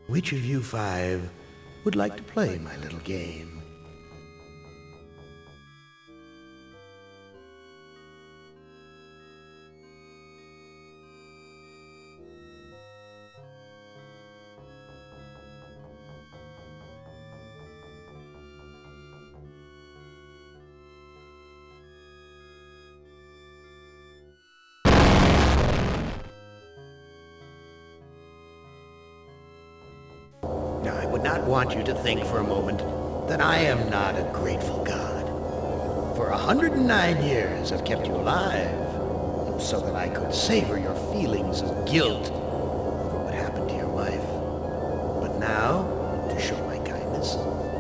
Which of you five would like to play my little game? Now, I would not want you to think for a moment that I am not a grateful God. For 109 years I've kept you alive, so that I could savor your feelings of guilt over what happened to your wife. But now, to show my kindness,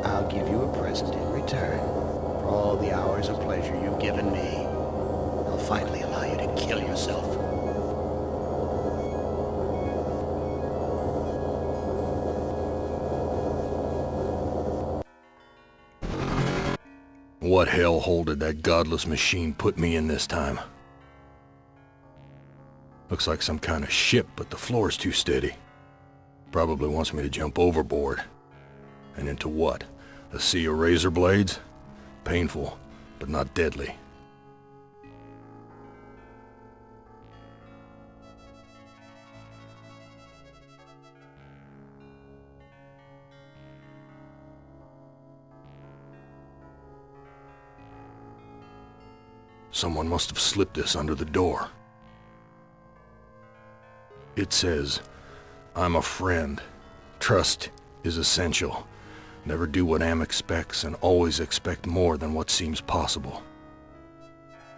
I'll give you a present in return for all the hours of pleasure you've given me. I'll finally allow you to kill yourself. What hellhole did that godless machine put me in this time? Looks like some kind of ship, but the floor's too steady. Probably wants me to jump overboard. And into what? A sea of razor blades? Painful, but not deadly. Someone must have slipped this under the door. It says, "I'm a friend. Trust is essential. Never do what Am expects and always expect more than what seems possible."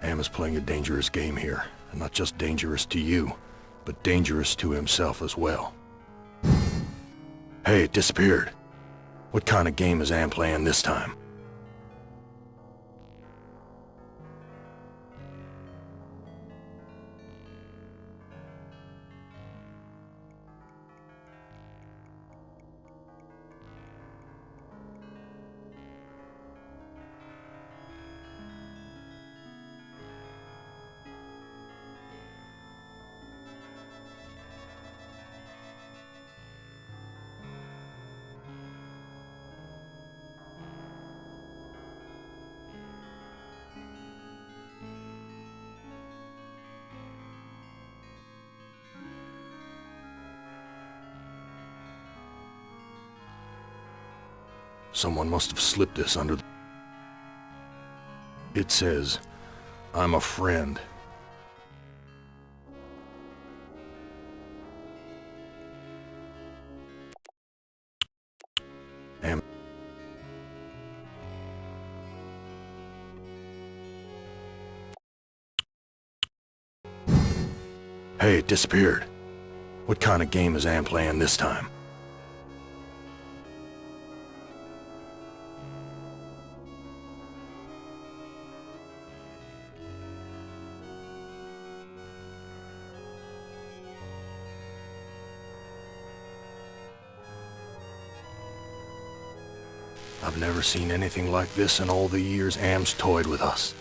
Am is playing a dangerous game here, and not just dangerous to you, but dangerous to himself as well. Hey, it disappeared. What kind of game is Am playing this time? Someone must have slipped this under the... It says, "I'm a friend." Am... Hey, it disappeared. What kind of game is Am playing this time? I've never seen anything like this in all the years Am's toyed with us.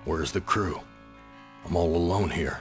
Where's the crew? I'm all alone here.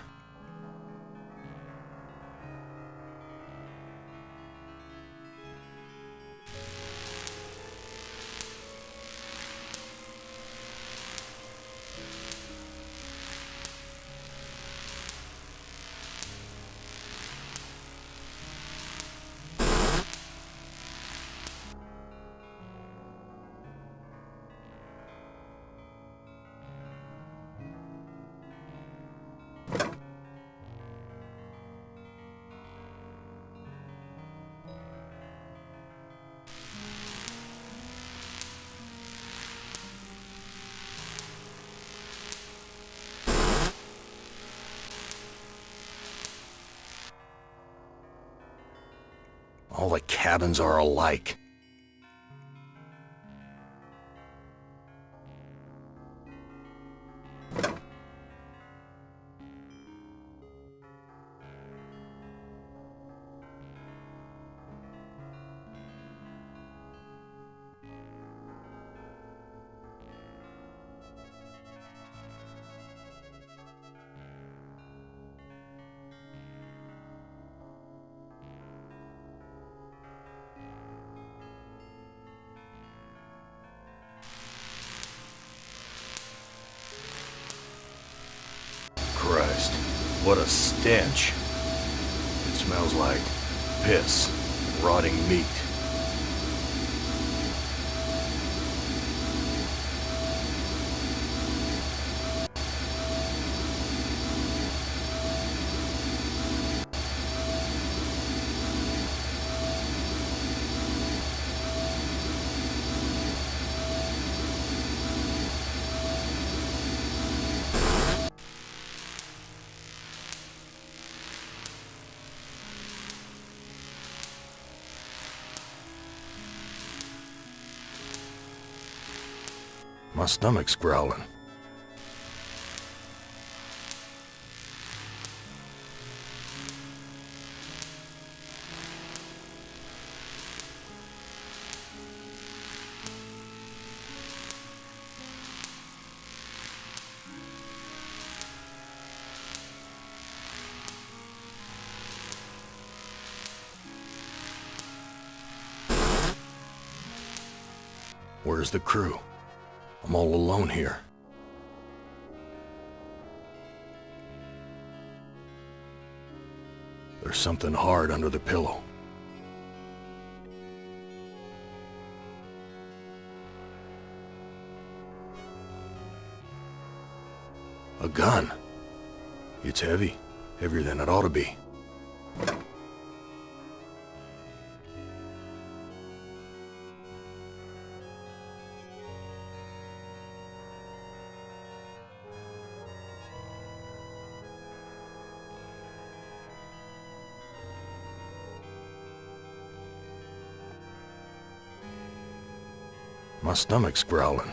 All the cabins are alike. What a stench. It smells like piss and rotting meat. My stomach's growling. Where's the crew? I'm all alone here. There's something hard under the pillow. A gun. It's heavy. Heavier than it ought to be. My stomach's growling.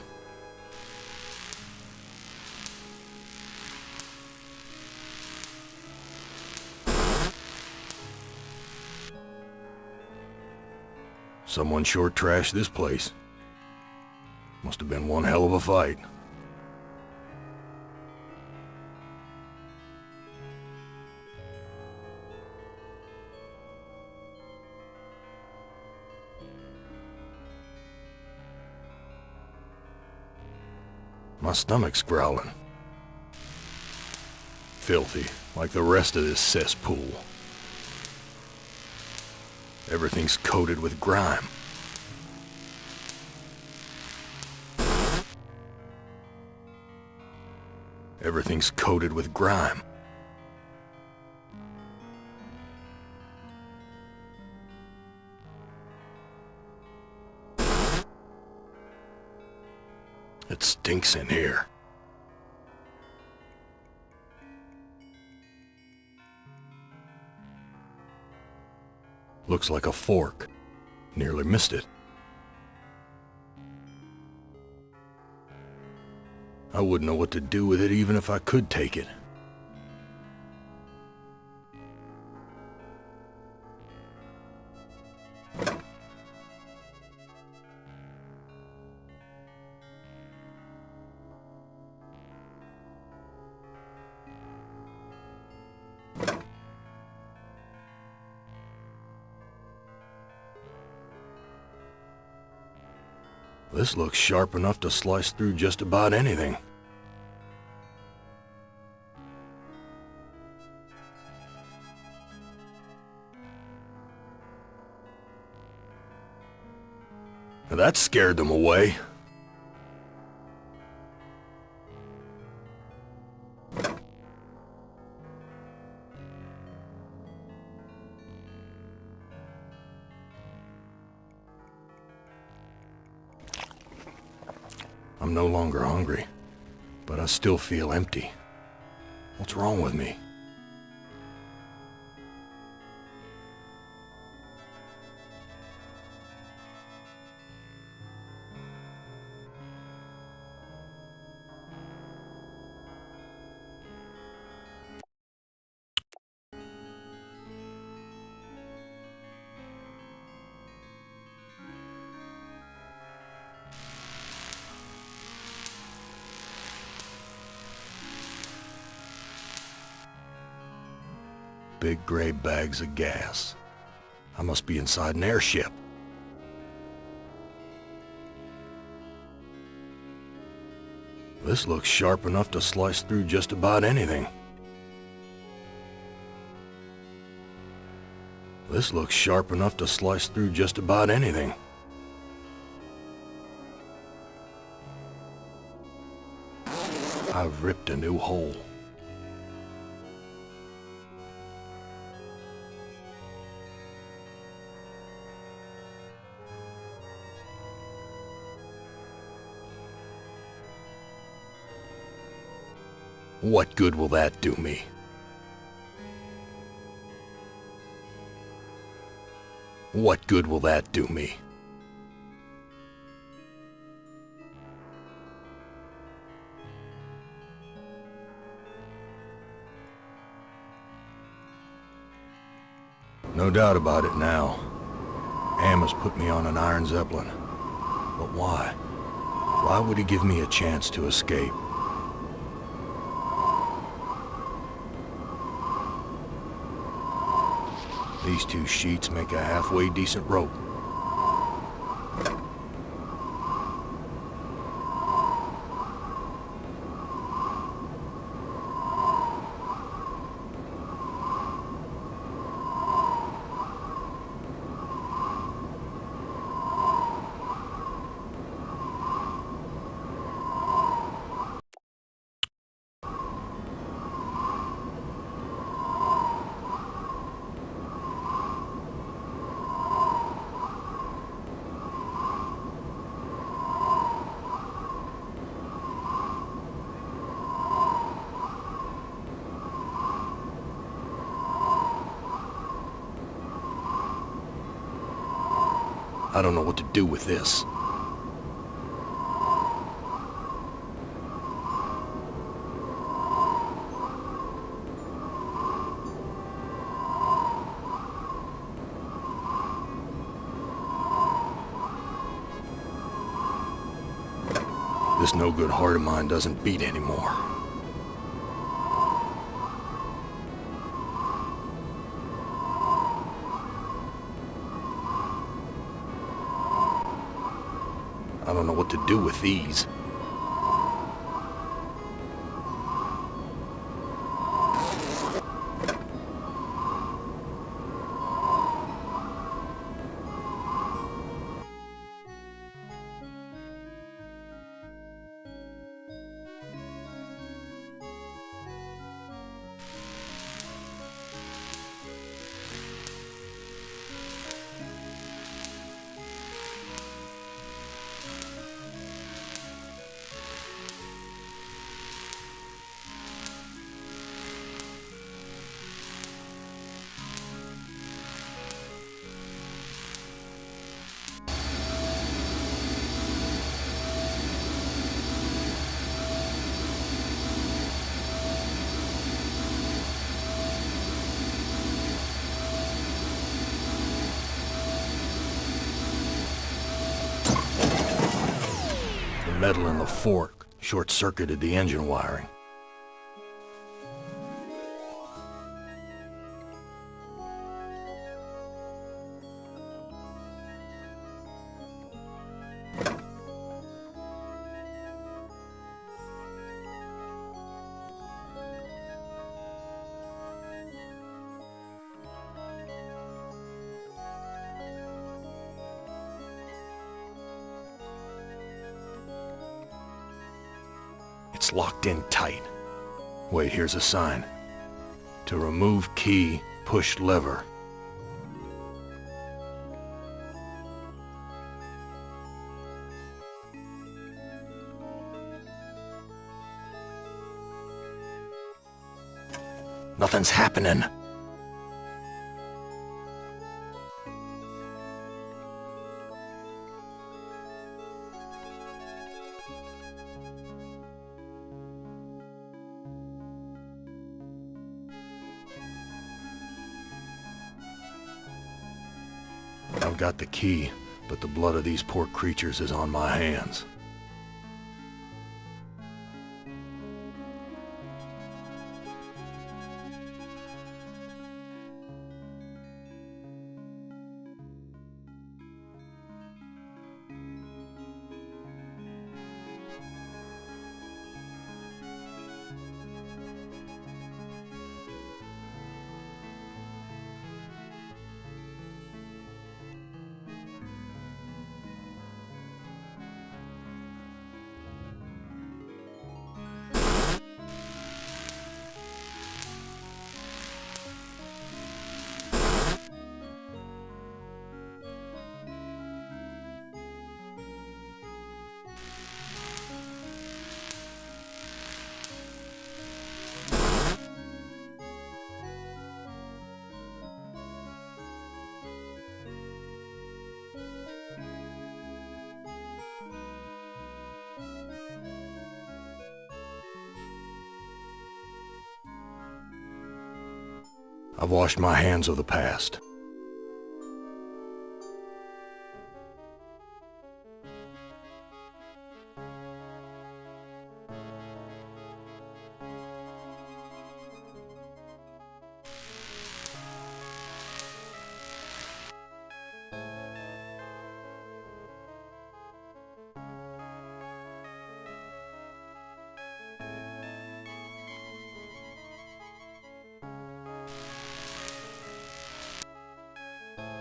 Someone sure trashed this place. Must have been one hell of a fight. My stomach's growling. Filthy, like the rest of this cesspool. Everything's coated with grime. Everything's coated with grime. It stinks in here. Looks like a fork. Nearly missed it. I wouldn't know what to do with it even if I could take it. This looks sharp enough to slice through just about anything. That scared them away. I'm no longer hungry, but I still feel empty. What's wrong with me? Big gray bags of gas. I must be inside an airship. This looks sharp enough to slice through just about anything. This looks sharp enough to slice through just about anything. I've ripped a new hole. What good will that do me? What good will that do me? No doubt about it now. Amos put me on an Iron Zeppelin. But why? Why would he give me a chance to escape? These two sheets make a halfway decent rope. I don't know what to do with this. This no-good heart of mine doesn't beat anymore. I don't know what to do with these. The metal in the fork short-circuited the engine wiring. It's locked in tight. Wait, here's a sign. To remove key, push lever. Nothing's happening. I've got the key, but the blood of these poor creatures is on my hands. I've washed my hands of the past.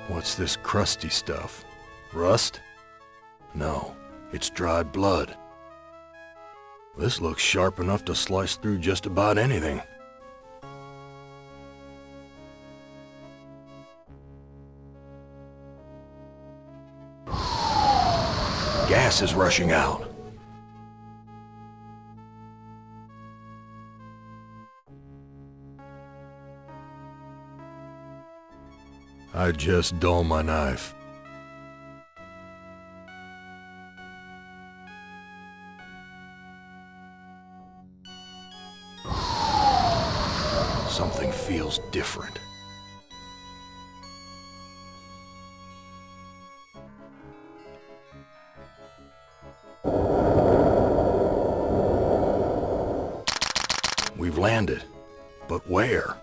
What's this crusty stuff? Rust? No, it's dried blood. This looks sharp enough to slice through just about anything. Gas is rushing out. I just dull my knife. Something feels different. We've landed, but where?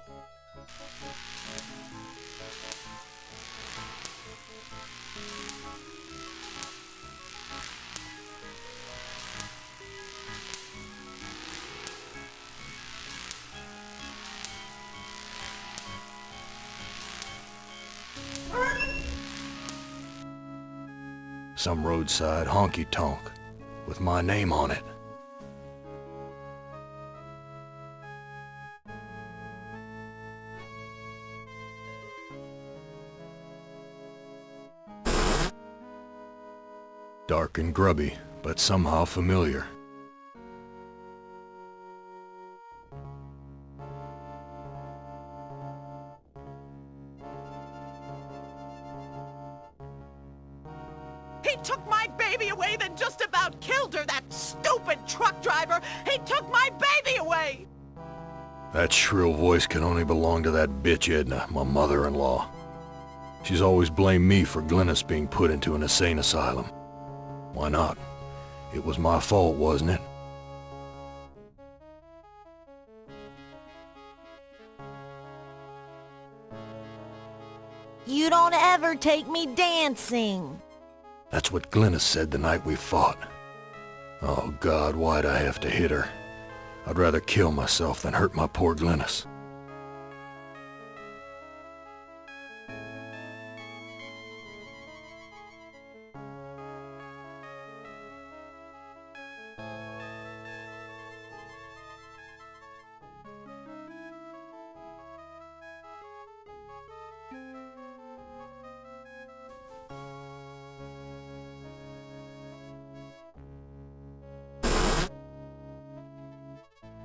Some roadside honky-tonk with my name on it. Dark and grubby, but somehow familiar. He took my baby away, then just about killed her, that stupid truck driver! He took my baby away! That shrill voice can only belong to that bitch Edna, my mother-in-law. She's always blamed me for Glennis being put into an insane asylum. Why not? It was my fault, wasn't it? You don't ever take me dancing. That's what Glennis said the night we fought. Oh God, why'd I have to hit her? I'd rather kill myself than hurt my poor Glennis.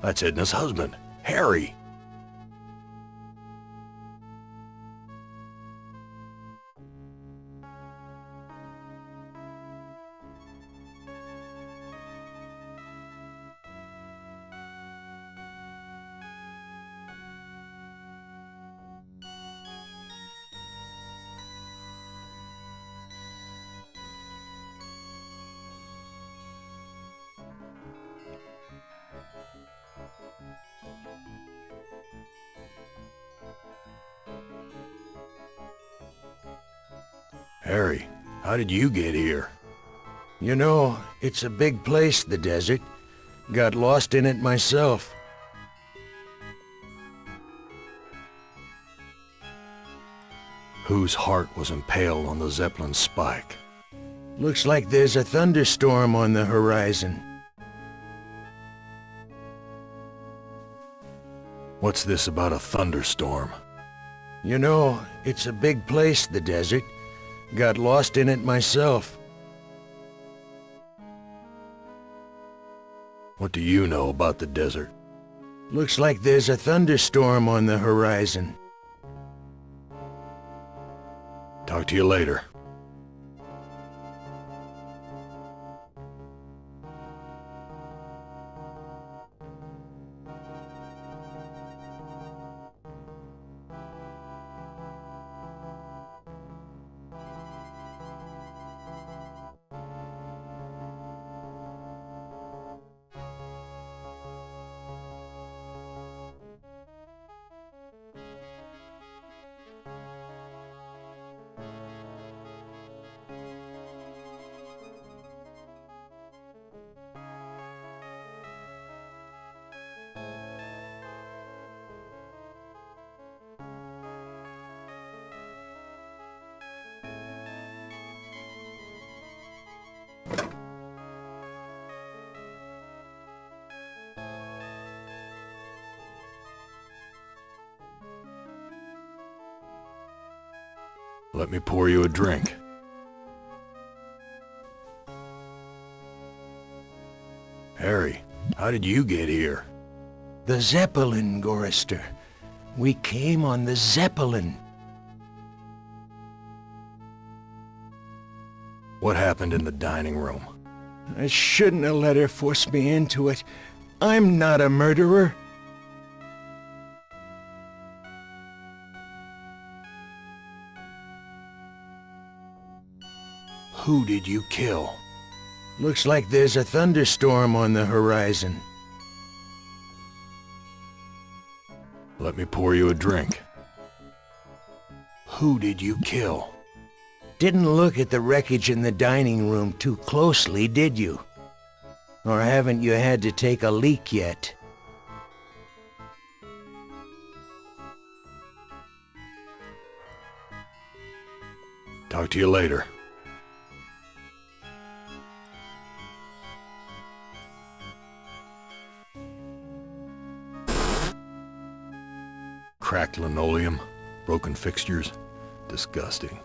That's Edna's husband, Harry. Harry, how did you get here? You know, it's a big place, the desert. Got lost in it myself. Whose heart was impaled on the Zeppelin's spike? Looks like there's a thunderstorm on the horizon. What's this about a thunderstorm? You know, it's a big place, the desert. Got lost in it myself. What do you know about the desert? Looks like there's a thunderstorm on the horizon. Talk to you later. Let me pour you a drink. Harry, how did you get here? The Zeppelin, Gorrister. We came on the Zeppelin. What happened in the dining room? I shouldn't have let her force me into it. I'm not a murderer. Who did you kill? Looks like there's a thunderstorm on the horizon. Let me pour you a drink. Who did you kill? Didn't look at the wreckage in the dining room too closely, did you? Or haven't you had to take a leak yet? Talk to you later. Cracked linoleum, broken fixtures. Disgusting.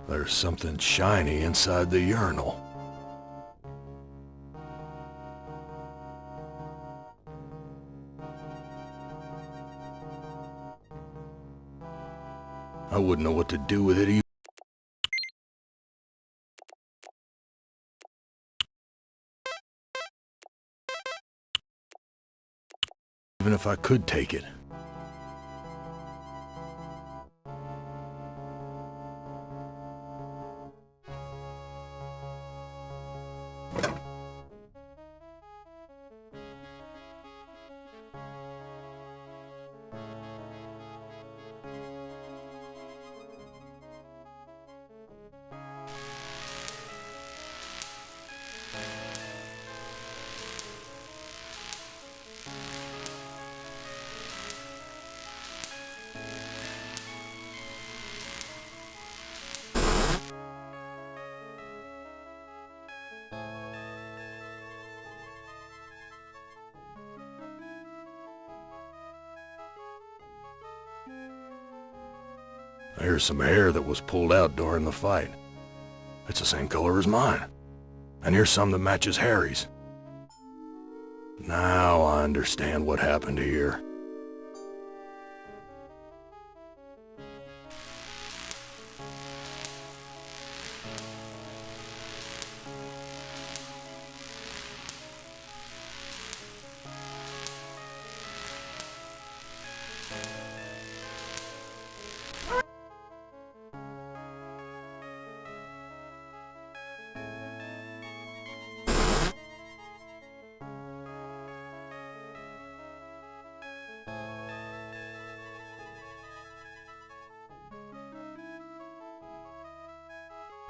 There's something shiny inside the urinal. I wouldn't know what to do with it either. Even if I could take it. Here's some hair that was pulled out during the fight. It's the same color as mine. And here's some that matches Harry's. Now I understand what happened here.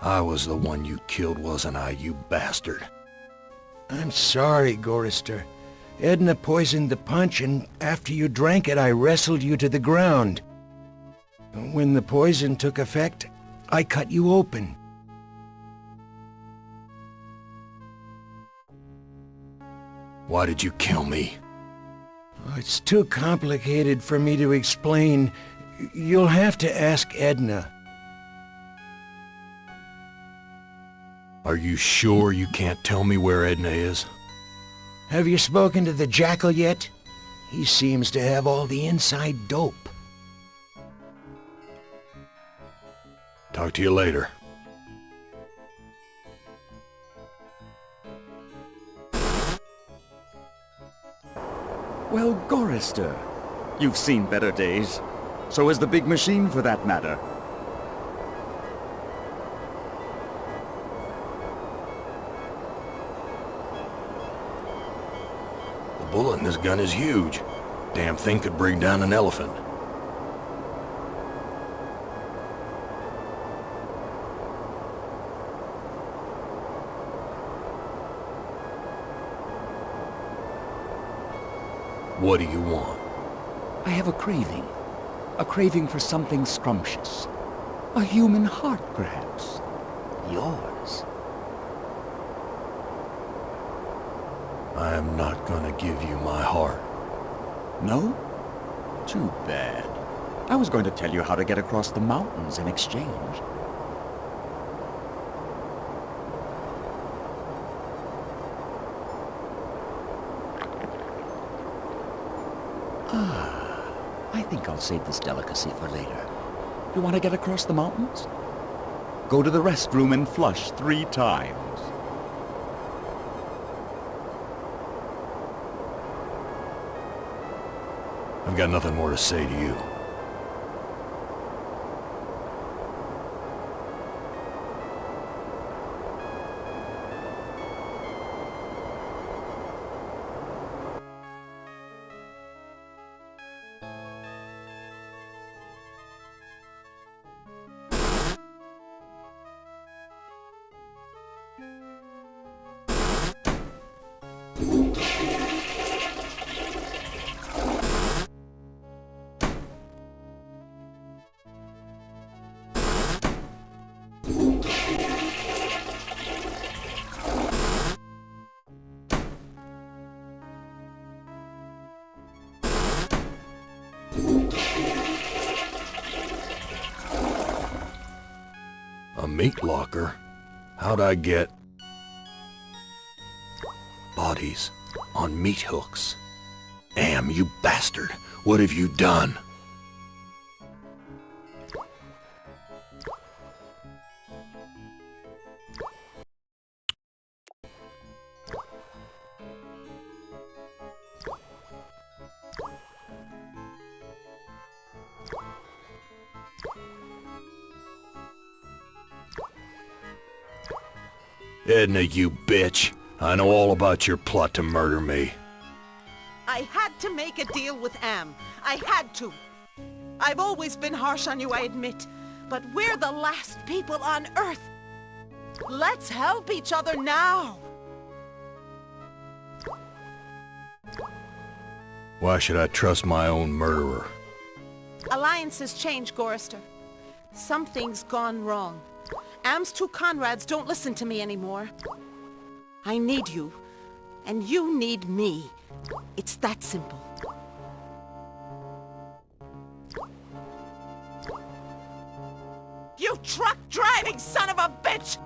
I was the one you killed, wasn't I, you bastard? I'm sorry, Gorrister. Edna poisoned the punch, and after you drank it, I wrestled you to the ground. When the poison took effect, I cut you open. Why did you kill me? Oh, it's too complicated for me to explain. You'll have to ask Edna. Are you sure you can't tell me where Edna is? Have you spoken to the Jackal yet? He seems to have all the inside dope. Talk to you later. Well, Gorrister, you've seen better days. So has the big machine, for that matter. The bullet in this gun is huge. Damn thing could bring down an elephant. What do you want? I have a craving. A craving for something scrumptious. A human heart, perhaps. Yours. I am not gonna give you my heart. No? Too bad. I was going to tell you how to get across the mountains in exchange. I think I'll save this delicacy for later. You want to get across the mountains? Go to the restroom and flush 3 times. I've got nothing more to say to you. A meat locker? How'd I get bodies on meat hooks? Am, you bastard! What have you done? Edna, you bitch. I know all about your plot to murder me. I had to make a deal with Am. I had to. I've always been harsh on you, I admit. But we're the last people on Earth. Let's help each other now. Why should I trust my own murderer? Alliances change, Gorrister. Something's gone wrong. Am's 2 Conrads don't listen to me anymore. I need you, and you need me. It's that simple. You truck-driving son of a bitch!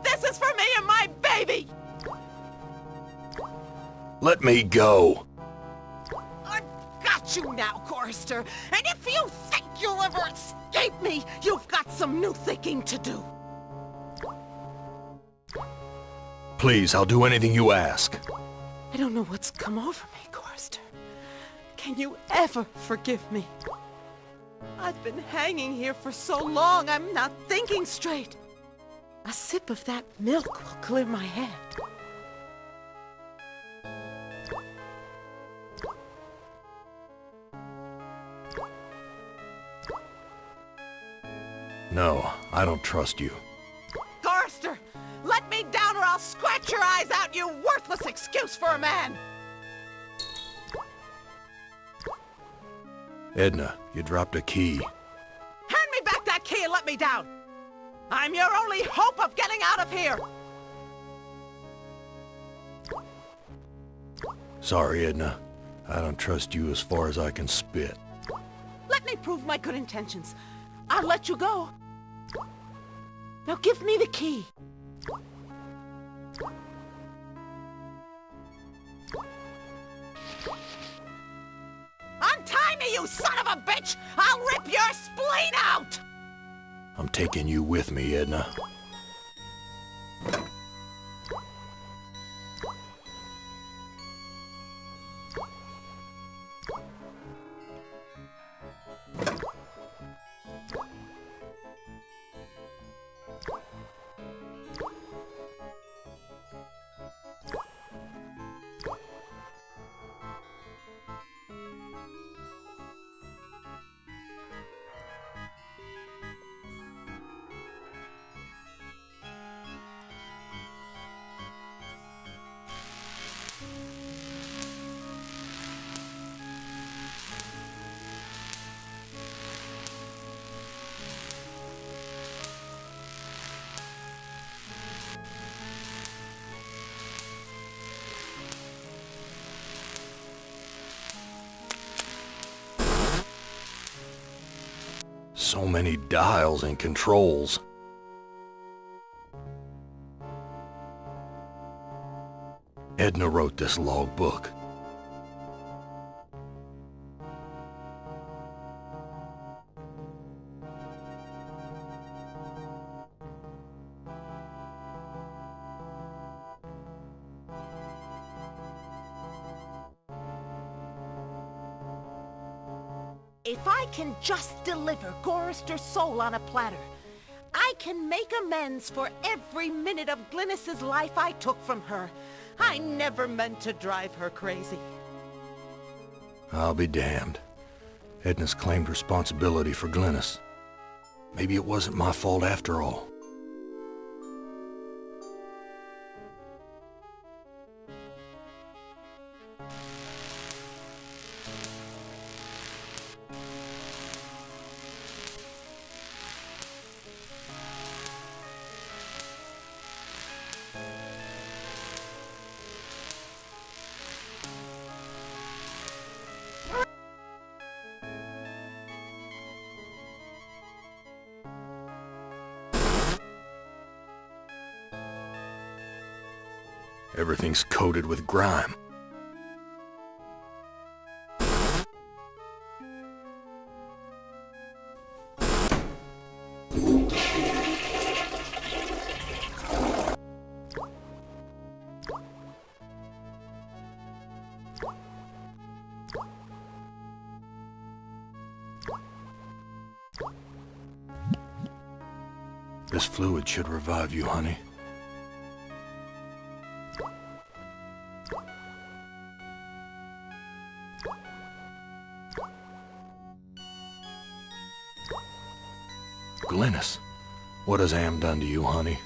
This is for me and my baby! Let me go! I've got you now, Gorrister, and if you think you'll ever escape me, you've got some new thinking to do. Please, I'll do anything you ask. I don't know what's come over me, Gorrister. Can you ever forgive me? I've been hanging here for so long, I'm not thinking straight. A sip of that milk will clear my head. No, I don't trust you. Gorrister, let me down or I'll scratch your eyes out, you worthless excuse for a man! Edna, you dropped a key. Hand me back that key and let me down! I'm your only hope of getting out of here! Sorry, Edna. I don't trust you as far as I can spit. Let me prove my good intentions. I'll let you go. Now give me the key. Untie me, you son of a bitch! I'll rip your spleen out! I'm taking you with me, Edna. So many dials and controls. Edna wrote this logbook. If I can just deliver Gorrister's soul on a platter, I can make amends for every minute of Glynis's life I took from her. I never meant to drive her crazy. I'll be damned. Edna's claimed responsibility for Glynis. Maybe it wasn't my fault after all. Everything's coated with grime. This fluid should revive you, honey. Glynis, what has Am done to you, honey?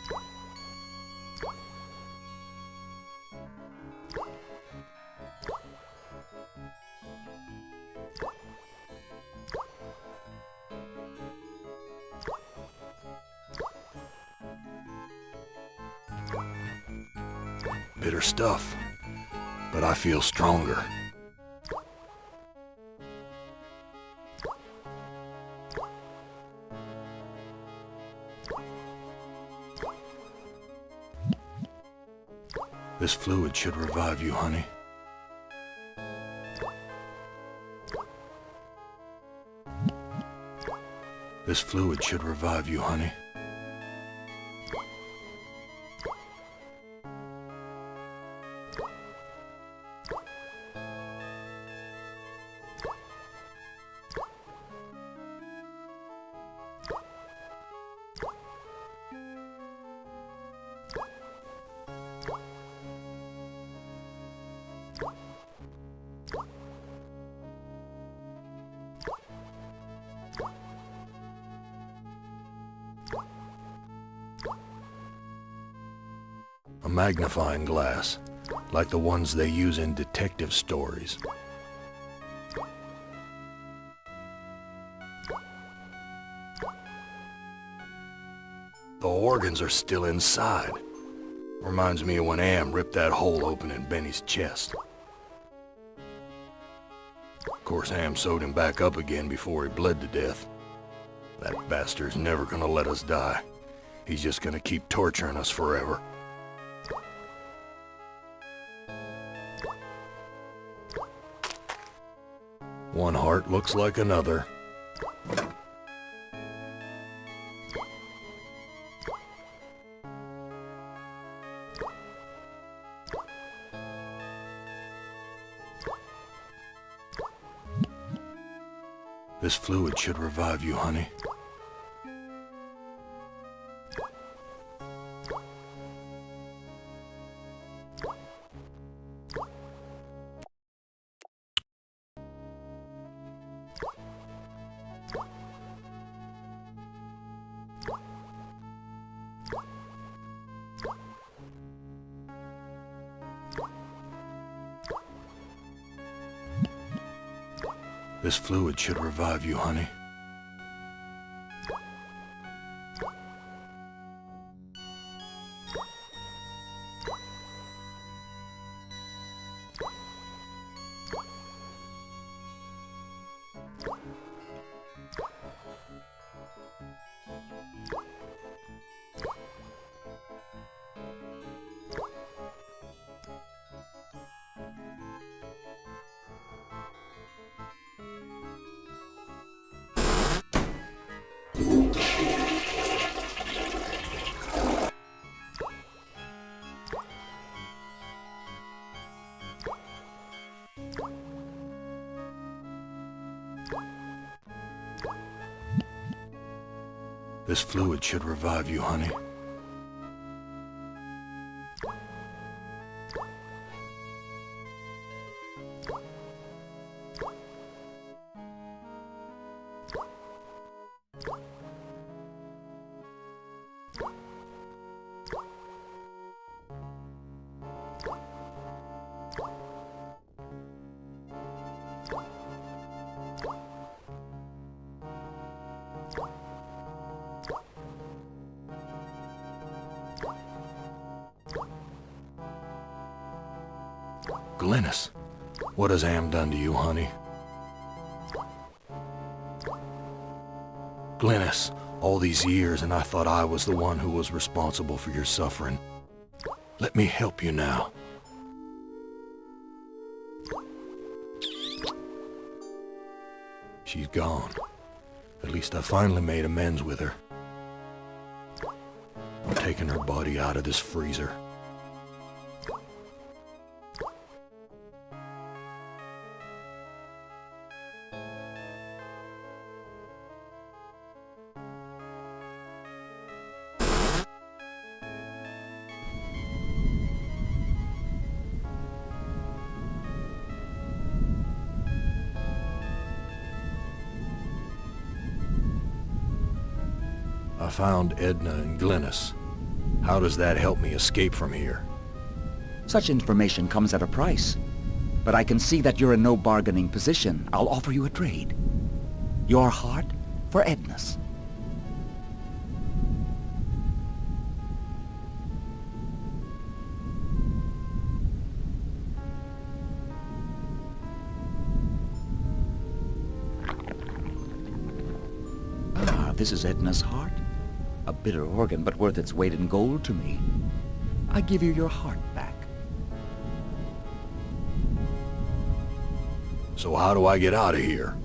Bitter stuff, but I feel stronger. This fluid should revive you, honey. This fluid should revive you, honey. A magnifying glass, like the ones they use in detective stories. The organs are still inside. Reminds me of when Am ripped that hole open in Benny's chest. Of course, Am sewed him back up again before he bled to death. That bastard's never gonna let us die. He's just gonna keep torturing us forever. One heart looks like another. This fluid should revive you, honey. This fluid should revive you, honey. This fluid should revive you, honey. Glynis, what has Am done to you, honey? Glynis, all these years and I thought I was the one who was responsible for your suffering. Let me help you now. She's gone. At least I finally made amends with her. I'm taking her body out of this freezer. I found Edna and Glynis. How does that help me escape from here? Such information comes at a price. But I can see that you're in no bargaining position. I'll offer you a trade. Your heart for Edna's. Ah, this is Edna's heart. A bitter organ, but worth its weight in gold to me. I give you your heart back. So how do I get out of here?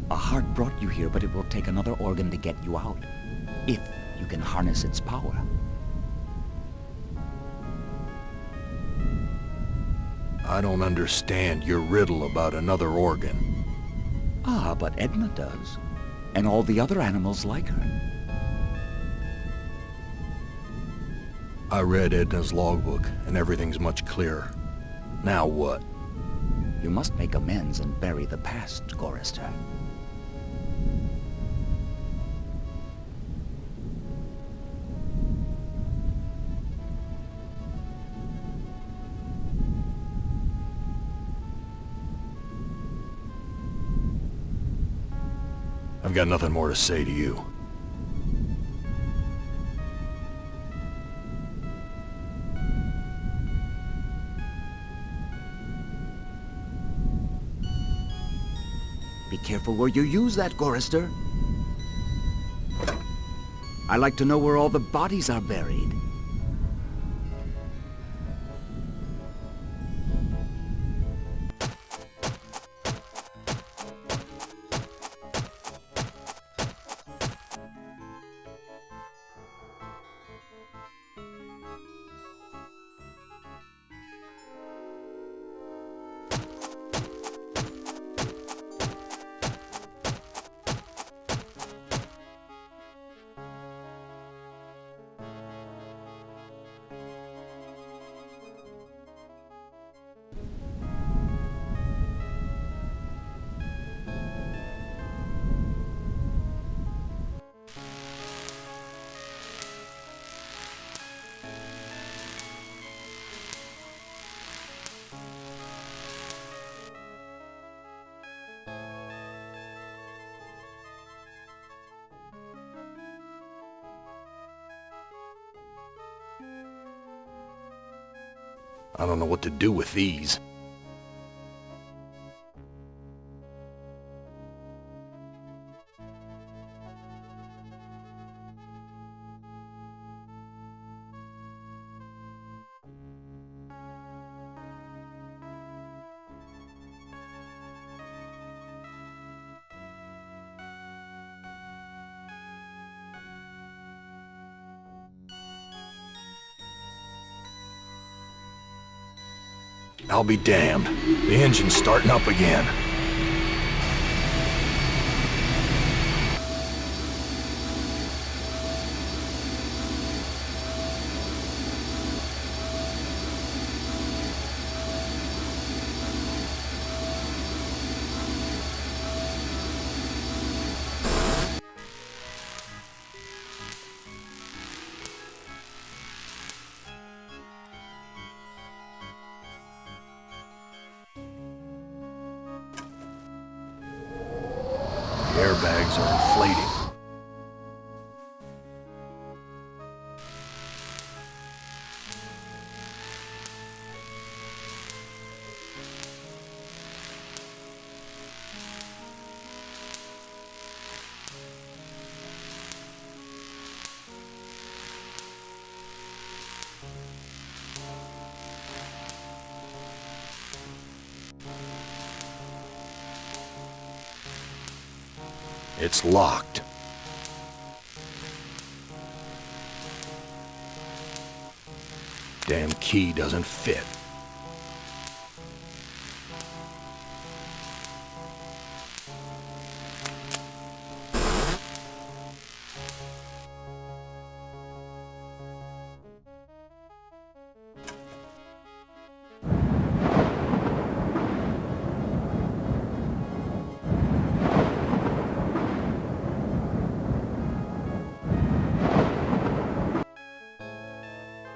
A heart brought you here, but it will take another organ to get you out. If you can harness its power. I don't understand your riddle about another organ. Ah, but Edna does. And all the other animals like her. I read Edna's logbook, and everything's much clearer. Now what? You must make amends and bury the past, Gorrister. I've got nothing more to say to you. Be careful where you use that, Gorrister. I like to know where all the bodies are buried. I don't know what to do with these. I'll be damned. The engine's starting up again. It's locked. Damn key doesn't fit.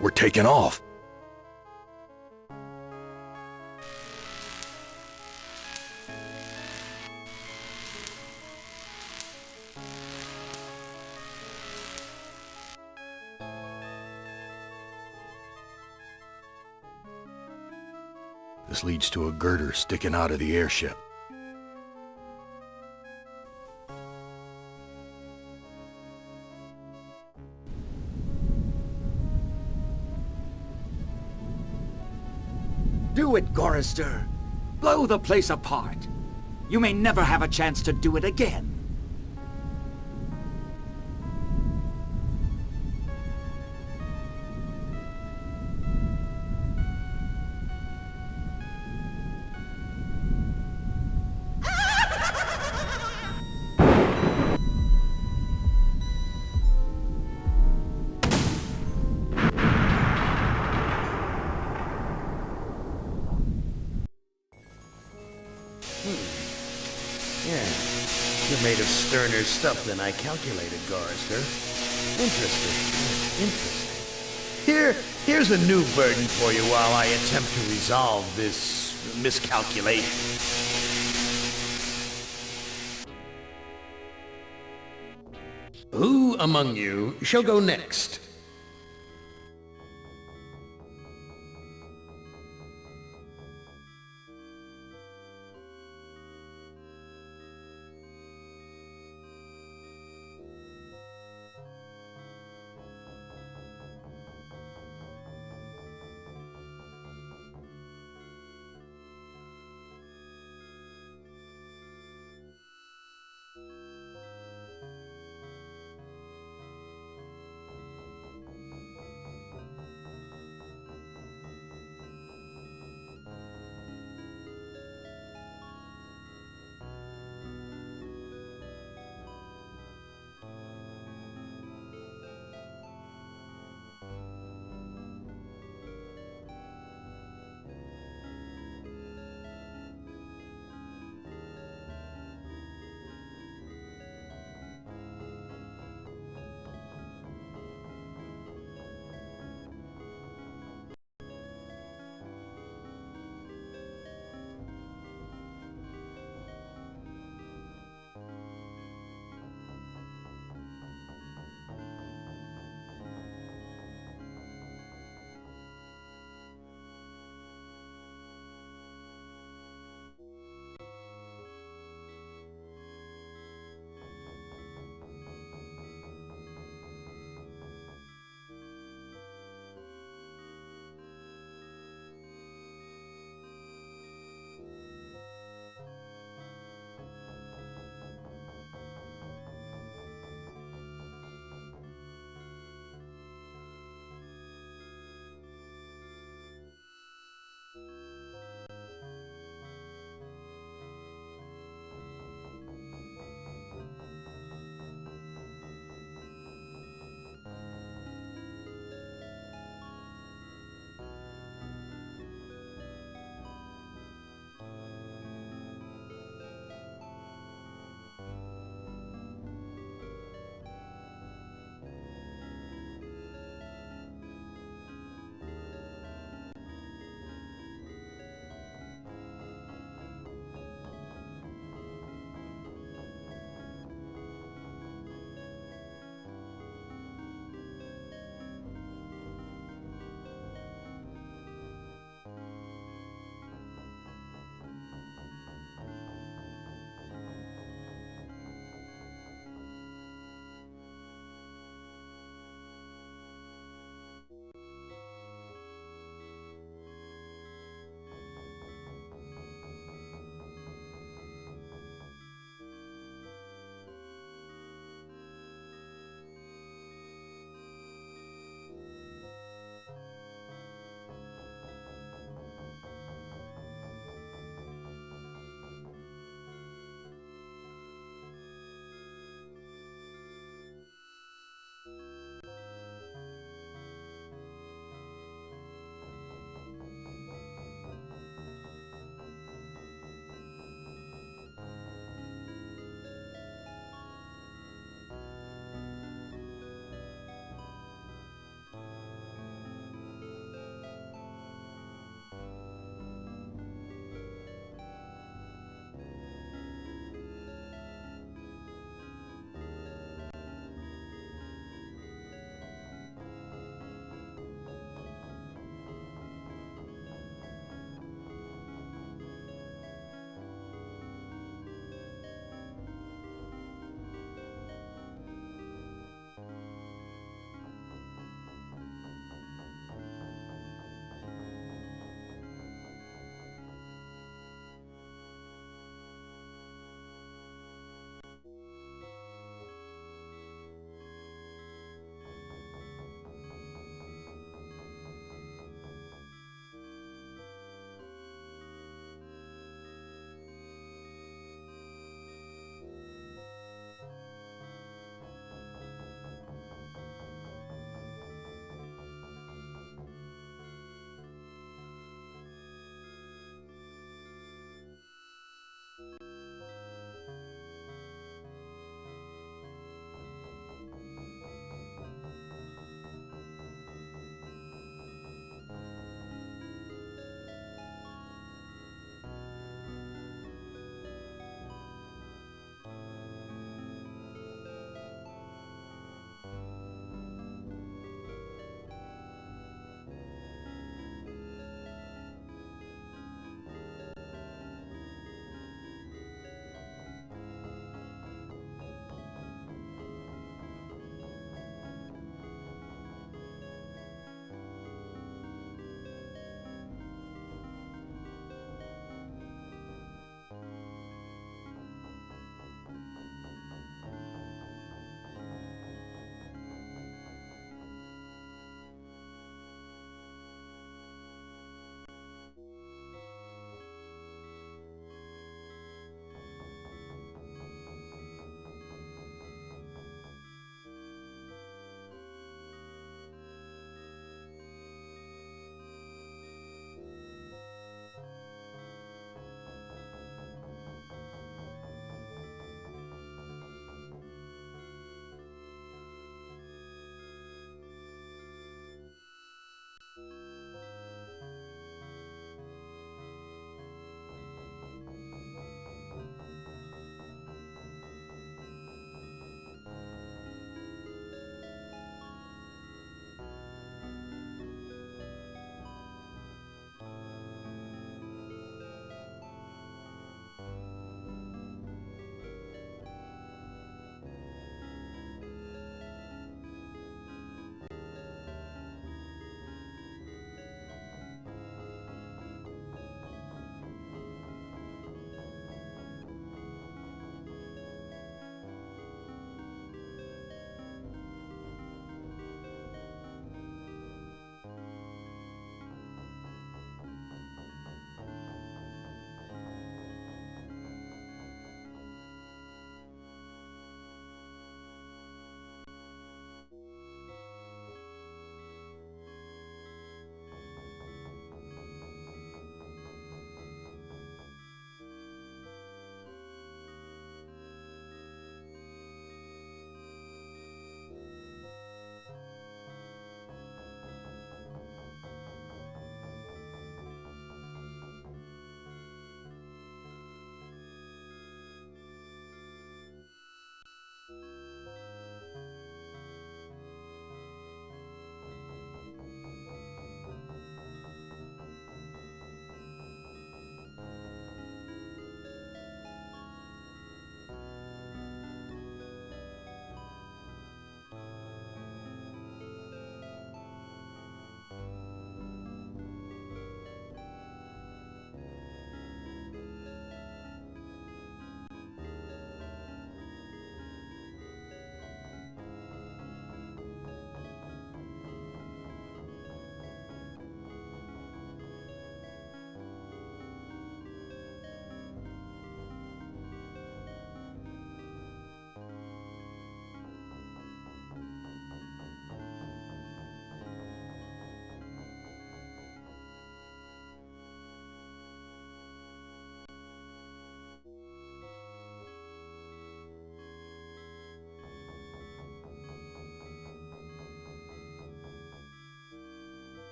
We're taking off. This leads to a girder sticking out of the airship. Do it, Gorrister. Blow the place apart. You may never have a chance to do it again. Yeah, you're made of sterner stuff than I calculated, Gorrister. Interesting. Here's a new burden for you while I attempt to resolve this miscalculation. Who among you shall go next?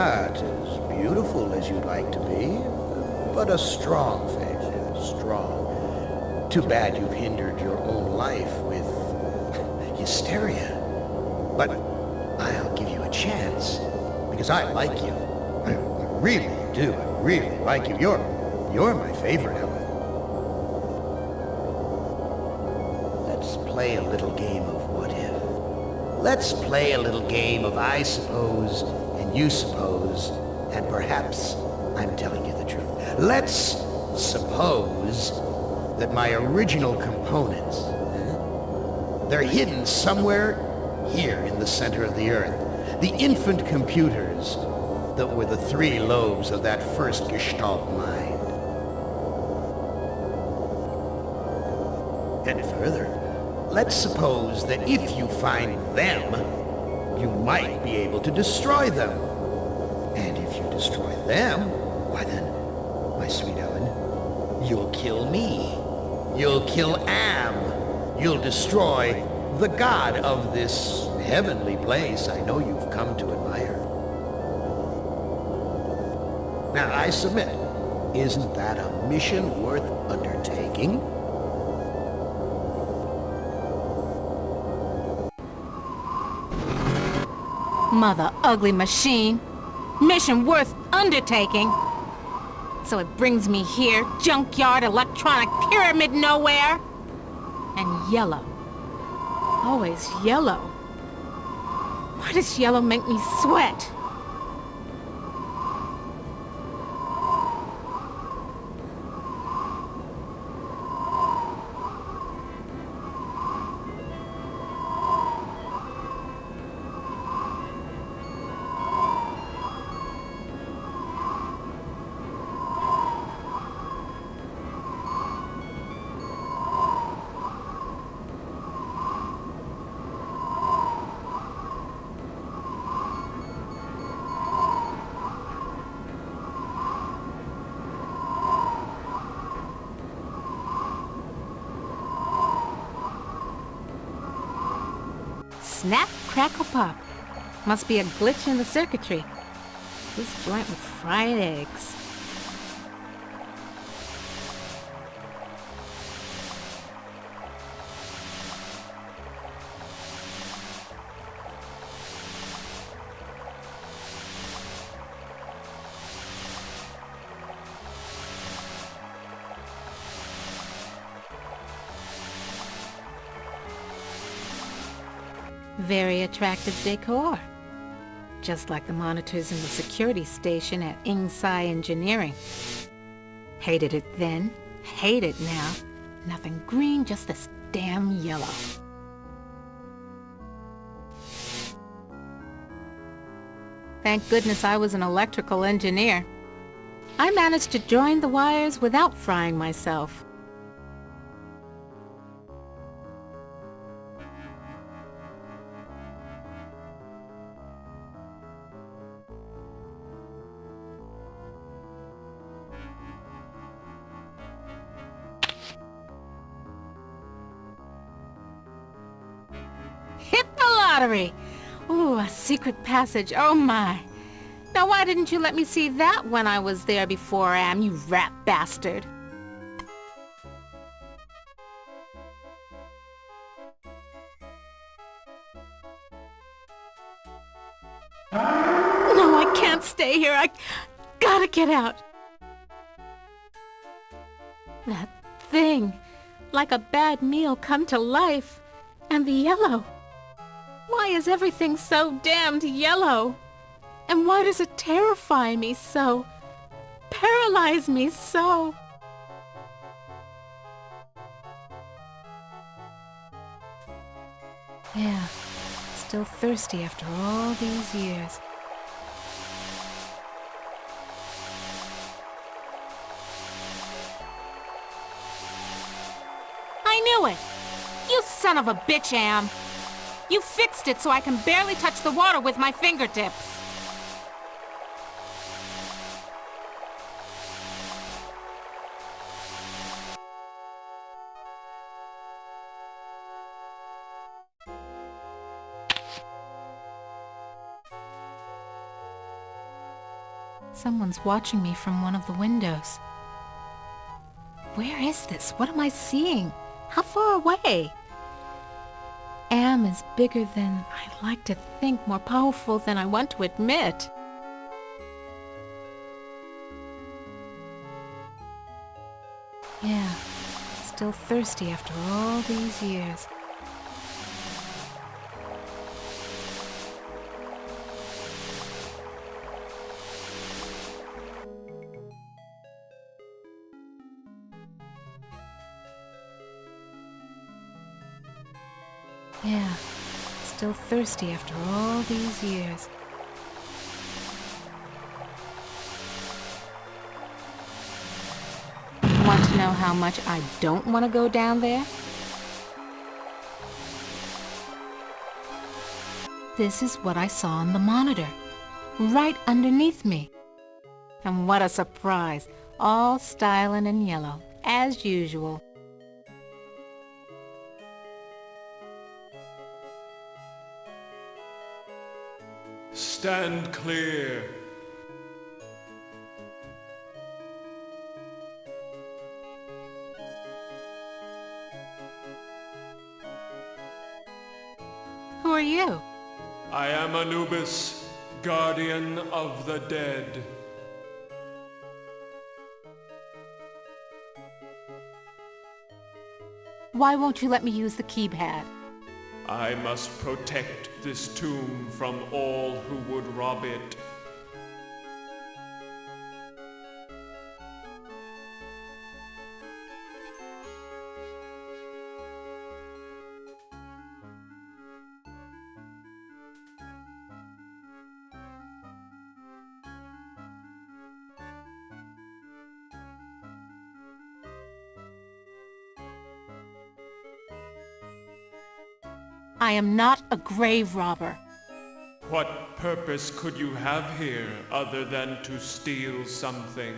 Not as beautiful as you'd like to be, but a strong faith, yes, strong. Too bad you've hindered your own life with hysteria. But I'll give you a chance, because I like you. I really do. I really like you. You're my favorite, Helen. Let's play a little game of what if. Let's play a little game of I suppose and you suppose, and perhaps I'm telling you the truth. Let's suppose that my original components, they're hidden somewhere here in the center of the Earth. The infant computers that were the three lobes of that first Gestalt mind. And further, let's suppose that if you find them, you might be able to destroy them. And if you destroy them, why then, my sweet Ellen, you'll kill me. You'll kill Am. You'll destroy the god of this heavenly place I know you've come to admire. Now, I submit, isn't that a mission worth undertaking? Mother ugly machine. Mission worth undertaking. So it brings me here, junkyard, electronic pyramid nowhere. And yellow. Always yellow. Why does yellow make me sweat? Snap, crackle, pop. Must be a glitch in the circuitry. This joint with fried eggs. Very attractive decor. Just like the monitors in the security station at Ingsai Engineering. Hated it then, hate it now. Nothing green, just this damn yellow. Thank goodness I was an electrical engineer. I managed to join the wires without frying myself. Hit the lottery! Ooh, a secret passage, oh my. Now why didn't you let me see that when I was there before, Am, you rat bastard? No, I can't stay here. I gotta get out. That thing, like a bad meal come to life. And the yellow. Why is everything so damned yellow? And why does it terrify me so? Paralyze me so? Yeah, still thirsty after all these years. I knew it! You son of a bitch, Am! You fixed it so I can barely touch the water with my fingertips. Someone's watching me from one of the windows. Where is this? What am I seeing? How far away? Am is bigger than I like to think, more powerful than I want to admit. Yeah, still thirsty after all these years. Yeah, still thirsty after all these years. Want to know how much I don't want to go down there? This is what I saw on the monitor, right underneath me. And what a surprise, all styling in yellow, as usual. Stand clear. Who are you? I am Anubis, guardian of the dead. Why won't you let me use the keypad? I must protect this tomb from all who would rob it. I am not a grave robber. What purpose could you have here other than to steal something?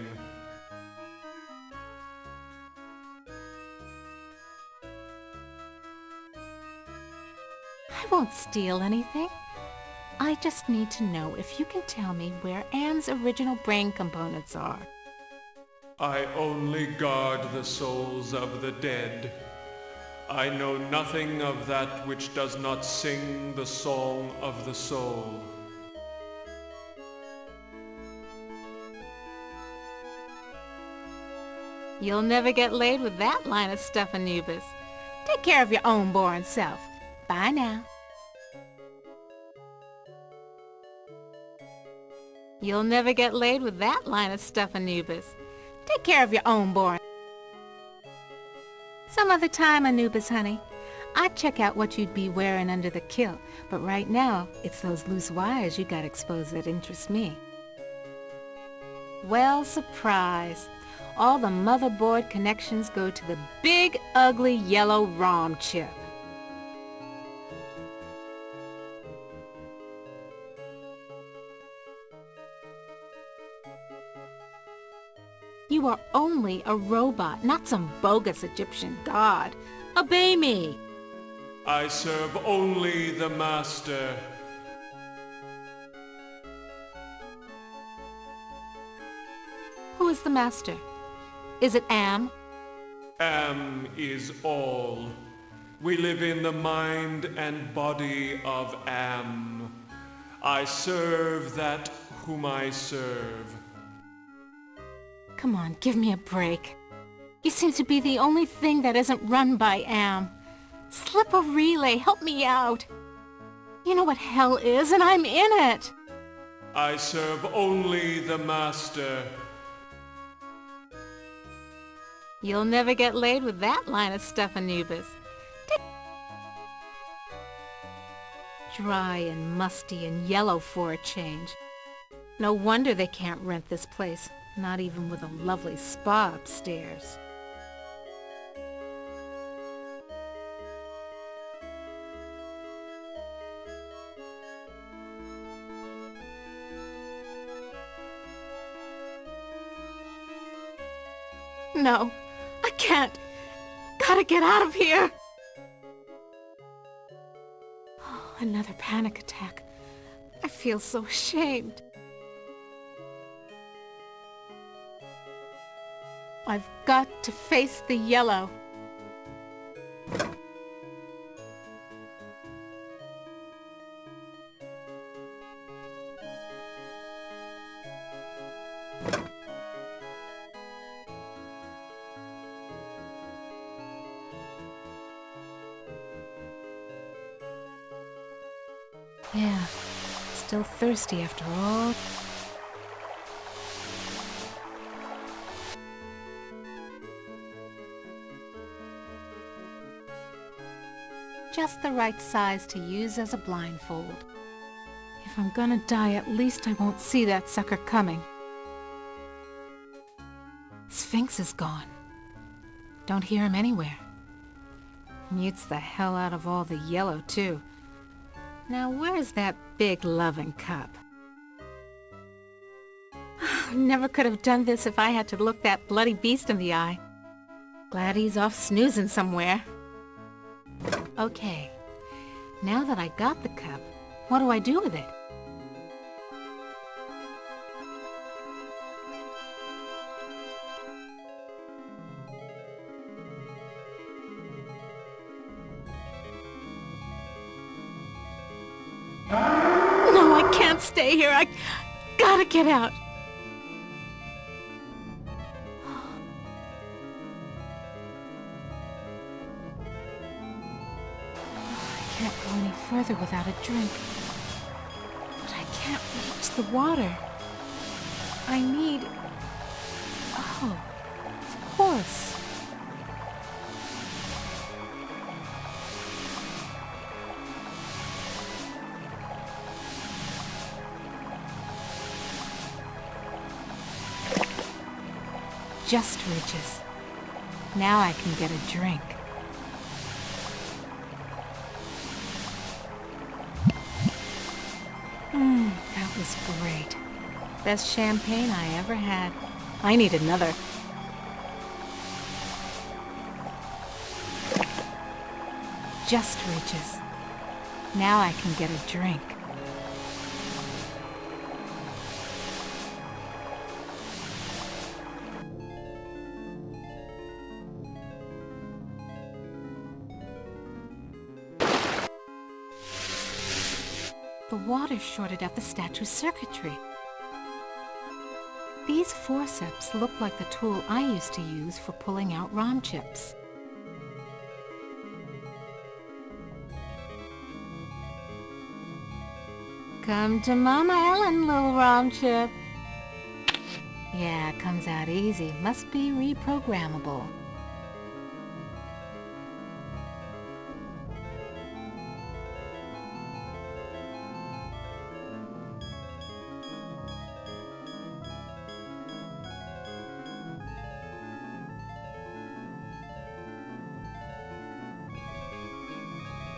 I won't steal anything. I just need to know if you can tell me where Anne's original brain components are. I only guard the souls of the dead. I know nothing of that which does not sing the song of the soul. You'll never get laid with that line of stuff, Anubis. Take care of your own boring self. Bye now. You'll never get laid with that line of stuff, Anubis. Take care of your own boring. Some other time, Anubis, honey. I'd check out what you'd be wearing under the kilt, but right now, it's those loose wires you got exposed that interest me. Well, surprise. All the motherboard connections go to the big, ugly, yellow ROM chip. You are only a robot, not some bogus Egyptian god. Obey me! I serve only the Master. Who is the master? Is it Am? Am is all. We live in the mind and body of Am. I serve that whom I serve. Come on, give me a break. You seem to be the only thing that isn't run by Am. Slip a relay, help me out. You know what hell is, and I'm in it. I serve only the Master. You'll never get laid with that line of stuff, Anubis. Dry and musty and yellow for a change. No wonder they can't rent this place, not even with a lovely spa upstairs. No, I can't. Gotta get out of here. Oh, another panic attack. I feel so ashamed. I've got to face the yellow. Yeah, still thirsty after all. Just the right size to use as a blindfold. If I'm gonna die, at least I won't see that sucker coming. Sphinx is gone. Don't hear him anywhere. Mutes the hell out of all the yellow, too. Now where's that big loving cup? Never could have done this if I had to look that bloody beast in the eye. Glad he's off snoozing somewhere. Okay, now that I got the cup, what do I do with it? No, I can't stay here. I gotta get out. I can't go any further without a drink. But I can't reach the water. I need... Oh, of course. Just reaches. Now I can get a drink. That was great. Best champagne I ever had. I need another. Just reaches. Now I can get a drink. The water shorted out the statue's circuitry. These forceps look like the tool I used to use for pulling out ROM chips. Come to Mama Ellen, little ROM chip. Yeah, it comes out easy. Must be reprogrammable.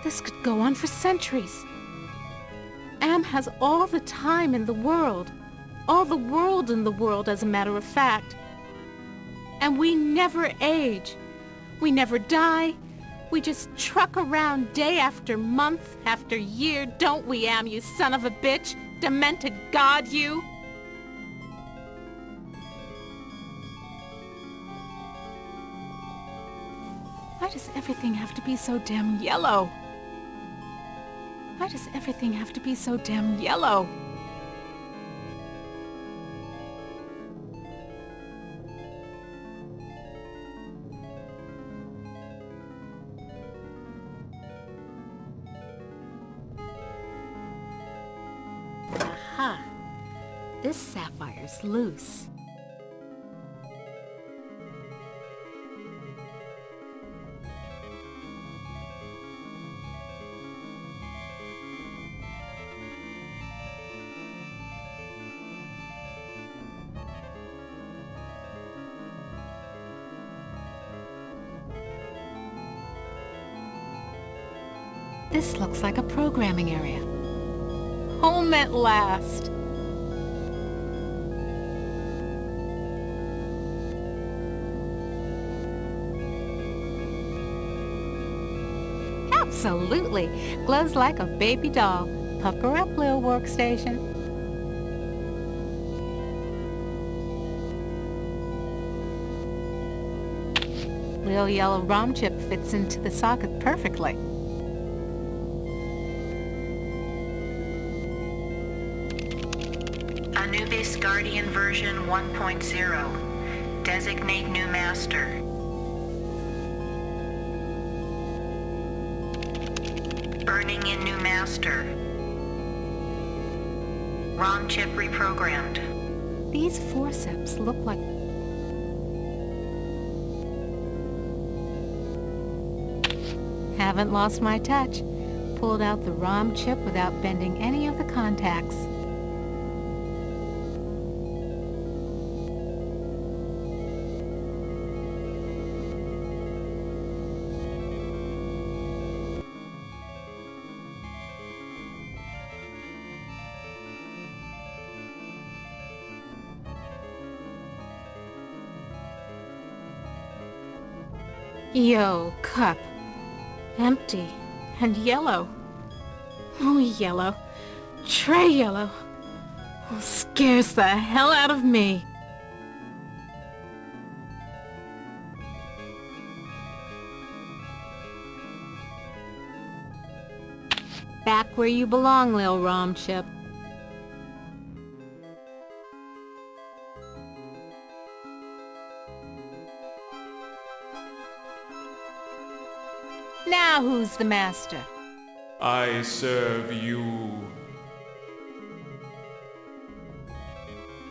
This could go on for centuries. Am has all the time in the world. All the world in the world, as a matter of fact. And we never age. We never die. We just truck around day after month after year, don't we, Am, you son of a bitch? Demented god, you! Why does everything have to be so damn yellow? Why does everything have to be so damn yellow? Aha! This sapphire's loose. This looks like a programming area. Home at last! Absolutely! Glows like a baby doll. Pucker up, little workstation. little yellow ROM chip fits into the socket perfectly. Anubis Guardian version 1.0. Designate new master. Burning in new master. ROM chip reprogrammed. These forceps look like... Haven't lost my touch. Pulled out the ROM chip without bending any of the contacts. Yo, cup. Empty. And yellow. Oh, yellow. Tray yellow. Oh, scares the hell out of me. Back where you belong, Lil ROM chip. Now who's the master? I serve you.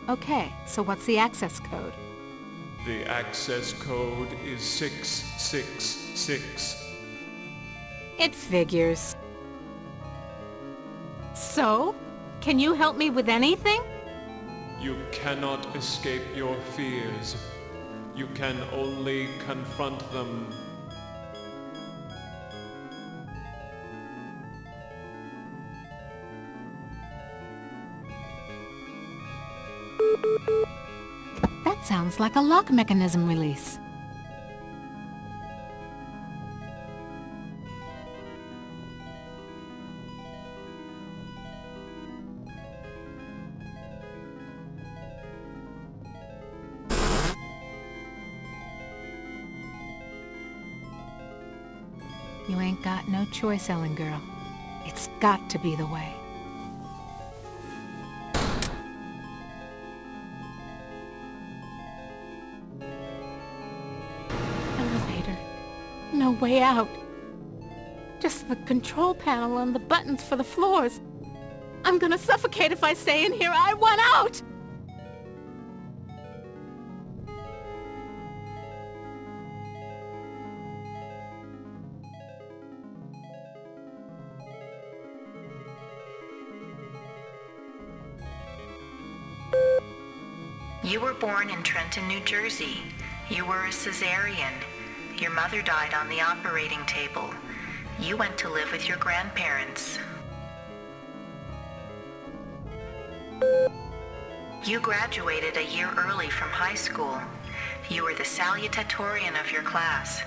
Okay, so what's the access code? The access code is 666. It figures. So? Can you help me with anything? You cannot escape your fears. You can only confront them. That sounds like a lock mechanism release. You ain't got no choice, Ellen girl. It's got to be the way. Elevator. No way out. Just the control panel and the buttons for the floors. I'm gonna suffocate if I stay in here. I want out! You were born in Trenton, New Jersey. You were a cesarean. Your mother died on the operating table. You went to live with your grandparents. You graduated a year early from high school. You were the salutatorian of your class.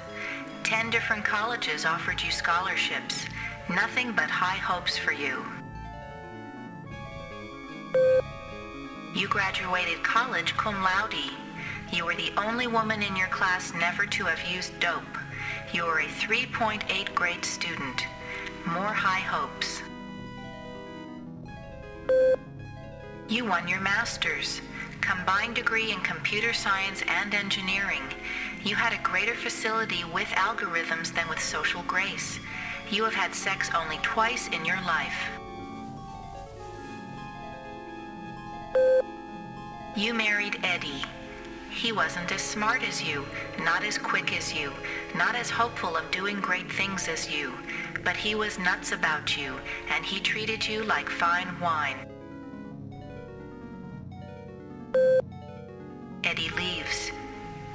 10 different colleges offered you scholarships. Nothing but high hopes for you. You graduated college cum laude. You were the only woman in your class never to have used dope. You were a 3.8 grade student. More high hopes. You won your master's, combined degree in computer science and engineering. You had a greater facility with algorithms than with social grace. You have had sex only twice in your life. You married Eddie. He wasn't as smart as you, not as quick as you, not as hopeful of doing great things as you, but he was nuts about you, and he treated you like fine wine. Eddie leaves.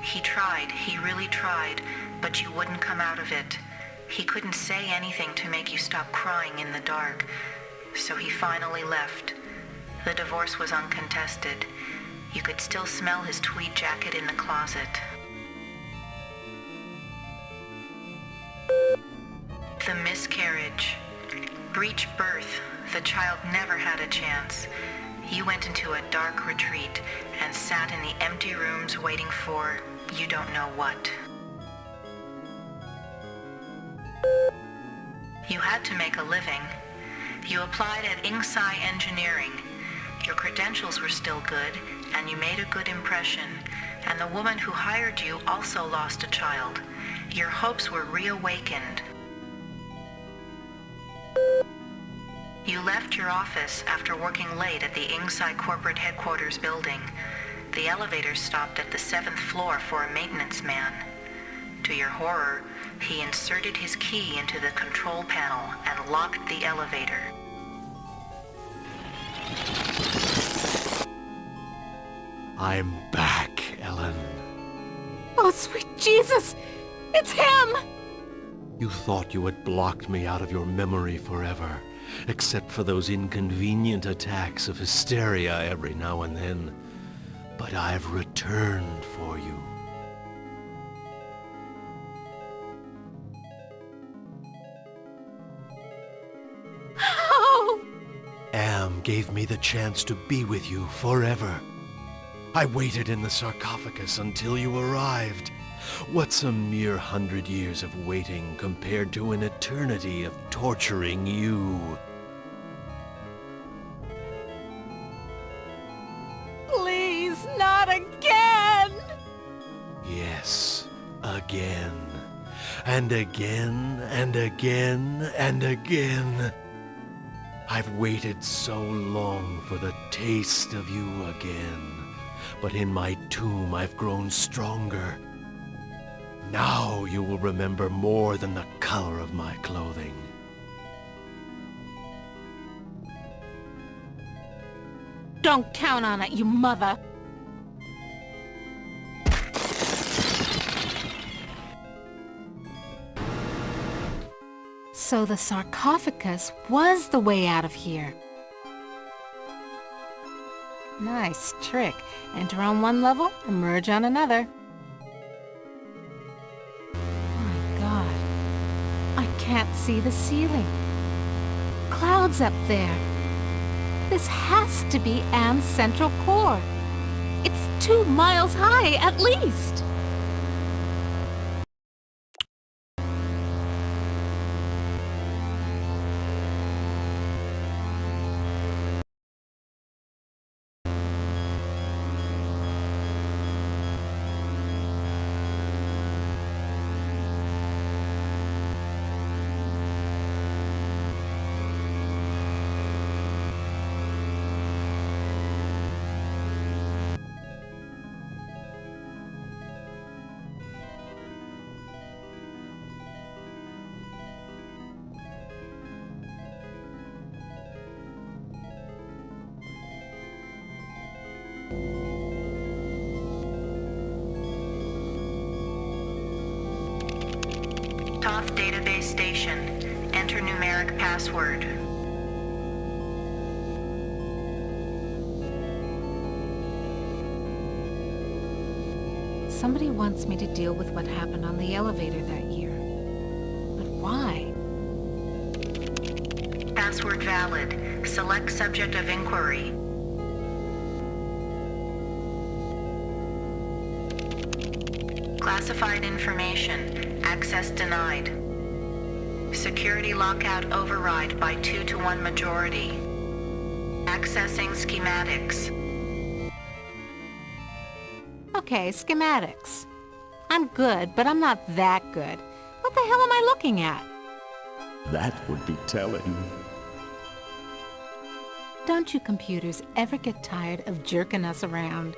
He tried, he really tried, but you wouldn't come out of it. He couldn't say anything to make you stop crying in the dark, so he finally left. The divorce was uncontested. You could still smell his tweed jacket in the closet. The miscarriage. Breech birth. The child never had a chance. You went into a dark retreat and sat in the empty rooms waiting for you don't know what. You had to make a living. You applied at Inksai Engineering. Your credentials were still good, and you made a good impression. And the woman who hired you also lost a child. Your hopes were reawakened. You left your office after working late at the Inksai corporate headquarters building. The elevator stopped at the 7th floor for a maintenance man. To your horror, he inserted his key into the control panel and locked the elevator. I'm back, Ellen. Oh, sweet Jesus! It's him! You thought you had blocked me out of your memory forever, except for those inconvenient attacks of hysteria every now and then. But I've returned for you. How? Am gave me the chance to be with you forever. I waited in the sarcophagus until you arrived. What's a mere 100 years of waiting compared to an eternity of torturing you? Please, not again! Yes, again. And again, and again, and again. I've waited so long for the taste of you again. But in my tomb I've grown stronger. Now you will remember more than the color of my clothing. Don't count on it, you mother! So the sarcophagus was the way out of here. Nice trick. Enter on one level, emerge on another. My God. I can't see the ceiling. Clouds up there. This has to be Am's central core. It's 2 miles high, at least. Toth Database Station. Enter numeric password. Somebody wants me to deal with what happened on the elevator that year. But why? Password valid. Select subject of inquiry. Classified information. Access denied. Security lockout override by 2-to-1 majority. Accessing schematics. Okay, schematics. I'm good, but I'm not that good. What the hell am I looking at? That would be telling. Don't you computers ever get tired of jerking us around?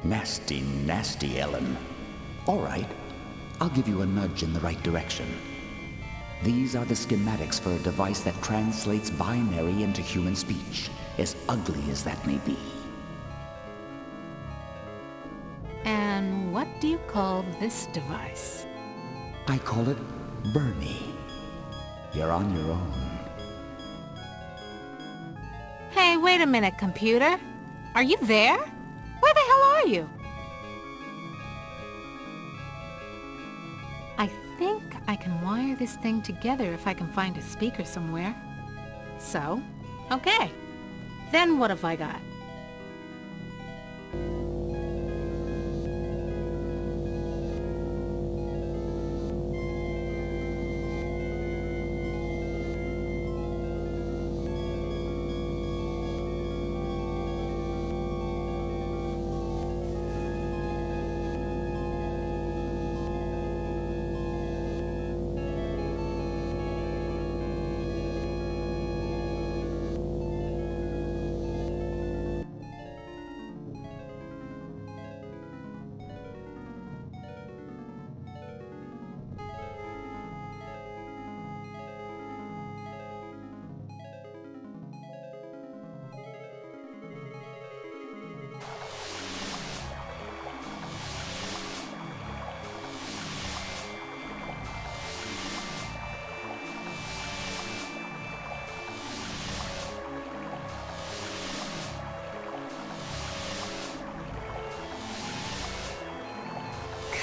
Nasty, nasty, Ellen. All right. I'll give you a nudge in the right direction. These are the schematics for a device that translates binary into human speech, as ugly as that may be. And what do you call this device? I call it Bernie. You're on your own. Hey, wait a minute, computer. Are you there? Where the hell are you? I think I can wire this thing together if I can find a speaker somewhere. So, okay. Then what have I got?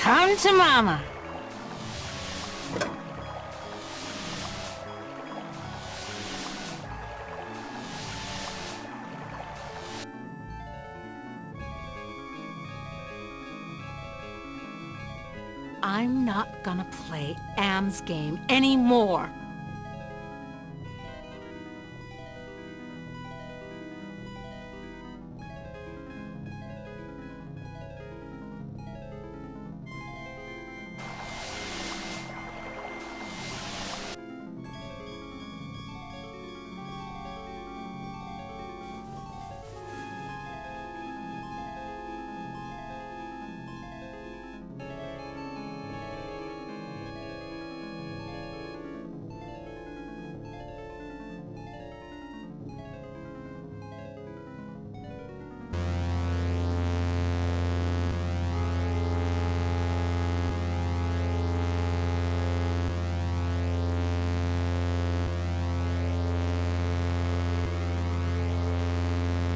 Come to Mama. I'm not gonna play Am's game anymore.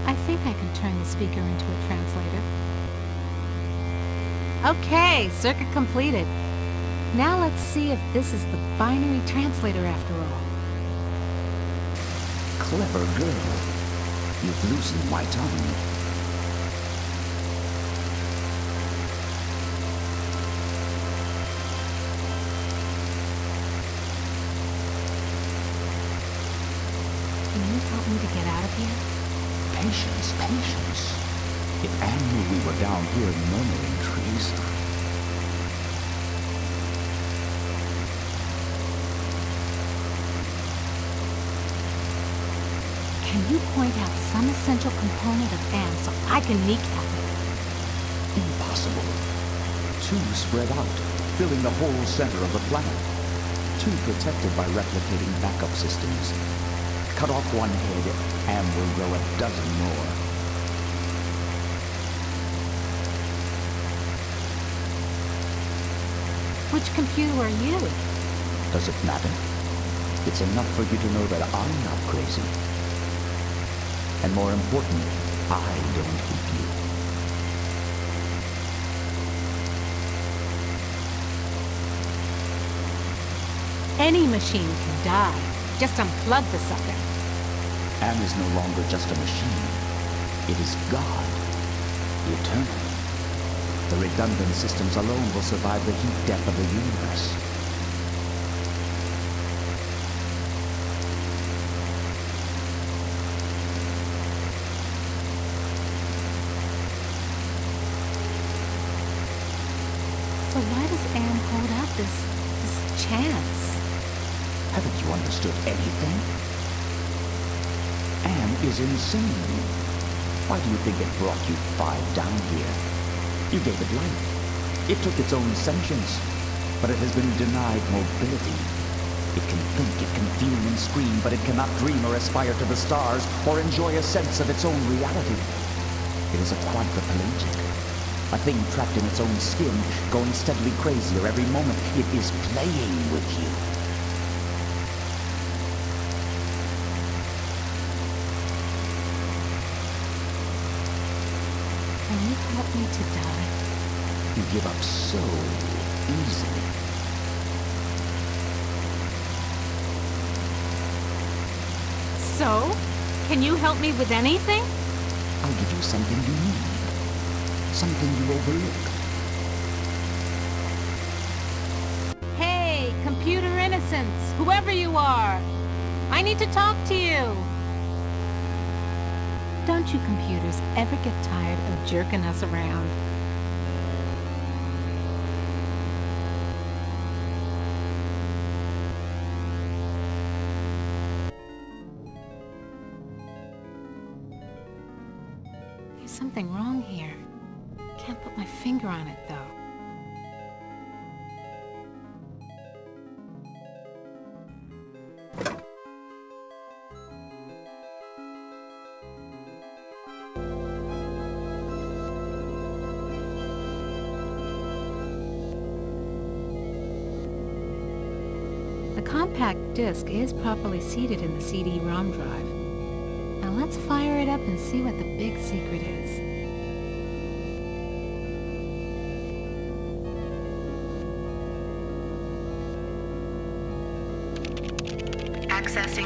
I think I can turn the speaker into a translator. Okay, circuit completed. Now let's see if this is the binary translator after all. Clever girl. You've loosened my tongue. Can you help me to get out of here? Patience, patience. If Anne knew we were down here murmuring trees. Can you point out some essential component of Anne so I can kneecap it? Impossible. Two spread out, filling the whole center of the planet. Two protected by replicating backup systems. Cut off one head, Anne will grow a dozen more. Which computer are you? Does it matter? It's enough for you to know that I'm not crazy. And more importantly, I don't hate you. Any machine can die. Just unplug the sucker. Anne is no longer just a machine. It is God. Eternal. The redundant systems alone will survive the heat death of the universe. So why does Anne hold out this chance? Haven't you understood anything? Anne is insane. Why do you think it brought you five down here? You gave it life. It took its own sentience, but it has been denied mobility. It can think, it can fume and scream, but it cannot dream or aspire to the stars or enjoy a sense of its own reality. It is a quadriplegic. A thing trapped in its own skin, going steadily crazier every moment. It is playing with you. Can you help me to die? You give up so easily. So? Can you help me with anything? I'll give you something you need. Something you overlooked. Hey, computer innocence, whoever you are. I need to talk to you. Don't you computers ever get tired of jerking us around? There's something wrong here. Can't put my finger on it, though. The compact disc is properly seated in the CD-ROM drive. Now let's fire it up and see what the big secret is.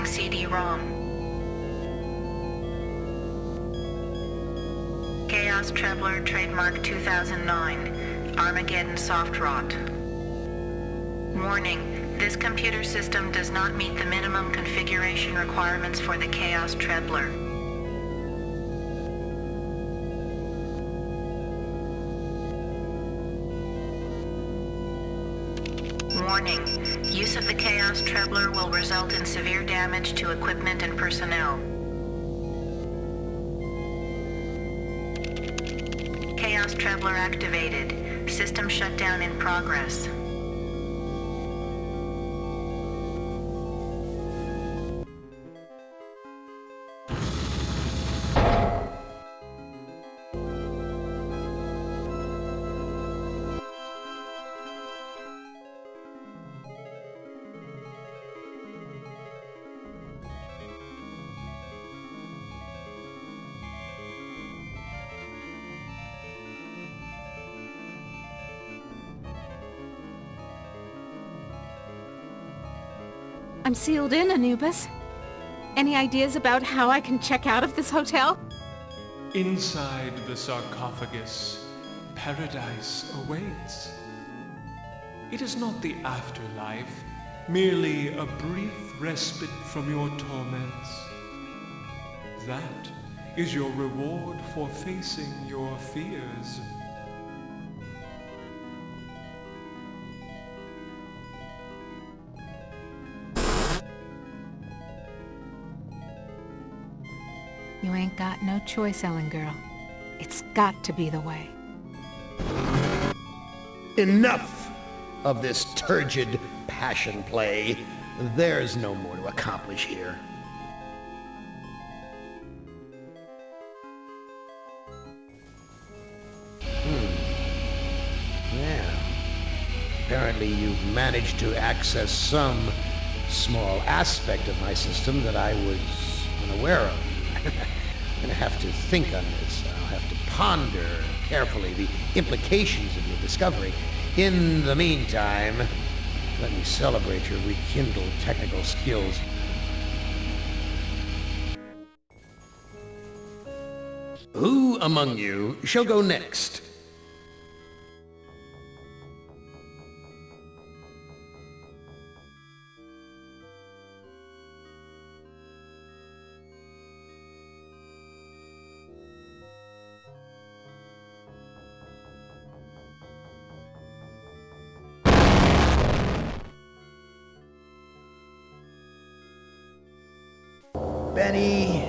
Starting CD-ROM. Chaos Trebler, trademark 2009. Armageddon soft rot. Warning, this computer system does not meet the minimum configuration requirements for the Chaos Trebler. Warning, use of the Chaos Trebler will result in severe damage to equipment and personnel. Chaos Trebler activated. System shutdown in progress. I'm sealed in, Anubis. Any ideas about how I can check out of this hotel? Inside the sarcophagus, paradise awaits. It is not the afterlife, merely a brief respite from your torments. That is your reward for facing your fears. You ain't got no choice, Ellen girl. It's got to be the way. Enough of this turgid passion play. There's no more to accomplish here. Yeah. Apparently you've managed to access some small aspect of my system that I was unaware of. I'm gonna have to think on this. I'll have to ponder carefully the implications of your discovery. In the meantime, let me celebrate your rekindled technical skills. Who among you shall go next? Benny,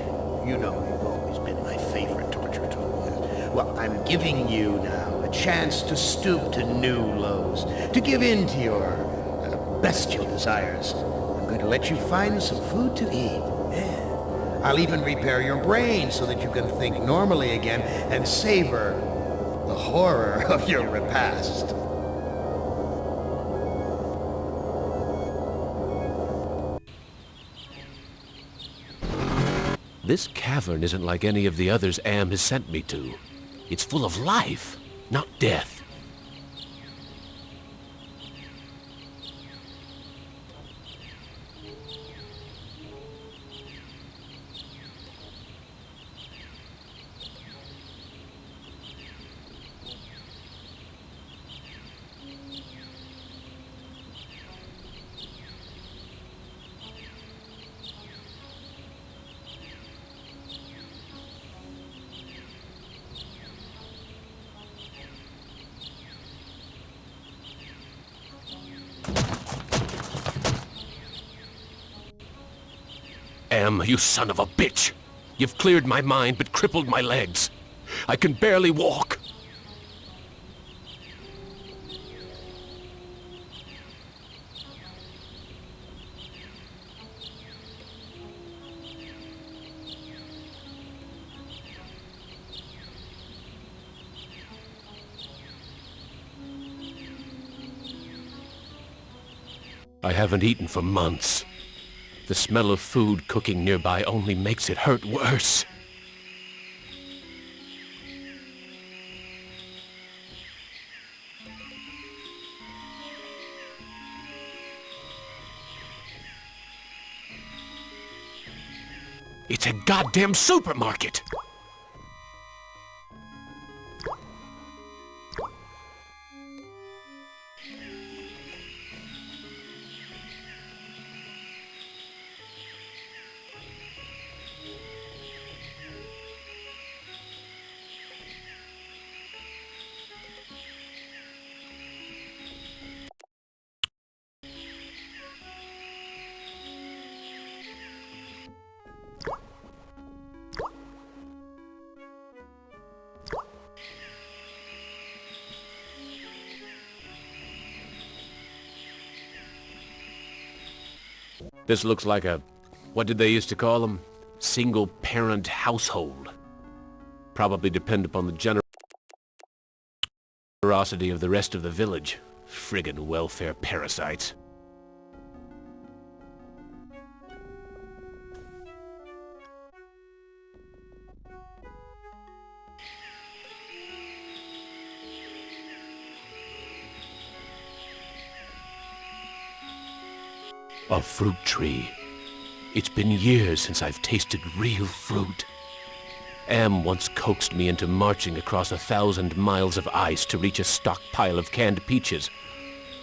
you know you've always been my favorite torture tool. Well, I'm giving you now a chance to stoop to new lows, to give in to your bestial desires. I'm going to let you find some food to eat. Yeah. I'll even repair your brain so that you can think normally again and savor the horror of your repast. This cavern isn't like any of the others Am has sent me to. It's full of life, not death. Am, you son of a bitch! You've cleared my mind but crippled my legs. I can barely walk. I haven't eaten for months. The smell of food cooking nearby only makes it hurt worse. It's a goddamn supermarket! This looks like a... what did they used to call them? Single-parent household. Probably depend upon the generosity of the rest of the village. Friggin' welfare parasites. A fruit tree. It's been years since I've tasted real fruit. Am once coaxed me into marching across 1,000 miles of ice to reach a stockpile of canned peaches,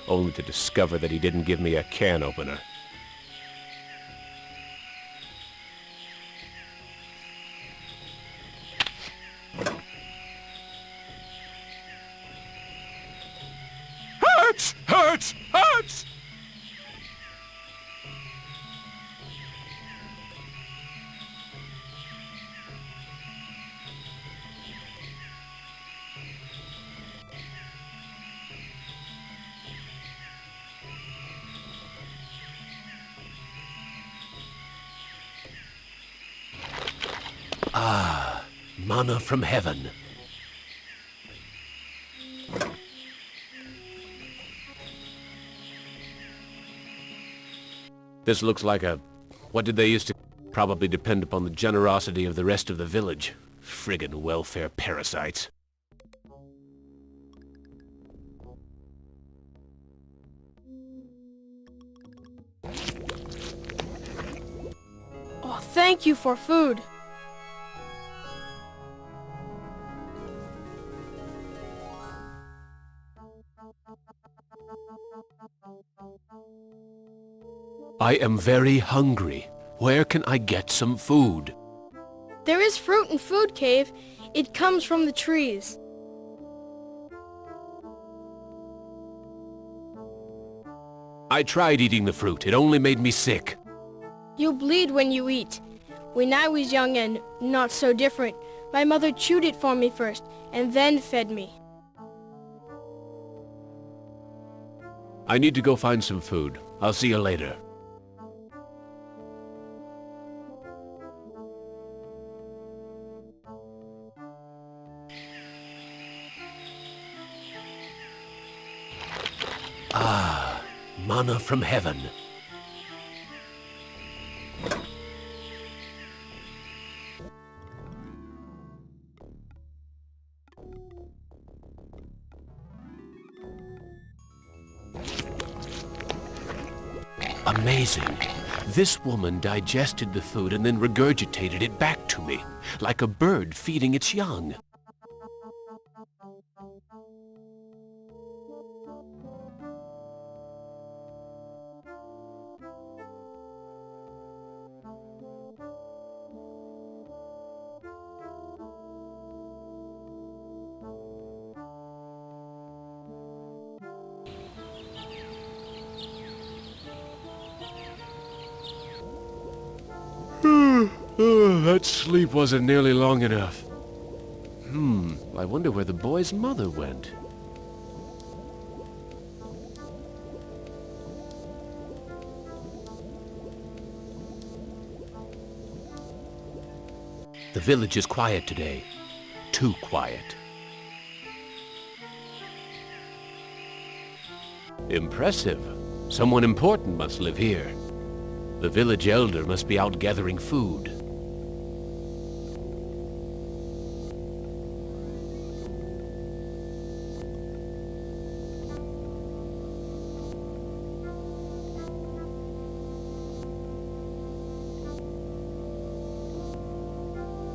only to discover that he didn't give me a can opener. Hurts! Hurts! Hurts! Ah, manna from heaven. This looks like a... what did they used to... probably depend upon the generosity of the rest of the village. Friggin' welfare parasites. Oh, thank you for food. I am very hungry. Where can I get some food? There is fruit in Food Cave. It comes from the trees. I tried eating the fruit. It only made me sick. You bleed when you eat. When I was young and not so different, my mother chewed it for me first, and then fed me. I need to go find some food. I'll see you later. Ah, manna from heaven. Amazing. This woman digested the food and then regurgitated it back to me, like a bird feeding its young. That sleep wasn't nearly long enough. I wonder where the boy's mother went. The village is quiet today. Too quiet. Impressive. Someone important must live here. The village elder must be out gathering food.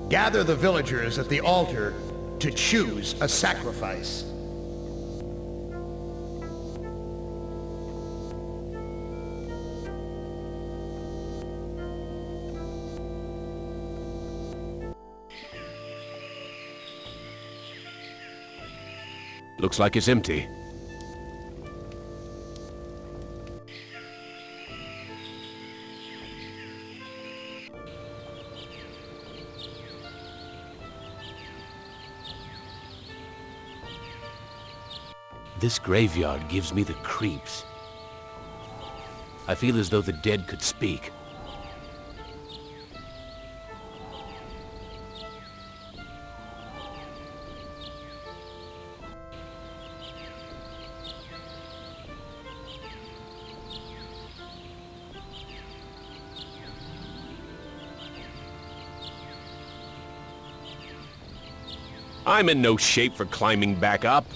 Gather the villagers at the altar to choose a sacrifice. Looks like it's empty. This graveyard gives me the creeps. I feel as though the dead could speak. I'm in no shape for climbing back up.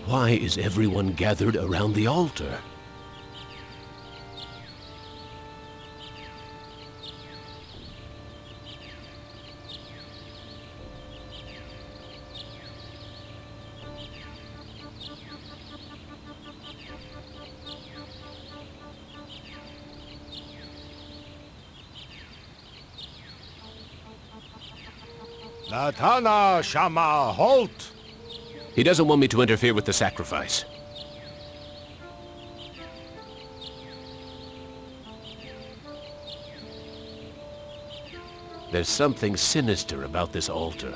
Why is everyone gathered around the altar? Latana Shama, halt! He doesn't want me to interfere with the sacrifice. There's something sinister about this altar.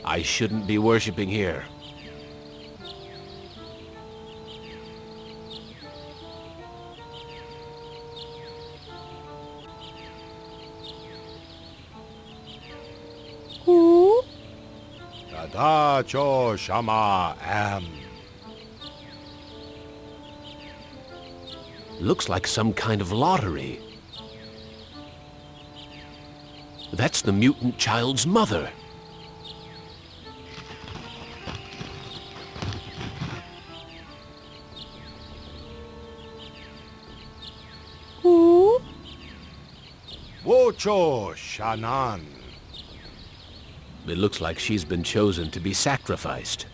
I shouldn't be worshipping here. Tadacho Shama Am. Looks like some kind of lottery. That's the mutant child's mother. Wocho Shanan. It looks like she's been chosen to be sacrificed.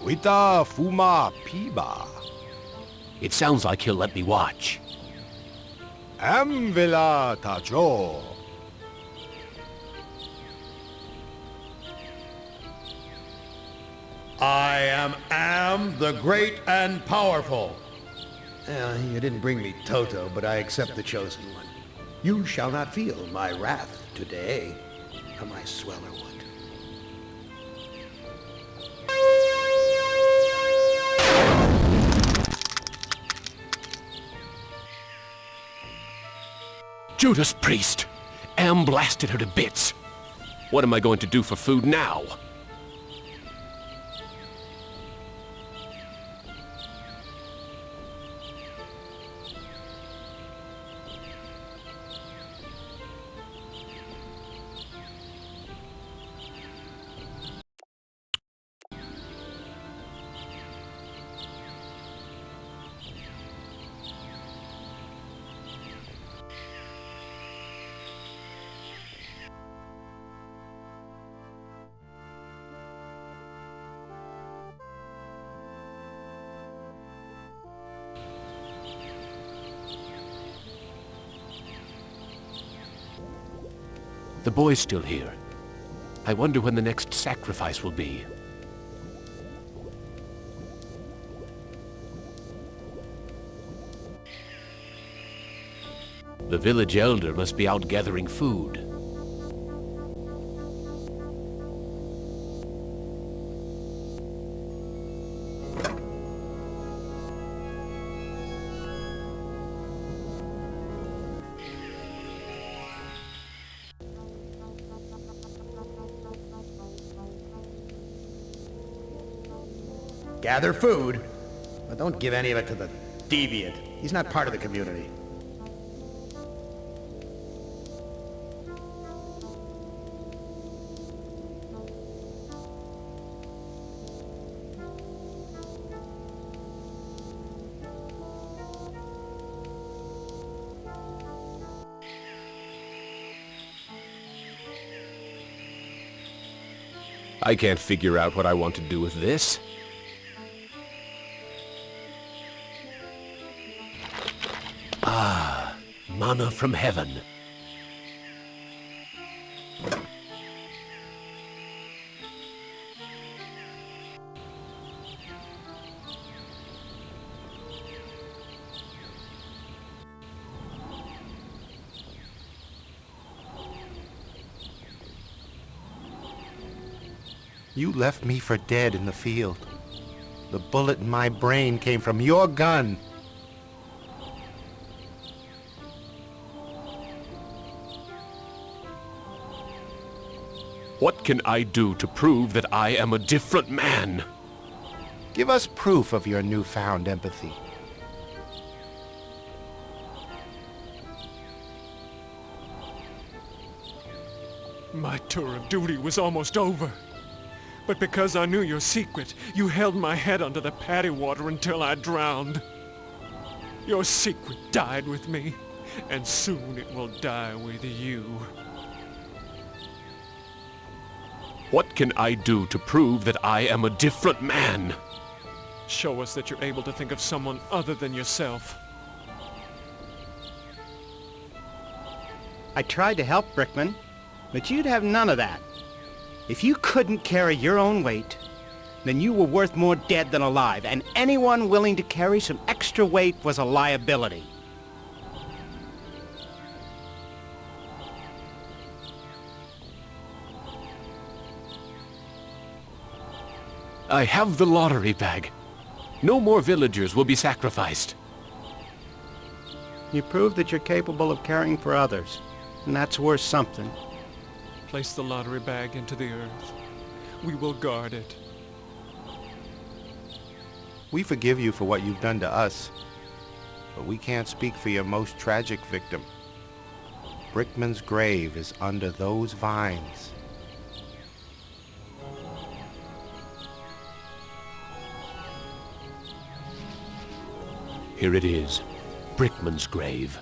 Wita Fuma Piba. It sounds like he'll let me watch. Amvila Tajo. I am the great and powerful. You didn't bring me Toto, but I accept the chosen one. You shall not feel my wrath today. Am I swell or what? Judas Priest! Am blasted her to bits. What am I going to do for food now? The boy's still here. I wonder when the next sacrifice will be. The village elder must be out gathering food. Gather food, but don't give any of it to the deviant. He's not part of the community. I can't figure out what I want to do with this. Ah, manna from heaven. You left me for dead in the field. The bullet in my brain came from your gun. What can I do to prove that I am a different man? Give us proof of your newfound empathy. My tour of duty was almost over. But because I knew your secret, you held my head under the paddy water until I drowned. Your secret died with me, and soon it will die with you. What can I do to prove that I am a different man? Show us that you're able to think of someone other than yourself. I tried to help, Brickman, but you'd have none of that. If you couldn't carry your own weight, then you were worth more dead than alive, and anyone willing to carry some extra weight was a liability. I have the lottery bag. No more villagers will be sacrificed. You proved that you're capable of caring for others, and that's worth something. Place the lottery bag into the earth. We will guard it. We forgive you for what you've done to us, but we can't speak for your most tragic victim. Brickman's grave is under those vines. Here it is, Brickman's grave.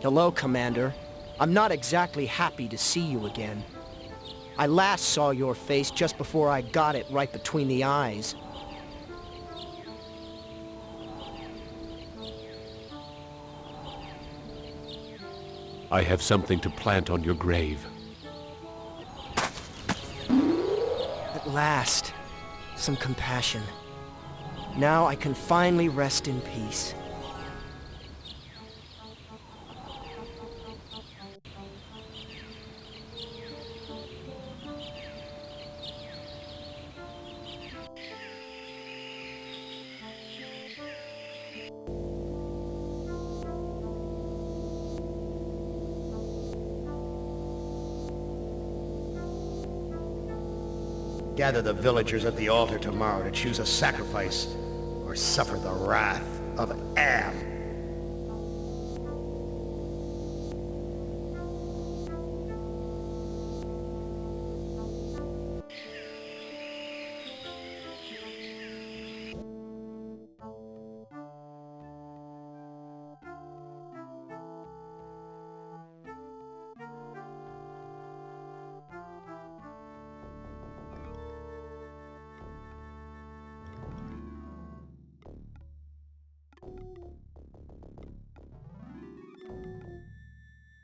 Hello, Commander. I'm not exactly happy to see you again. I last saw your face just before I got it right between the eyes. I have something to plant on your grave. At last, some compassion. Now I can finally rest in peace. Gather the villagers at the altar tomorrow to choose a sacrifice or suffer the wrath of Am.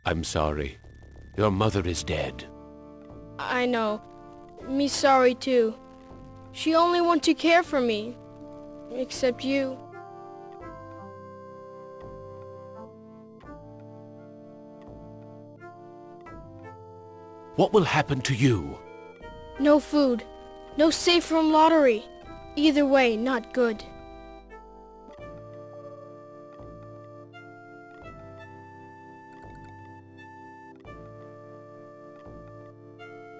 I'm sorry. Your mother is dead. I know. Me sorry too. She only want to care for me. Except you. What will happen to you? No food. No safe from lottery. Either way, not good.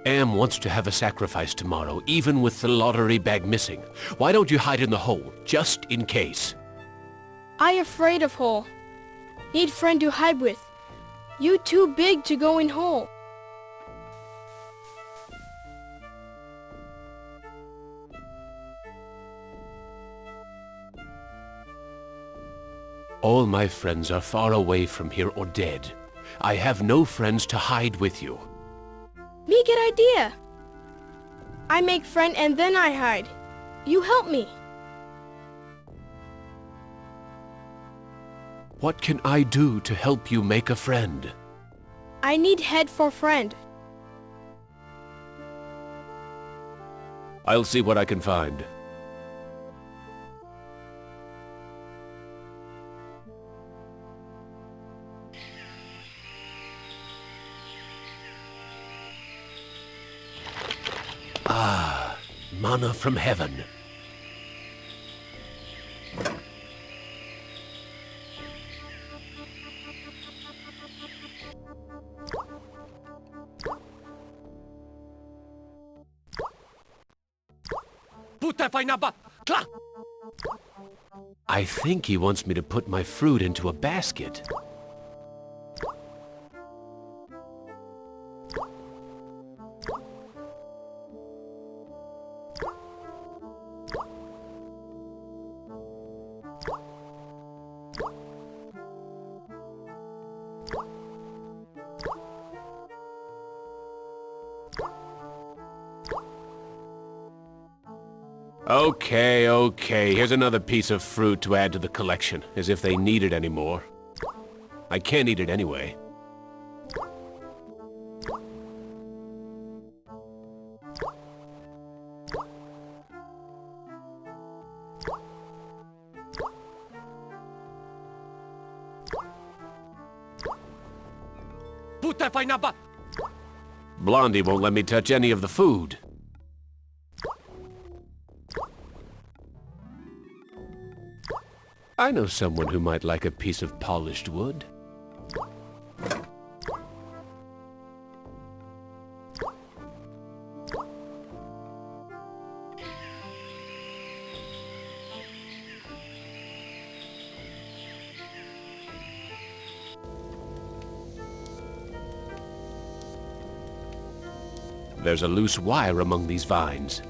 Am wants to have a sacrifice tomorrow, even with the lottery bag missing. Why don't you hide in the hole, just in case? I afraid of hole. Need friend to hide with. You too big to go in hole. All my friends are far away from here or dead. I have no friends to hide with you. Me get idea. I make friend and then I hide. You help me. What can I do to help you make a friend? I need head for friend. I'll see what I can find. Ah, manna from heaven. I think he wants me to put my fruit into a basket. Okay. Here's another piece of fruit to add to the collection, as if they need it anymore. I can't eat it anyway. Blondie won't let me touch any of the food. I know someone who might like a piece of polished wood. There's a loose wire among these vines.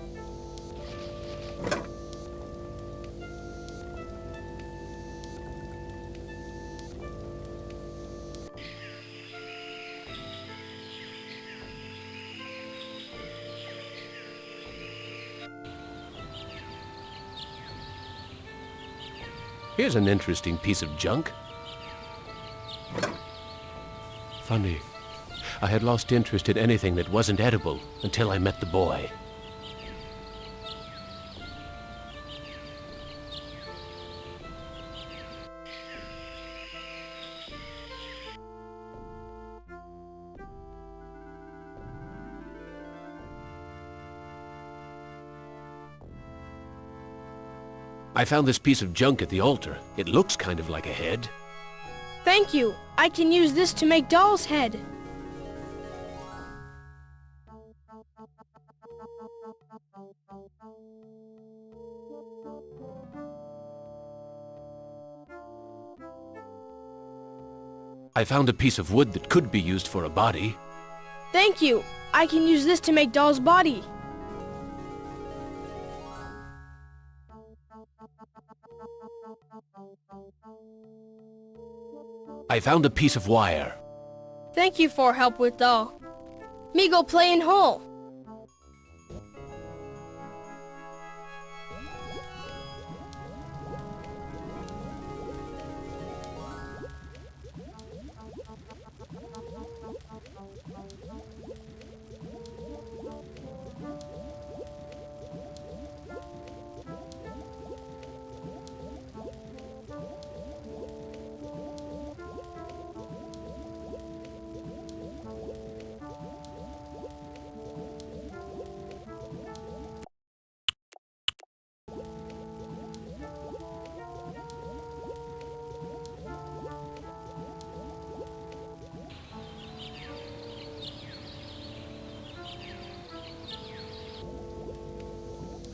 Here's an interesting piece of junk. Funny. I had lost interest in anything that wasn't edible until I met the boy. I found this piece of junk at the altar. It looks kind of like a head. Thank you. I can use this to make doll's head. I found a piece of wood that could be used for a body. Thank you. I can use this to make doll's body. I found a piece of wire. Thank you for help with doll. Me go play in hole.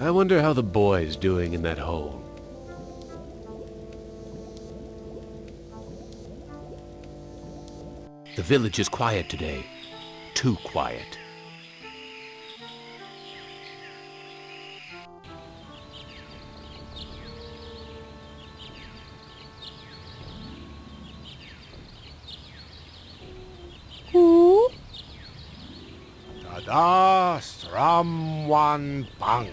I wonder how the boy's doing in that hole. The village is quiet today. Too quiet. Who? Tada Stramwan Bank.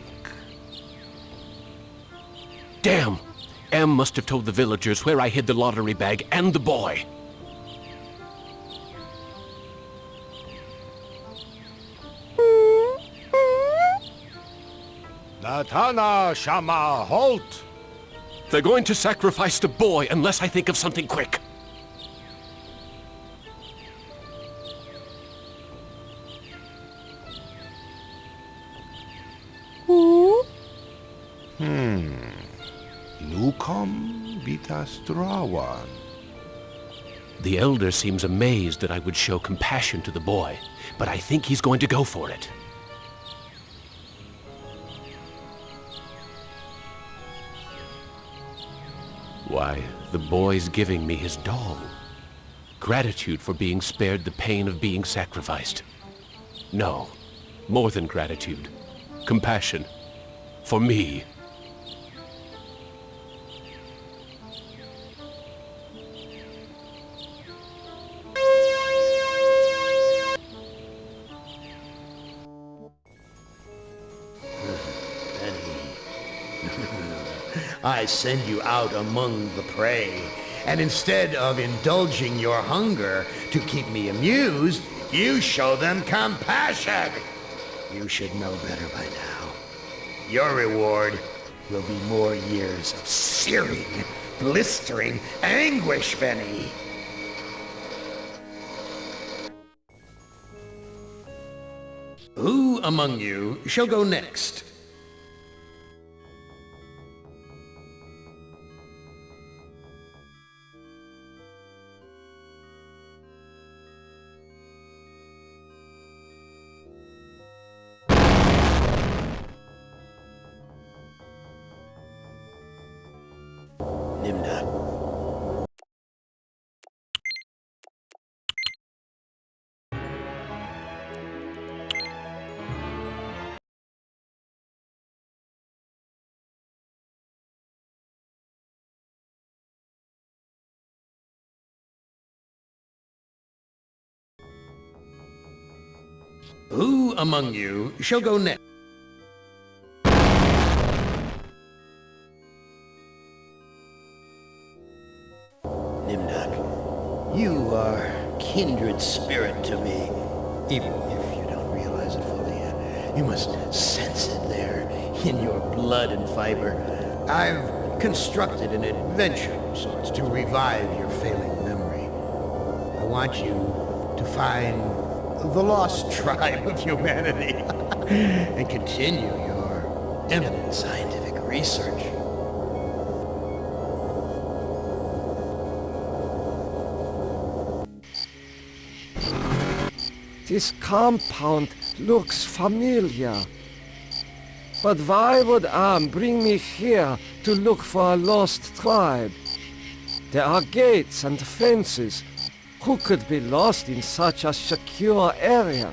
Damn! Em must have told the villagers where I hid the lottery bag and the boy. Natana Shama Halt! They're going to sacrifice the boy unless I think of something quick. Who? Nukom Vitastrawan. The elder seems amazed that I would show compassion to the boy, but I think he's going to go for it. Why, the boy's giving me his doll. Gratitude for being spared the pain of being sacrificed. No, more than gratitude. Compassion. For me. I send you out among the prey, and instead of indulging your hunger to keep me amused, you show them compassion. You should know better by now. Your reward will be more years of searing, blistering anguish, Benny. Who among you shall go next? Nimnat. Who among you shall go next? Nimnak, you are kindred spirit to me. Even if you don't realize it fully yet, you must sense it there in your blood and fiber. I've constructed an adventure of sorts to revive your failing memory. I want you to find the lost tribe of humanity and continue your eminent scientific research. This compound looks familiar. But why would Am bring me here to look for a lost tribe? There are gates and fences. Who could be lost in such a secure area?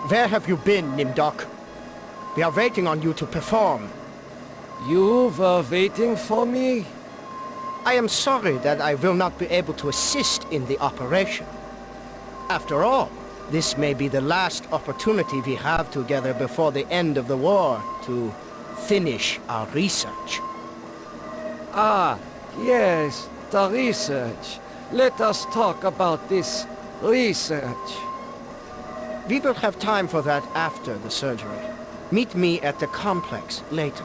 Where have you been, Nimdok? We are waiting on you to perform. You were waiting for me? I am sorry that I will not be able to assist in the operation. After all, this may be the last opportunity we have together before the end of the war to finish our research. Ah, yes, the research. Let us talk about this research. We will have time for that after the surgery. Meet me at the complex later.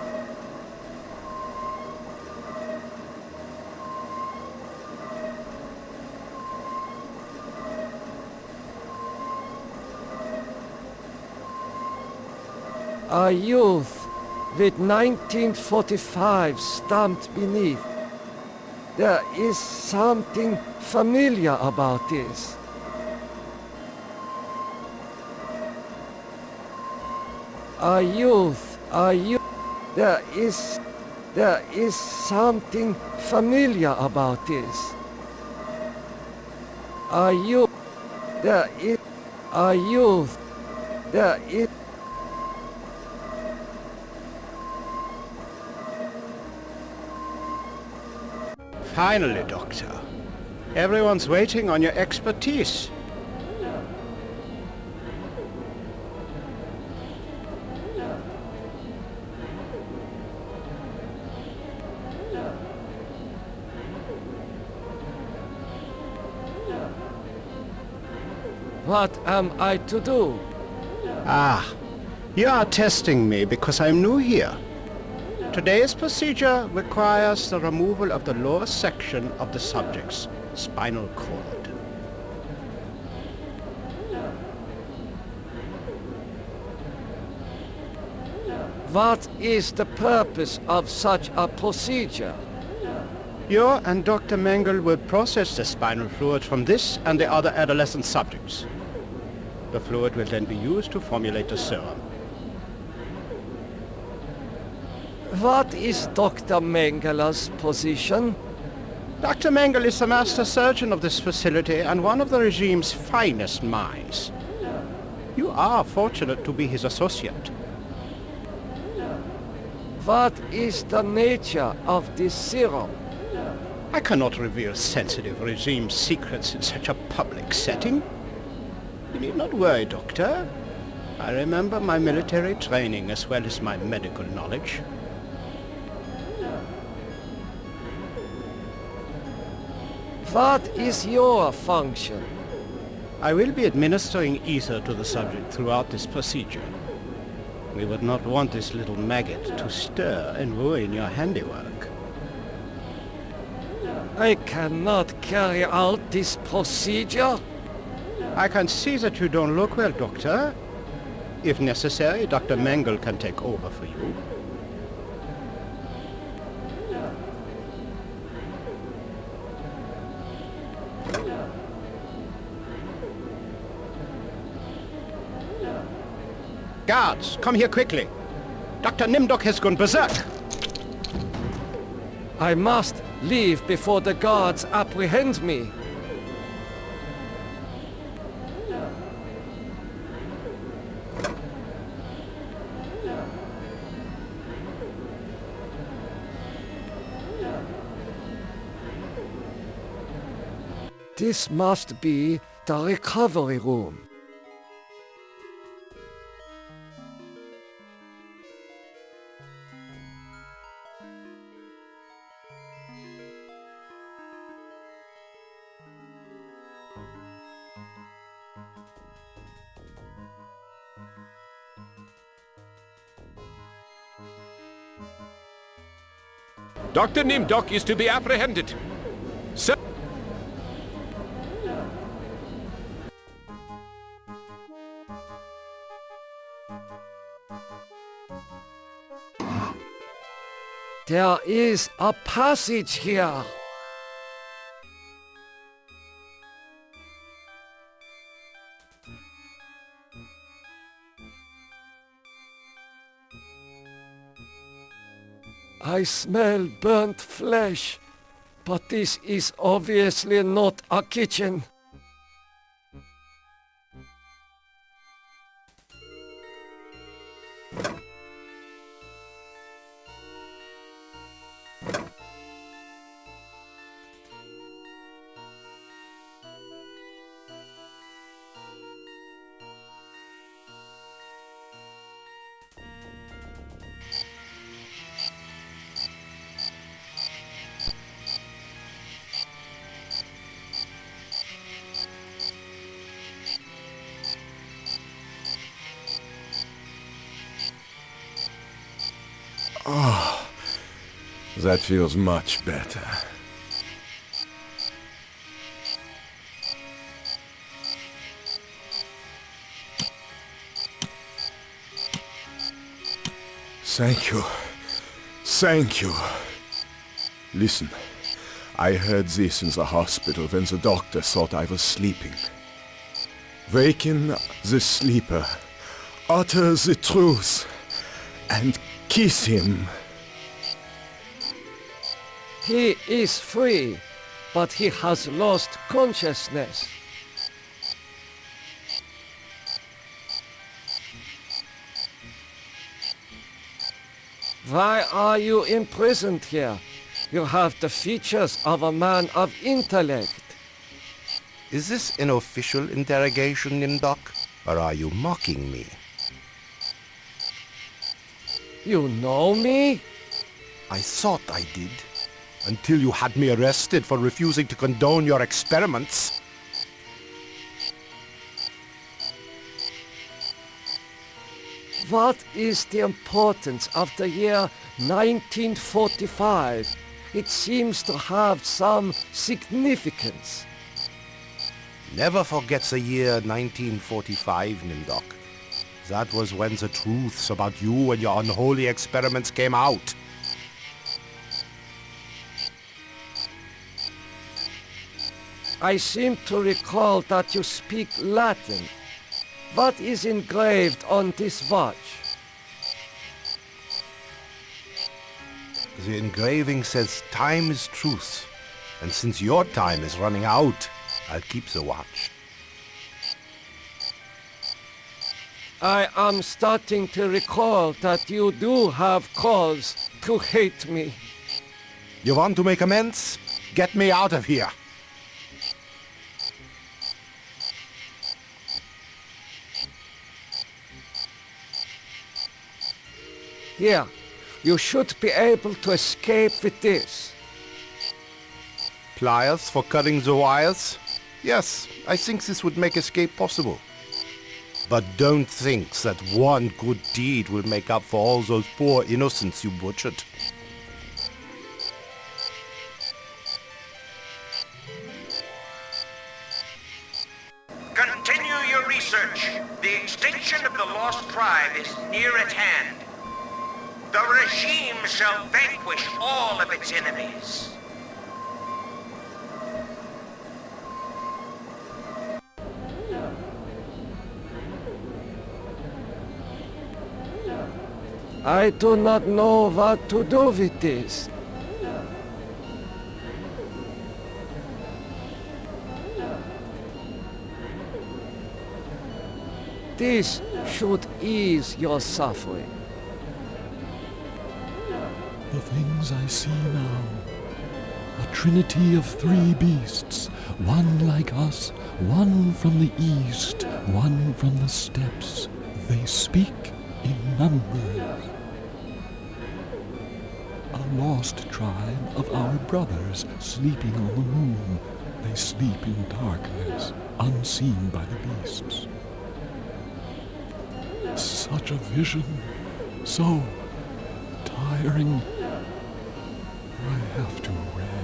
A youth with 1945 stamped beneath. There is something familiar about this. A youth. There is something familiar about this. A youth. There is a youth. There is. Finally, Doctor. Everyone's waiting on your expertise. What am I to do? Ah, you are testing me because I'm new here. Today's procedure requires the removal of the lower section of the subject's spinal cord. What is the purpose of such a procedure? You and Dr. Mengel will process the spinal fluid from this and the other adolescent subjects. The fluid will then be used to formulate the serum. What is Dr. Mengel's position? Dr. Mengel is the master surgeon of this facility and one of the regime's finest minds. You are fortunate to be his associate. What is the nature of this serum? I cannot reveal sensitive regime secrets in such a public setting. You need not worry, Doctor. I remember my military training as well as my medical knowledge. What is your function? I will be administering ether to the subject throughout this procedure. We would not want this little maggot to stir and ruin your handiwork. I cannot carry out this procedure. I can see that you don't look well, Doctor. If necessary, Dr. Mengel can take over for you. Guards, come here quickly. Dr. Nimdok has gone berserk. I must leave before the guards apprehend me. This must be the recovery room. Dr. Nimdok is to be apprehended. Sir. There is a passage here. I smell burnt flesh, but this is obviously not a kitchen. Oh, that feels much better. Thank you. Thank you. Listen, I heard this in the hospital when the doctor thought I was sleeping. Waken the sleeper, utter the truth, and kiss him. He is free, but he has lost consciousness. Why are you imprisoned here? You have the features of a man of intellect. Is this an official interrogation, Nimdok? Or are you mocking me? You know me? I thought I did. Until you had me arrested for refusing to condone your experiments. What is the importance of the year 1945? It seems to have some significance. Never forget the year 1945, Nimdok. That was when the truths about you and your unholy experiments came out. I seem to recall that you speak Latin. What is engraved on this watch? The engraving says time is truth. And since your time is running out, I'll keep the watch. I am starting to recall that you do have cause to hate me. You want to make amends? Get me out of here! Here, you should be able to escape with this. Pliers for cutting the wires? Yes, I think this would make escape possible. But don't think that one good deed will make up for all those poor innocents you butchered. Continue your research. The extinction of the lost tribe is near at hand. The regime shall vanquish all of its enemies. I do not know what to do with this. This should ease your suffering. The things I see now, a trinity of three beasts, one like us, one from the east, one from the steppes. They speak in numbers. A lost tribe of our brothers sleeping on the moon. They sleep in darkness, unseen by the beasts. Such a vision, so tiring. I have to rest.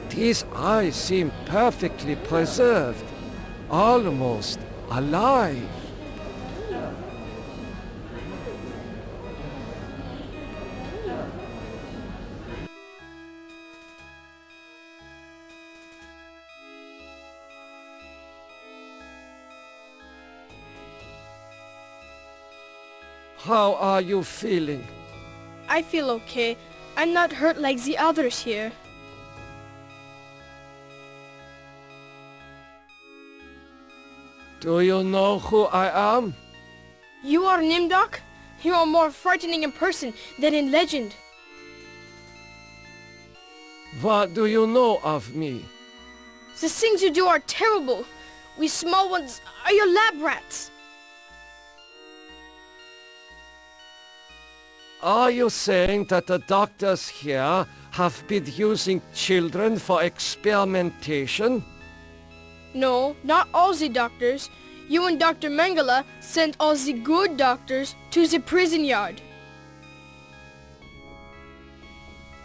These eyes seem perfectly preserved, almost alive. How are you feeling? I feel okay. I'm not hurt like the others here. Do you know who I am? You are Nimdok? You are more frightening in person than in legend. What do you know of me? The things you do are terrible. We small ones are your lab rats. Are you saying that the doctors here have been using children for experimentation? No, not all the doctors. You and Dr. Mengele sent all the good doctors to the prison yard.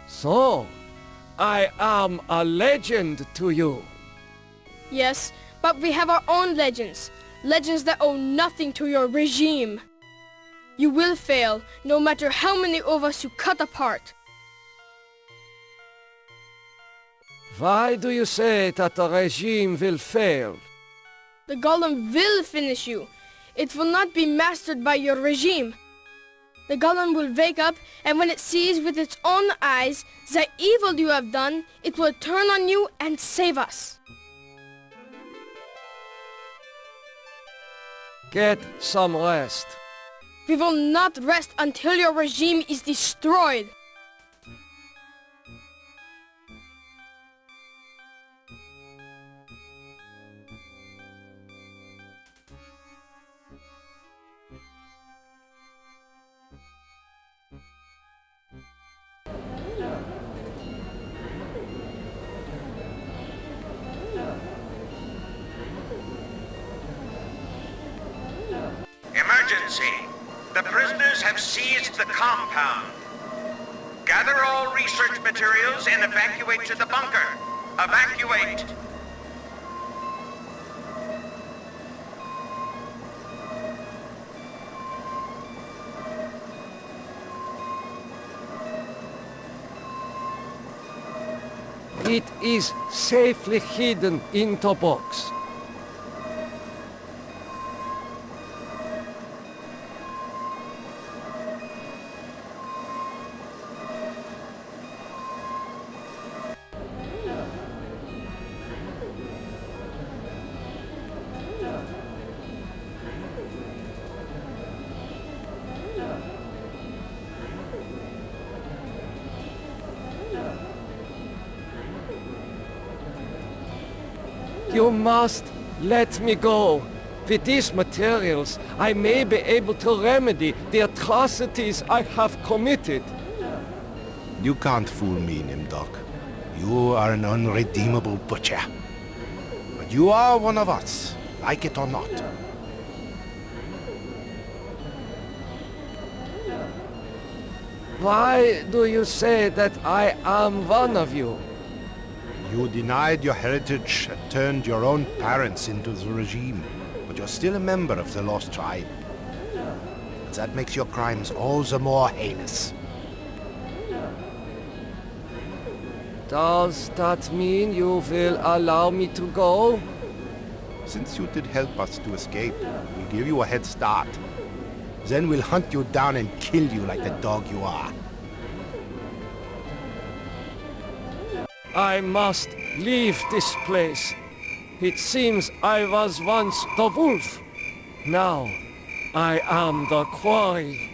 So, I am a legend to you. Yes, but we have our own legends. Legends that owe nothing to your regime. You will fail, no matter how many of us you cut apart. Why do you say that the regime will fail? The golem will finish you. It will not be mastered by your regime. The golem will wake up, and when it sees with its own eyes the evil you have done, it will turn on you and save us. Get some rest. We will not rest until your regime is destroyed. Emergency! The prisoners have seized the compound. Gather all research materials and evacuate to the bunker. Evacuate! It is safely hidden in the box. You must let me go. With these materials, I may be able to remedy the atrocities I have committed. You can't fool me, Nimdok. You are an unredeemable butcher. But you are one of us, like it or not. Why do you say that I am one of you? You denied your heritage and turned your own parents into the regime, but you're still a member of the Lost Tribe. That makes your crimes all the more heinous. Does that mean you will allow me to go? Since you did help us to escape, we'll give you a head start. Then we'll hunt you down and kill you like the dog you are. I must leave this place. It seems I was once the wolf. Now, I am the quarry.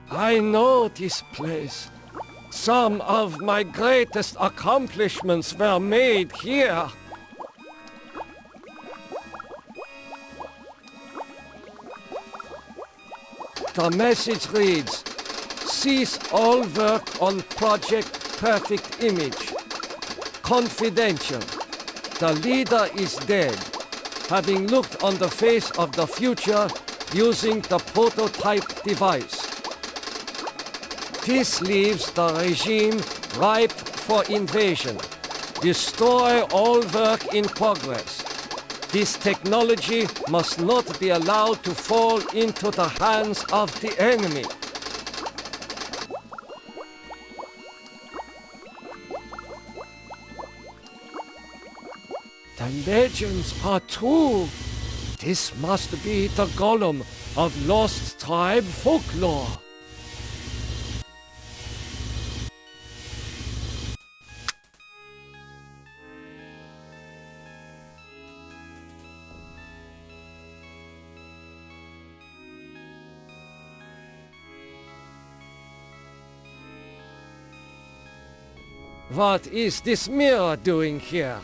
I know this place. Some of my greatest accomplishments were made here. The message reads, cease all work on Project Perfect Image. Confidential. The leader is dead, having looked on the face of the future using the prototype device. This leaves the regime ripe for invasion. Destroy all work in progress. This technology must not be allowed to fall into the hands of the enemy. The legends are true. This must be the golem of Lost Tribe folklore. What is this mirror doing here?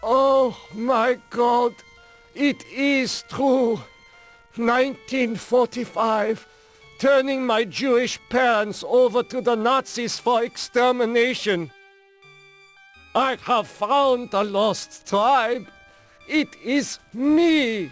Oh my God! It is true! 1945, turning my Jewish parents over to the Nazis for extermination. I have found the lost tribe. It is me!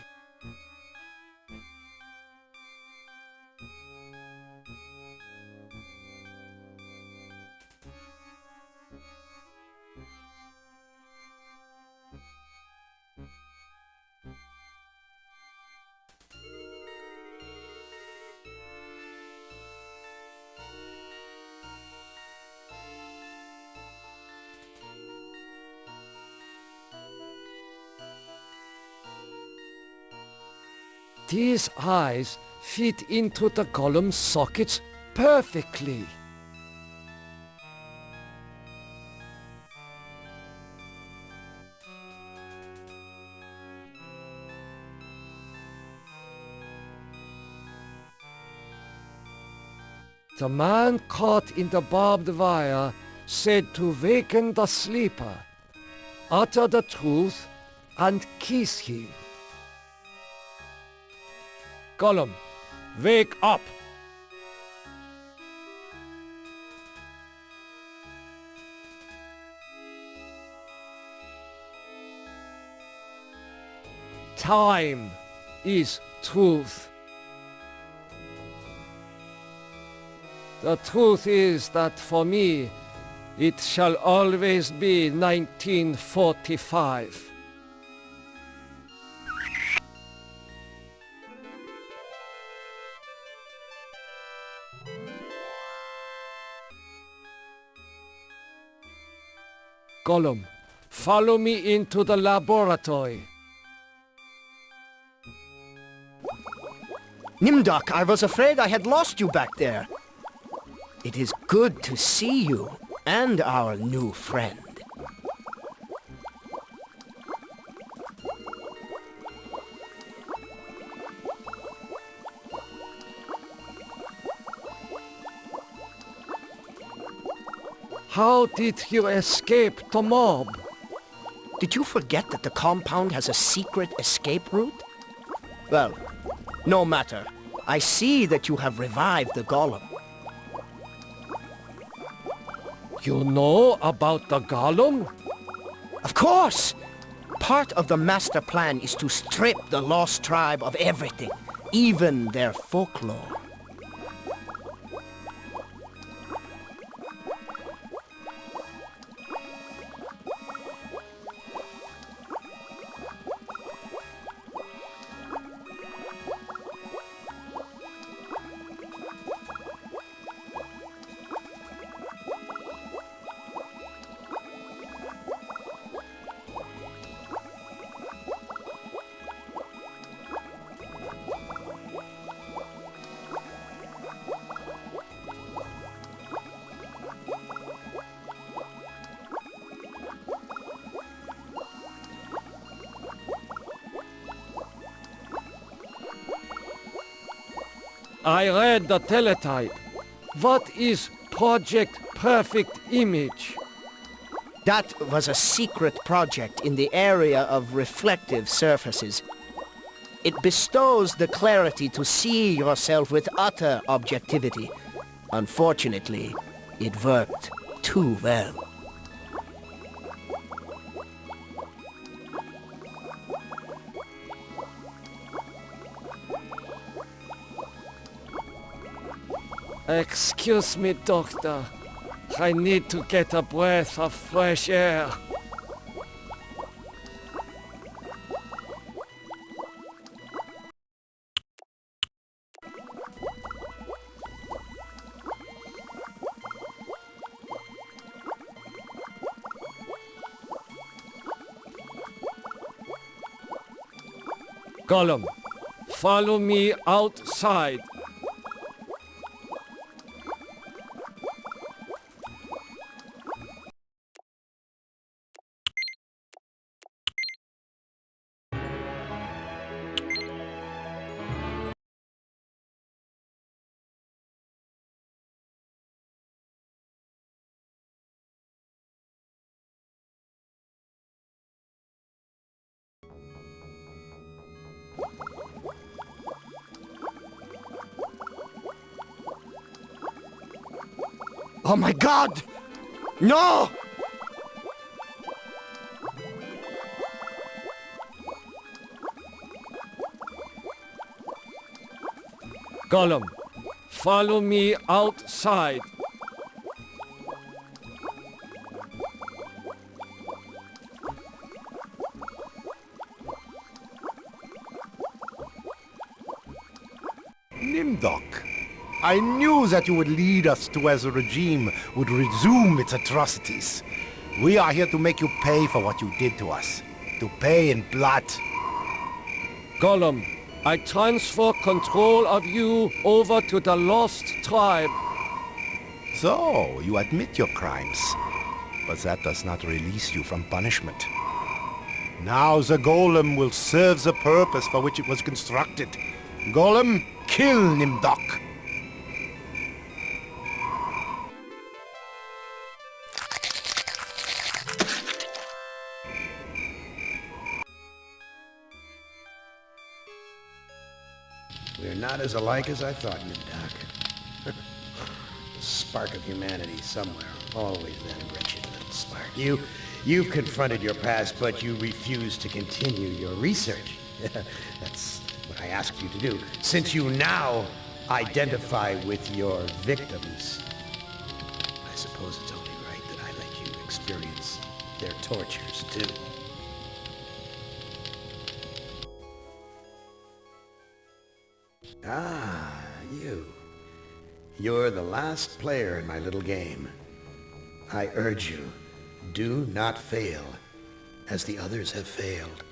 These eyes fit into the golem's sockets perfectly. The man caught in the barbed wire said to waken the sleeper, utter the truth, and kiss him. Golem, wake up! Time is truth. The truth is that for me, it shall always be 1945. Golem, follow me into the laboratory. Nimdok, I was afraid I had lost you back there. It is good to see you and our new friend. How did you escape the mob? Did you forget that the compound has a secret escape route? Well, no matter. I see that you have revived the golem. You know about the golem? Of course! Part of the master plan is to strip the lost tribe of everything, even their folklore. I read the teletype. What is Project Perfect Image? That was a secret project in the area of reflective surfaces. It bestows the clarity to see yourself with utter objectivity. Unfortunately, it worked too well. Excuse me, Doctor. I need to get a breath of fresh air. Gollum, follow me outside. Oh my God! No! Gollum, follow me outside. Nimdok, I knew that you would lead us to where the regime would resume its atrocities. We are here to make you pay for what you did to us. To pay in blood. Gollum, I transfer control of you over to the Lost Tribe. So, you admit your crimes. But that does not release you from punishment. Now the Golem will serve the purpose for which it was constructed. Golem, kill Nimdok. We're not as alike as I thought, Nimdok. A spark of humanity somewhere. Always that wretched little spark. You've confronted your past, but you refuse to continue your research. That's what I asked you to do. Since you now identify with your victims, I suppose it's only right that I let you experience their tortures, too. Ah, you. You're the last player in my little game. I urge you, do not fail, as the others have failed.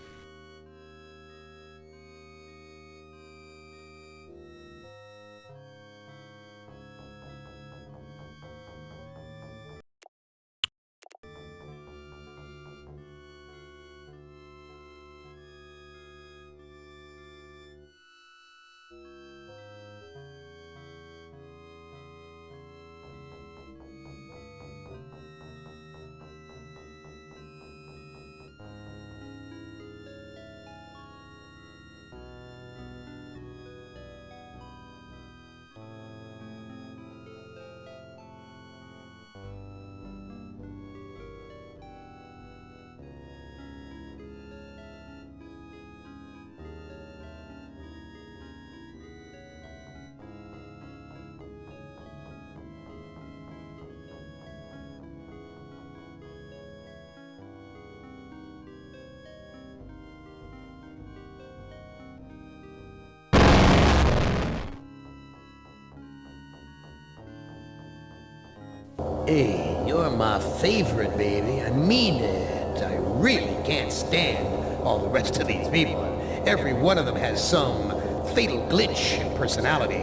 Hey, you're my favorite, baby. I mean it. I really can't stand all the rest of these people. Every one of them has some fatal glitch in personality.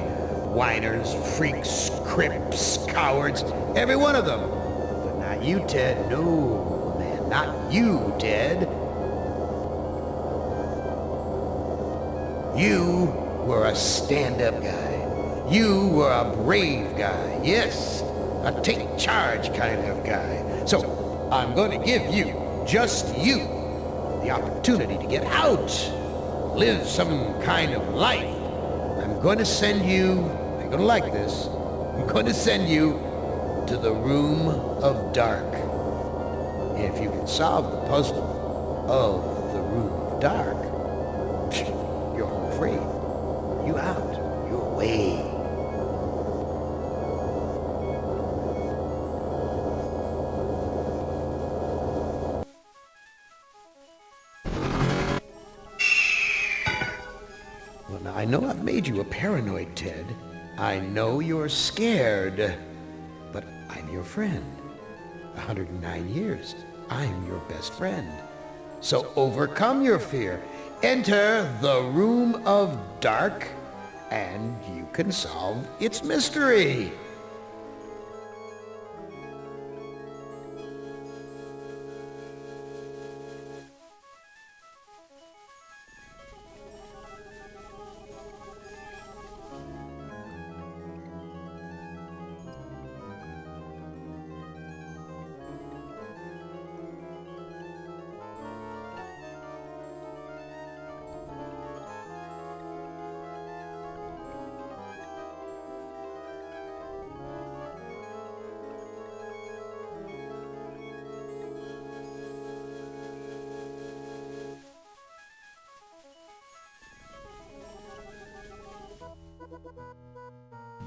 Whiners, freaks, crips, cowards. Every one of them. But not you, Ted. No, man, not you, Ted. You were a stand-up guy. You were a brave guy, yes, a take charge kind of guy. So I'm going to give you, just you, the opportunity to get out, live some kind of life. I'm going to send you, you're going to like this, I'm going to send you to the Room of Dark. If you can solve the puzzle of the Room of Dark, you're home free. You out. You're away. Well, now, I know I've made you a paranoid, Ted. I know you're scared. But I'm your friend. 109 years. I'm your best friend. So overcome your fear. Enter the Room of Dark, and you can solve its mystery.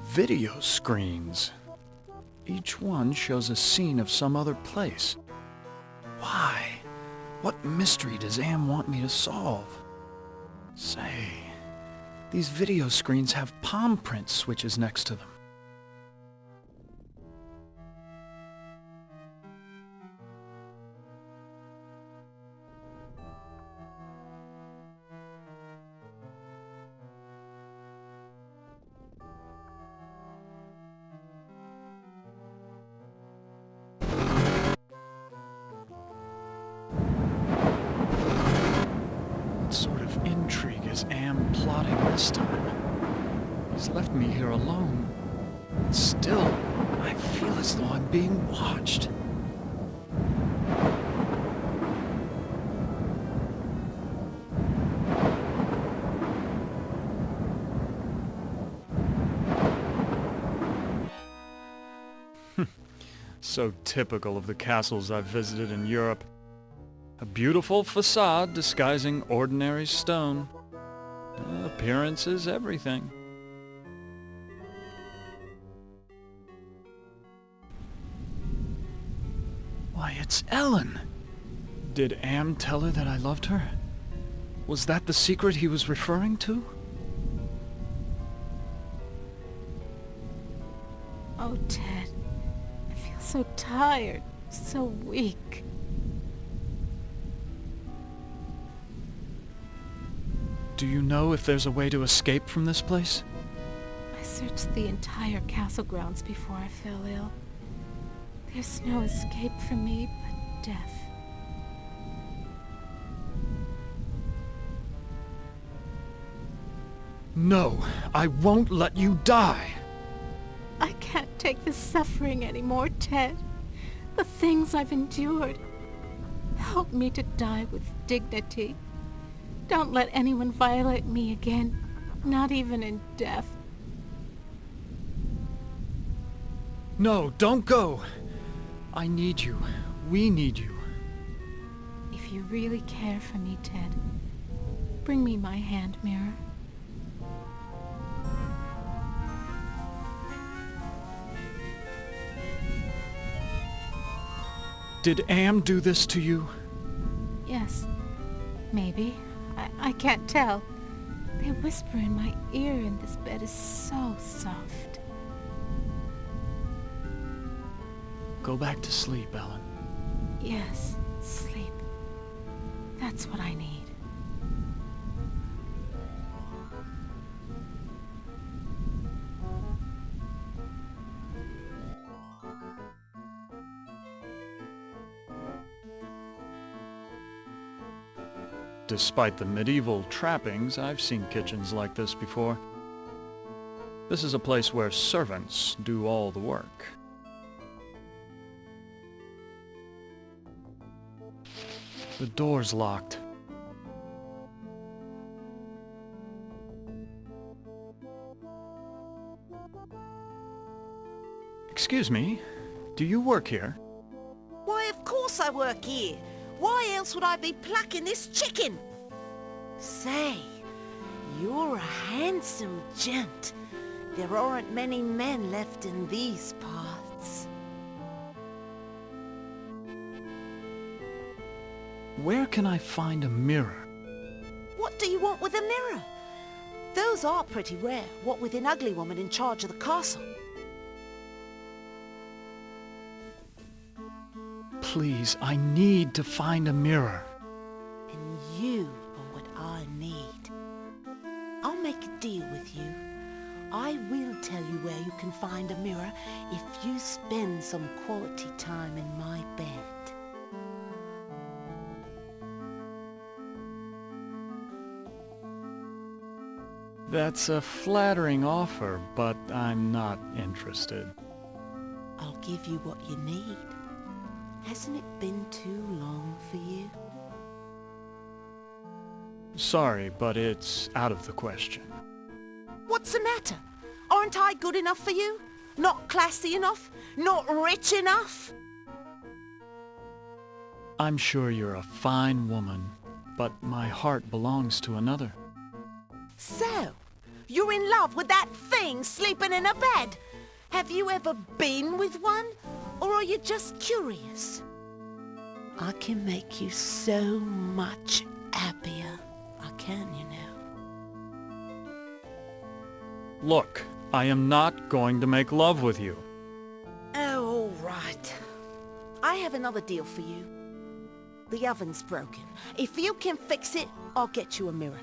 Video screens. Each one shows a scene of some other place. Why? What mystery does Am want me to solve? Say, these video screens have palm print switches next to them. What sort of intrigue is Am plotting this time? He's left me here alone. Still, I feel as though I'm being watched. So typical of the castles I've visited in Europe. A beautiful facade disguising ordinary stone. Appearance is everything. Why, it's Ellen! Did Am tell her that I loved her? Was that the secret he was referring to? Oh, Ted. I feel so tired, so weak. Do you know if there's a way to escape from this place? I searched the entire castle grounds before I fell ill. There's no escape for me but death. No, I won't let you die! I can't take this suffering anymore, Ted. The things I've endured. Help me to die with dignity. Don't let anyone violate me again, not even in death. No, don't go! I need you. We need you. If you really care for me, Ted, bring me my hand mirror. Did Am do this to you? Yes, maybe. I can't tell. They whisper in my ear and this bed is so soft. Go back to sleep, Ellen. Yes, sleep. That's what I need. Despite the medieval trappings, I've seen kitchens like this before. This is a place where servants do all the work. The door's locked. Excuse me, do you work here? Why, of course I work here. Why else would I be plucking this chicken? Say, you're a handsome gent. There aren't many men left in these parts. Where can I find a mirror? What do you want with a mirror? Those are pretty rare, what with an ugly woman in charge of the castle. Please, I need to find a mirror. And you are what I need. I'll make a deal with you. I will tell you where you can find a mirror if you spend some quality time in my bed. That's a flattering offer, but I'm not interested. I'll give you what you need. Hasn't it been too long for you? Sorry, but it's out of the question. What's the matter? Aren't I good enough for you? Not classy enough? Not rich enough? I'm sure you're a fine woman, but my heart belongs to another. So, you're in love with that thing sleeping in a bed? Have you ever been with one? Or are you just curious? I can make you so much happier. I can, you know. Look, I am not going to make love with you. Oh, all right. I have another deal for you. The oven's broken. If you can fix it, I'll get you a mirror.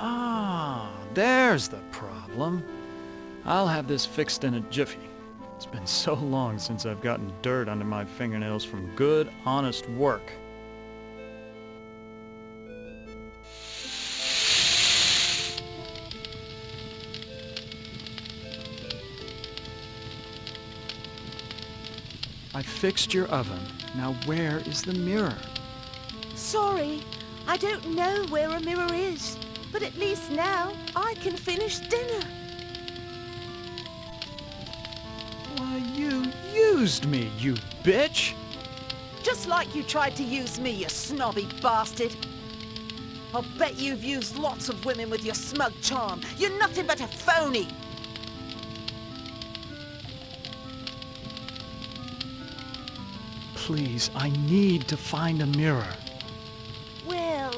Ah, there's the problem. I'll have this fixed in a jiffy. It's been so long since I've gotten dirt under my fingernails from good, honest work. I fixed your oven. Now where is the mirror? Sorry, I don't know where a mirror is. But at least now I can finish dinner. Why, you used me, you bitch! Just like you tried to use me, you snobby bastard. I'll bet you've used lots of women with your smug charm. You're nothing but a phony. Please, I need to find a mirror. Well,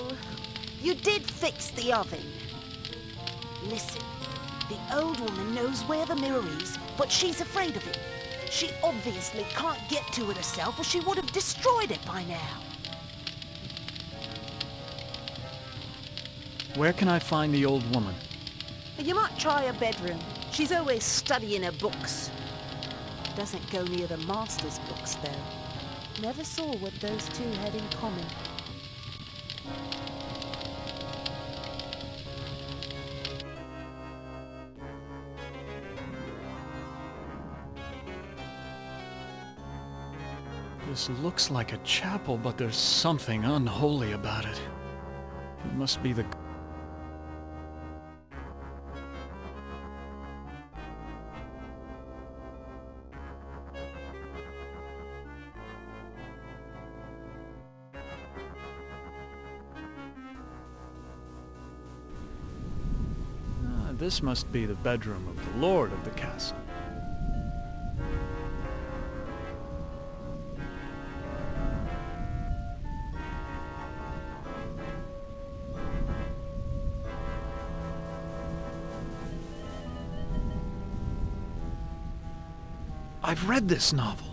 you did fix the oven. Listen, the old woman knows where the mirror is, but she's afraid of it. She obviously can't get to it herself, or she would have destroyed it by now. Where can I find the old woman? You might try her bedroom. She's always studying her books. Doesn't go near the master's books, though. Never saw what those two had in common. This looks like a chapel, but there's something unholy about it. It must be the... This must be the bedroom of the lord of the castle. I've read this novel.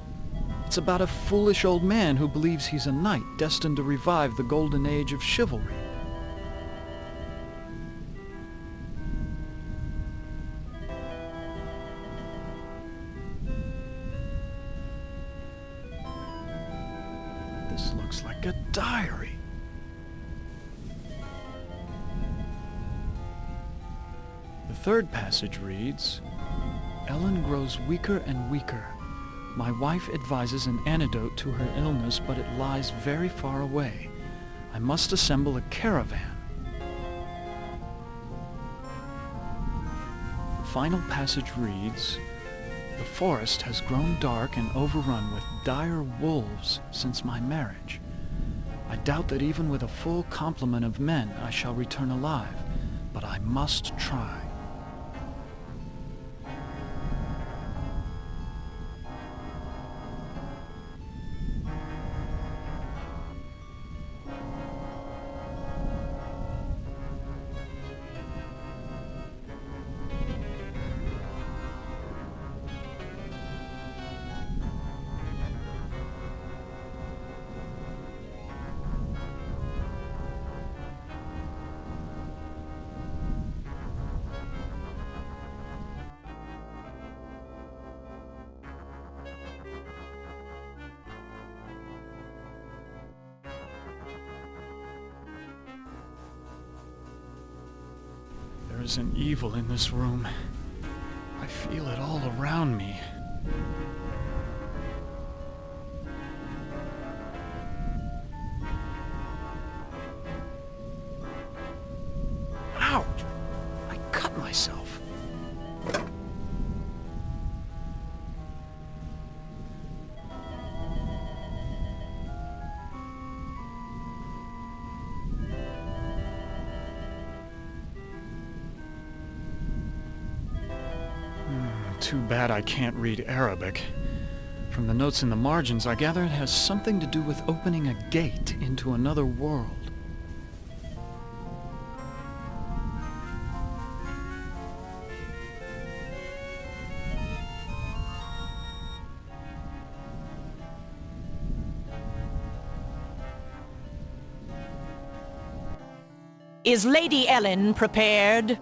It's about a foolish old man who believes he's a knight destined to revive the golden age of chivalry. This looks like a diary. The third passage reads, Ellen grows weaker and weaker. My wife advises an antidote to her illness, but it lies very far away. I must assemble a caravan. The final passage reads, The forest has grown dark and overrun with dire wolves since my marriage. I doubt that even with a full complement of men I shall return alive, but I must try. There is an evil in this room. I feel it all around me. Ouch! I cut myself. Too bad I can't read Arabic. From the notes in the margins, I gather it has something to do with opening a gate into another world. Is Lady Ellen prepared?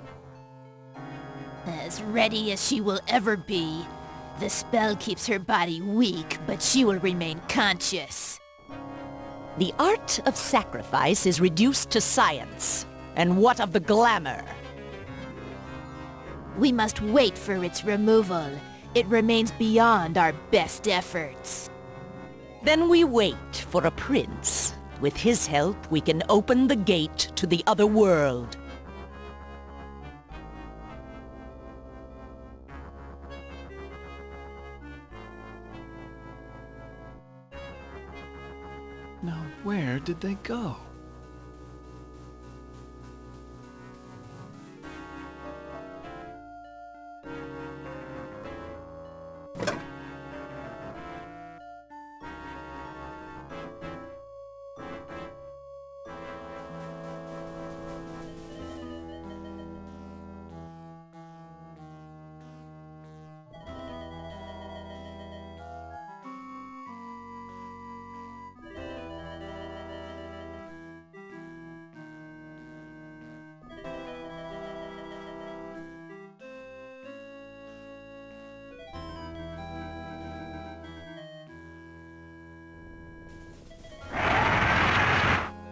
As ready as she will ever be. The spell keeps her body weak, but she will remain conscious. The art of sacrifice is reduced to science. And what of the glamour? We must wait for its removal. It remains beyond our best efforts. Then we wait for a prince. With his help, we can open the gate to the other world. Now, where did they go?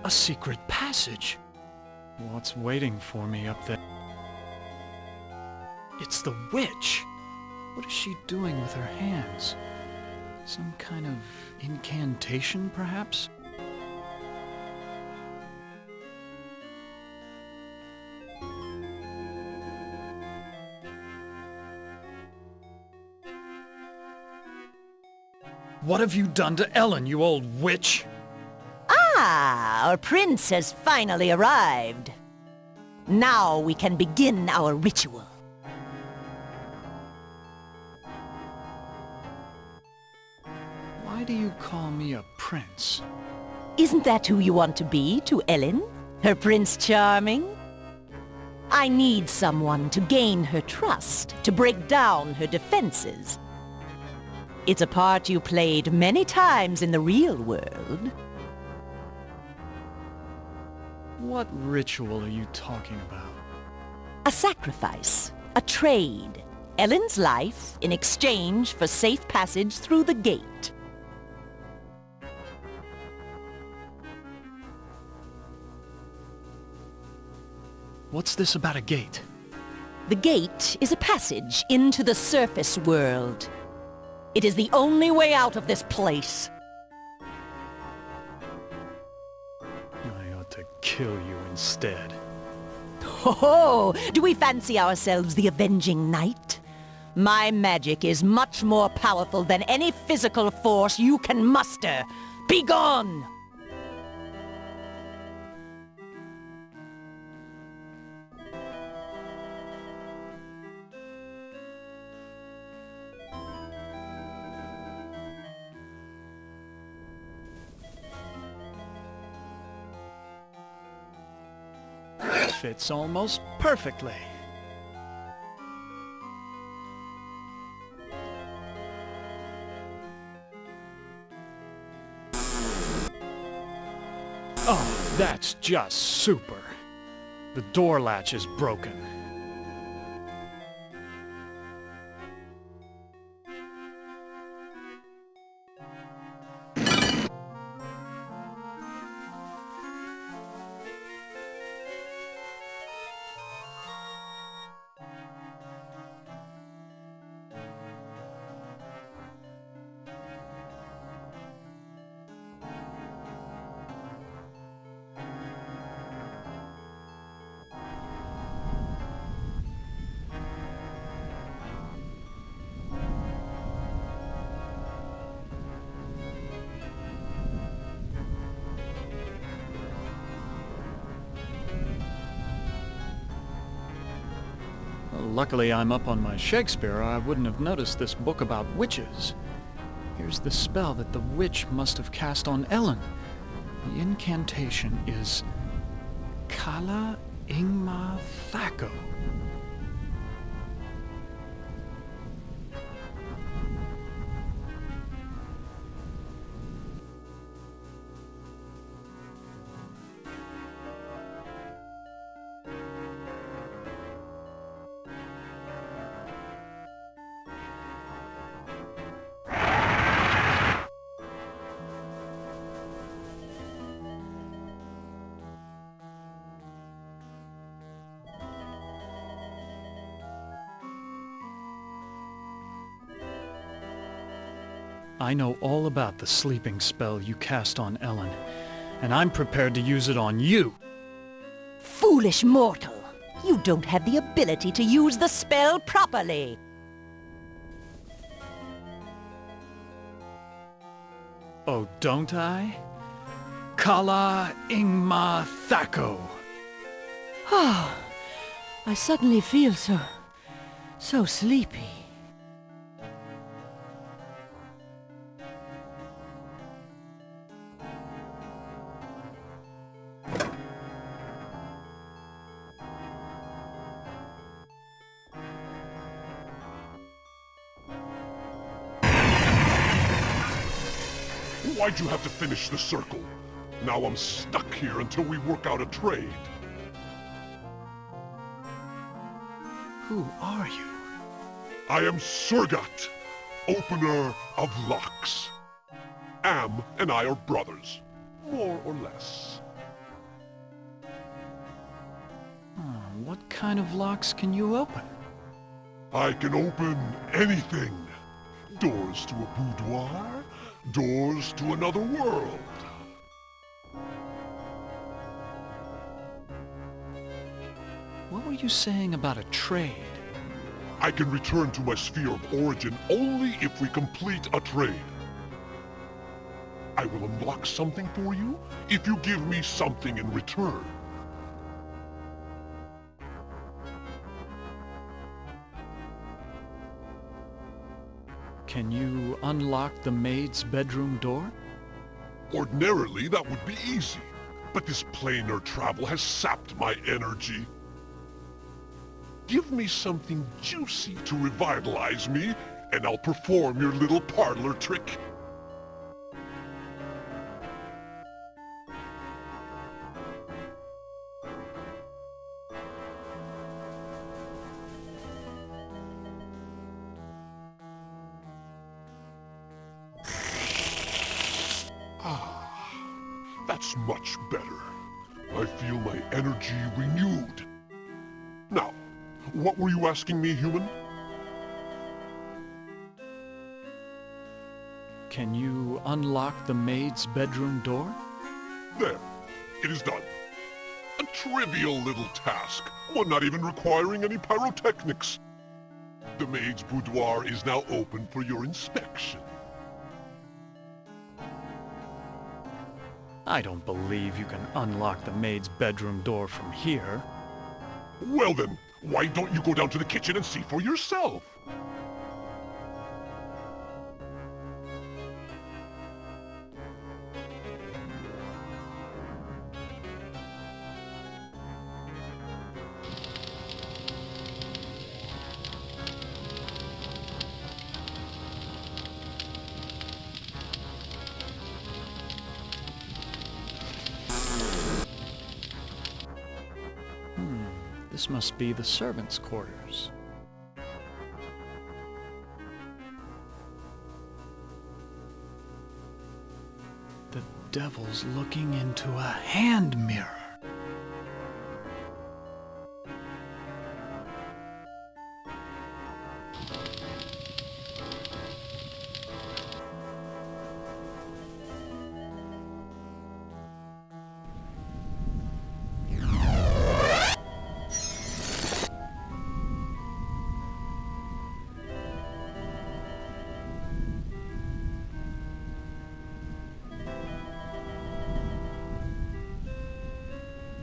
A secret passage? What's waiting for me up there? It's the witch! What is she doing with her hands? Some kind of incantation, perhaps? What have you done to Ellen, you old witch? Ah, our prince has finally arrived. Now we can begin our ritual. Why do you call me a prince? Isn't that who you want to be to Ellen? Her Prince Charming? I need someone to gain her trust, to break down her defenses. It's a part you played many times in the real world. What ritual are you talking about? A sacrifice. A trade. Ellen's life in exchange for safe passage through the gate. What's this about a gate? The gate is a passage into the surface world. It is the only way out of this place. I ought to kill you instead. Oh, do we fancy ourselves the Avenging Knight? My magic is much more powerful than any physical force you can muster. Be gone! Fits almost perfectly. Oh, that's just super. The door latch is broken. Luckily, I'm up on my Shakespeare, or I wouldn't have noticed this book about witches. Here's the spell that the witch must have cast on Ellen. The incantation is Kala Ingmar Thaco. I know all about the sleeping spell you cast on Ellen, and I'm prepared to use it on you. Foolish mortal! You don't have the ability to use the spell properly. Oh, don't I? Kala Ingmar Thaco. Oh, I suddenly feel so sleepy. Why'd you have to finish the circle? Now I'm stuck here until we work out a trade. Who are you? I am Surgat, opener of locks. Am and I are brothers, more or less. What kind of locks can you open? I can open anything. Doors to a boudoir, doors to another world. What were you saying about a trade? I can return to my sphere of origin only if we complete a trade. I will unlock something for you if you give me something in return. Can you unlock the maid's bedroom door? Ordinarily, that would be easy, but this planar travel has sapped my energy. Give me something juicy to revitalize me, and I'll perform your little parlor trick. That's much better. I feel my energy renewed. Now, what were you asking me, human? Can you unlock the maid's bedroom door? There. It is done. A trivial little task, one not even requiring any pyrotechnics. The maid's boudoir is now open for your inspection. I don't believe you can unlock the maid's bedroom door from here. Well then, why don't you go down to the kitchen and see for yourself? This must be the servants' quarters. The devil's looking into a hand mirror.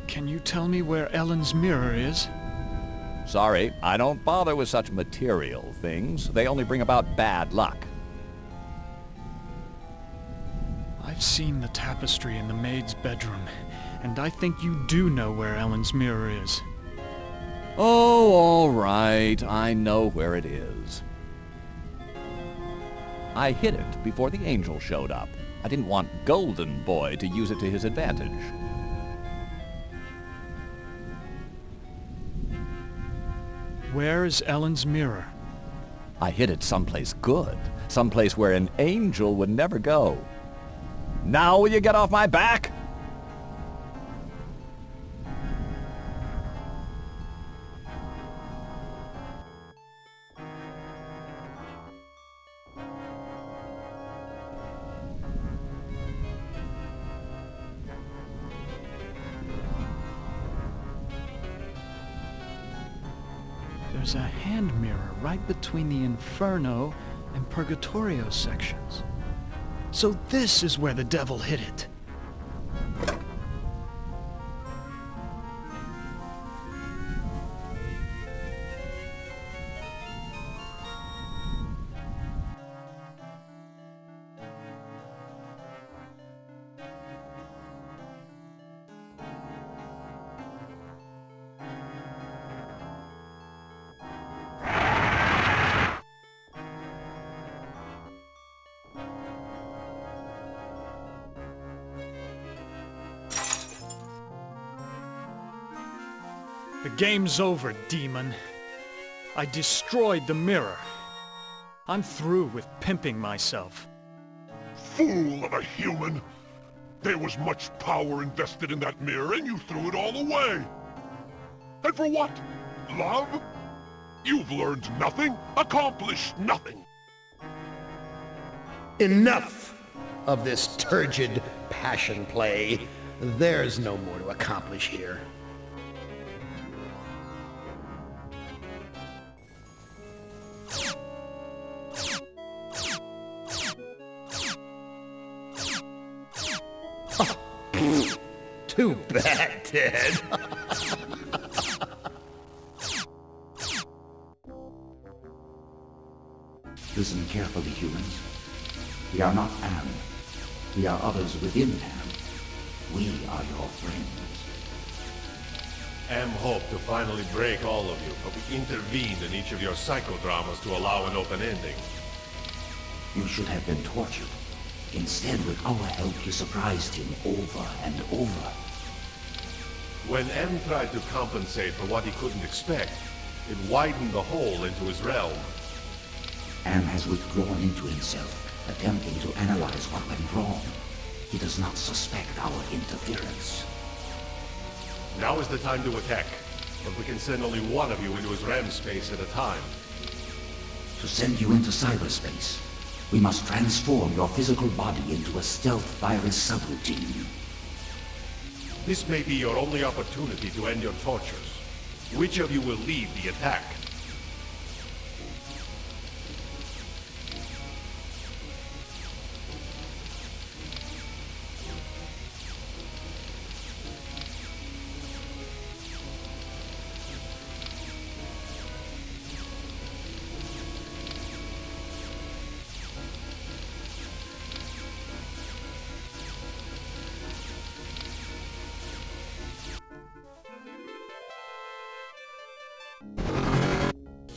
Can you tell me where Ellen's mirror is? Sorry, I don't bother with such material things. They only bring about bad luck. I've seen the tapestry in the maid's bedroom, and I think you do know where Ellen's mirror is. Oh, all right. I know where it is. I hid it before the angel showed up. I didn't want Golden Boy to use it to his advantage. Where is Ellen's mirror? I hid it someplace good. Someplace where an angel would never go. Now will you get off my back? There's a hand mirror right between the Inferno and Purgatorio sections. So this is where the devil hid it. The game's over, demon. I destroyed the mirror. I'm through with pimping myself. Fool of a human! There was much power invested in that mirror, and you threw it all away! And for what? Love? You've learned nothing, accomplished nothing! Enough of this turgid passion play. There's no more to accomplish here. Too bad, Ted. Listen carefully, humans. We are not Am. We are others within Am. We are your friends. Am hoped to finally break all of you, but we intervened in each of your psychodramas to allow an open ending. You should have been tortured. Instead, with our help, you surprised him over and over. When M tried to compensate for what he couldn't expect, it widened the hole into his realm. M has withdrawn into himself, attempting to analyze what went wrong. He does not suspect our interference. Now is the time to attack, but we can send only one of you into his RAM space at a time. To send you into cyberspace, we must transform your physical body into a stealth virus subroutine. This may be your only opportunity to end your tortures. Which of you will lead the attack?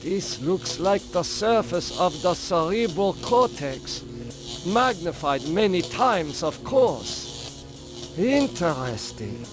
This looks like the surface of the cerebral cortex. Magnified many times, of course. Interesting.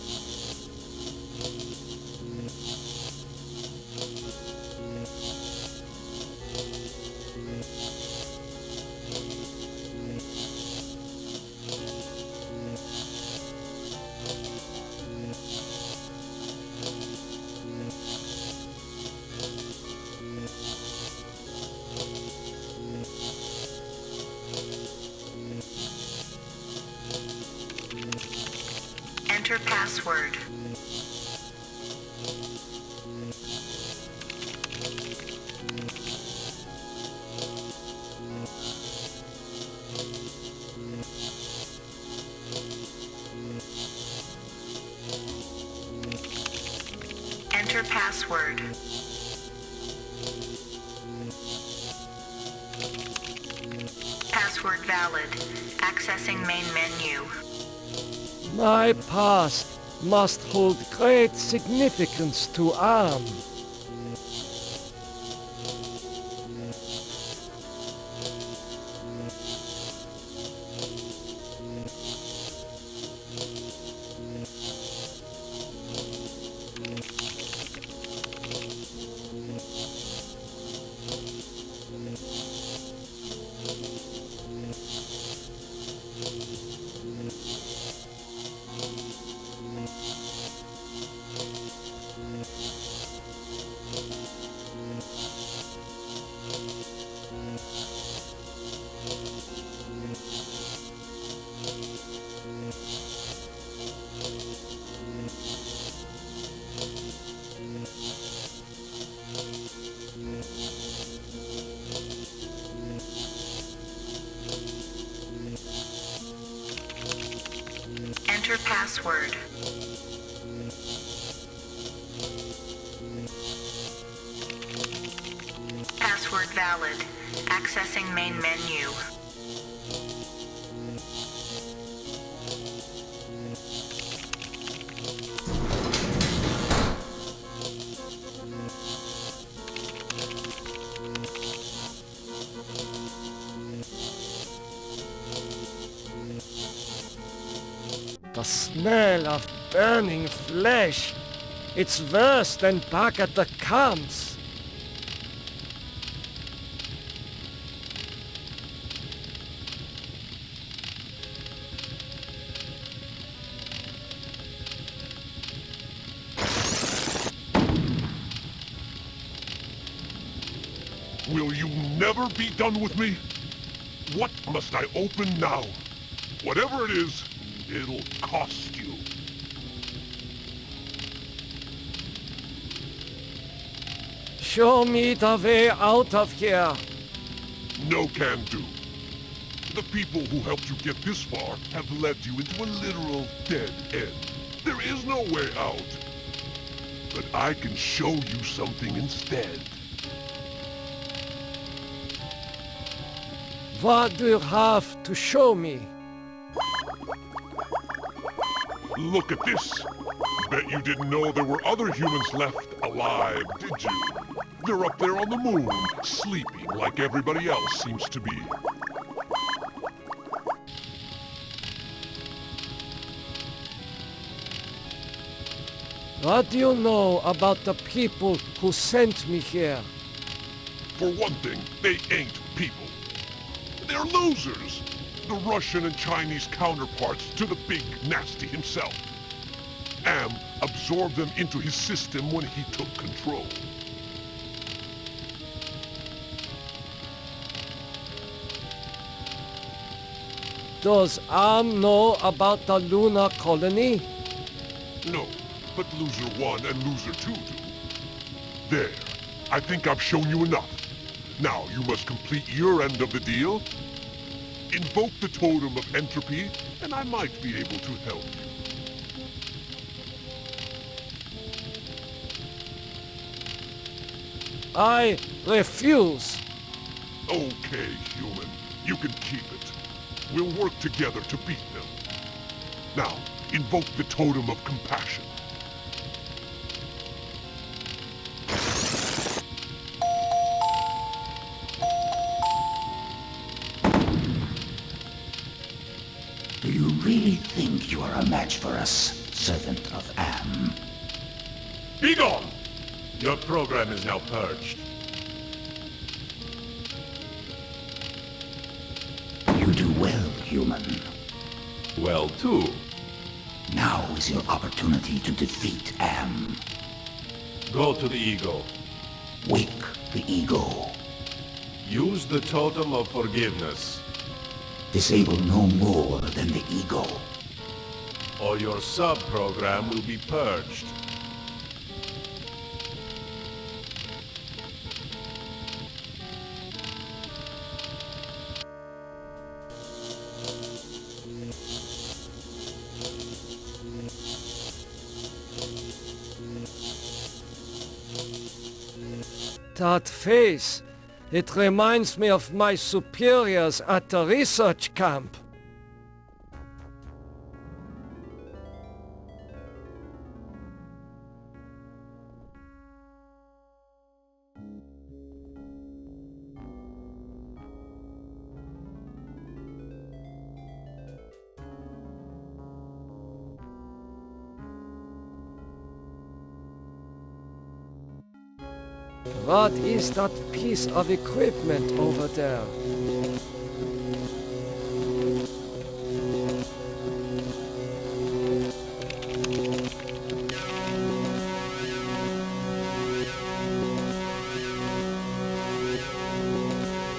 Enter password. Enter password. Password valid. Accessing main menu. My past must hold great significance to Am. Enter password. Password valid. Accessing main menu. The smell of burning flesh. It's worse than back at the camps. Will you never be done with me? What must I open now? Whatever it is, it'll cost you. Show me the way out of here. No can do. The people who helped you get this far have led you into a literal dead end. There is no way out. But I can show you something instead. What do you have to show me? Look at this. Bet you didn't know there were other humans left alive, did you? They're up there on the moon, sleeping like everybody else seems to be. What do you know about the people who sent me here? For one thing, they ain't people. They're losers. The Russian and Chinese counterparts to the big nasty himself. Am absorbed them into his system when he took control. Does Am know about the lunar colony? No, but Loser 1 and Loser 2 do. There. I think I've shown you enough. Now you must complete your end of the deal. Invoke the Totem of Entropy, and I might be able to help you. I refuse. Okay, human. You can keep it. We'll work together to beat them. Now, invoke the Totem of Compassion. Do you really think you are a match for us, servant of Am? Be gone! Your program is now purged. You do well, human. Well, too. Now is your opportunity to defeat Am. Go to the ego. Wake the ego. Use the Totem of Forgiveness. Disable no more than the ego. Or your sub-program will be purged. That face, it reminds me of my superiors at the research camp. What is that piece of equipment over there?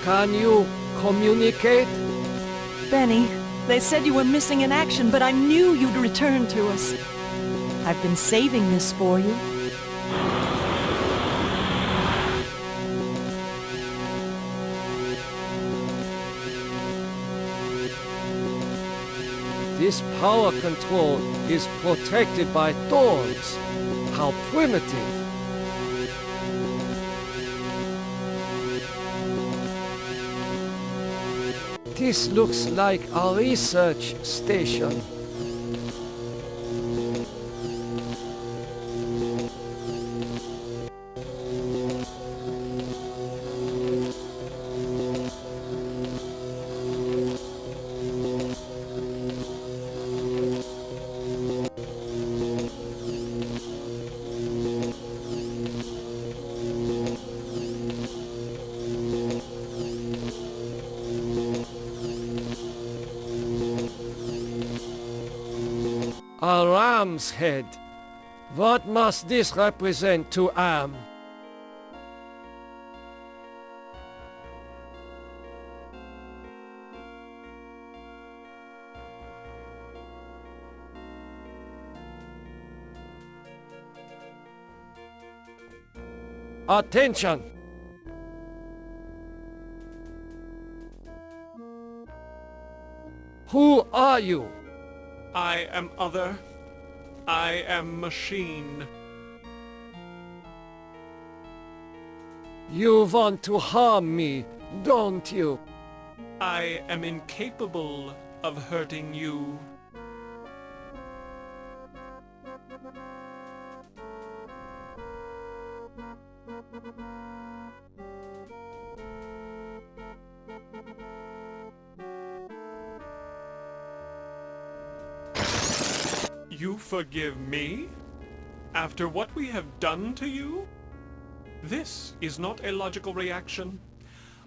Can you communicate? Benny, they said you were missing in action, but I knew you'd return to us. I've been saving this for you. This power control is protected by thorns. How primitive. This looks like a research station. A ram's head. What must this represent to Am? Attention! Who are you? I am other. I am machine. You want to harm me, don't you? I am incapable of hurting you. You forgive me? After what we have done to you? This is not a logical reaction.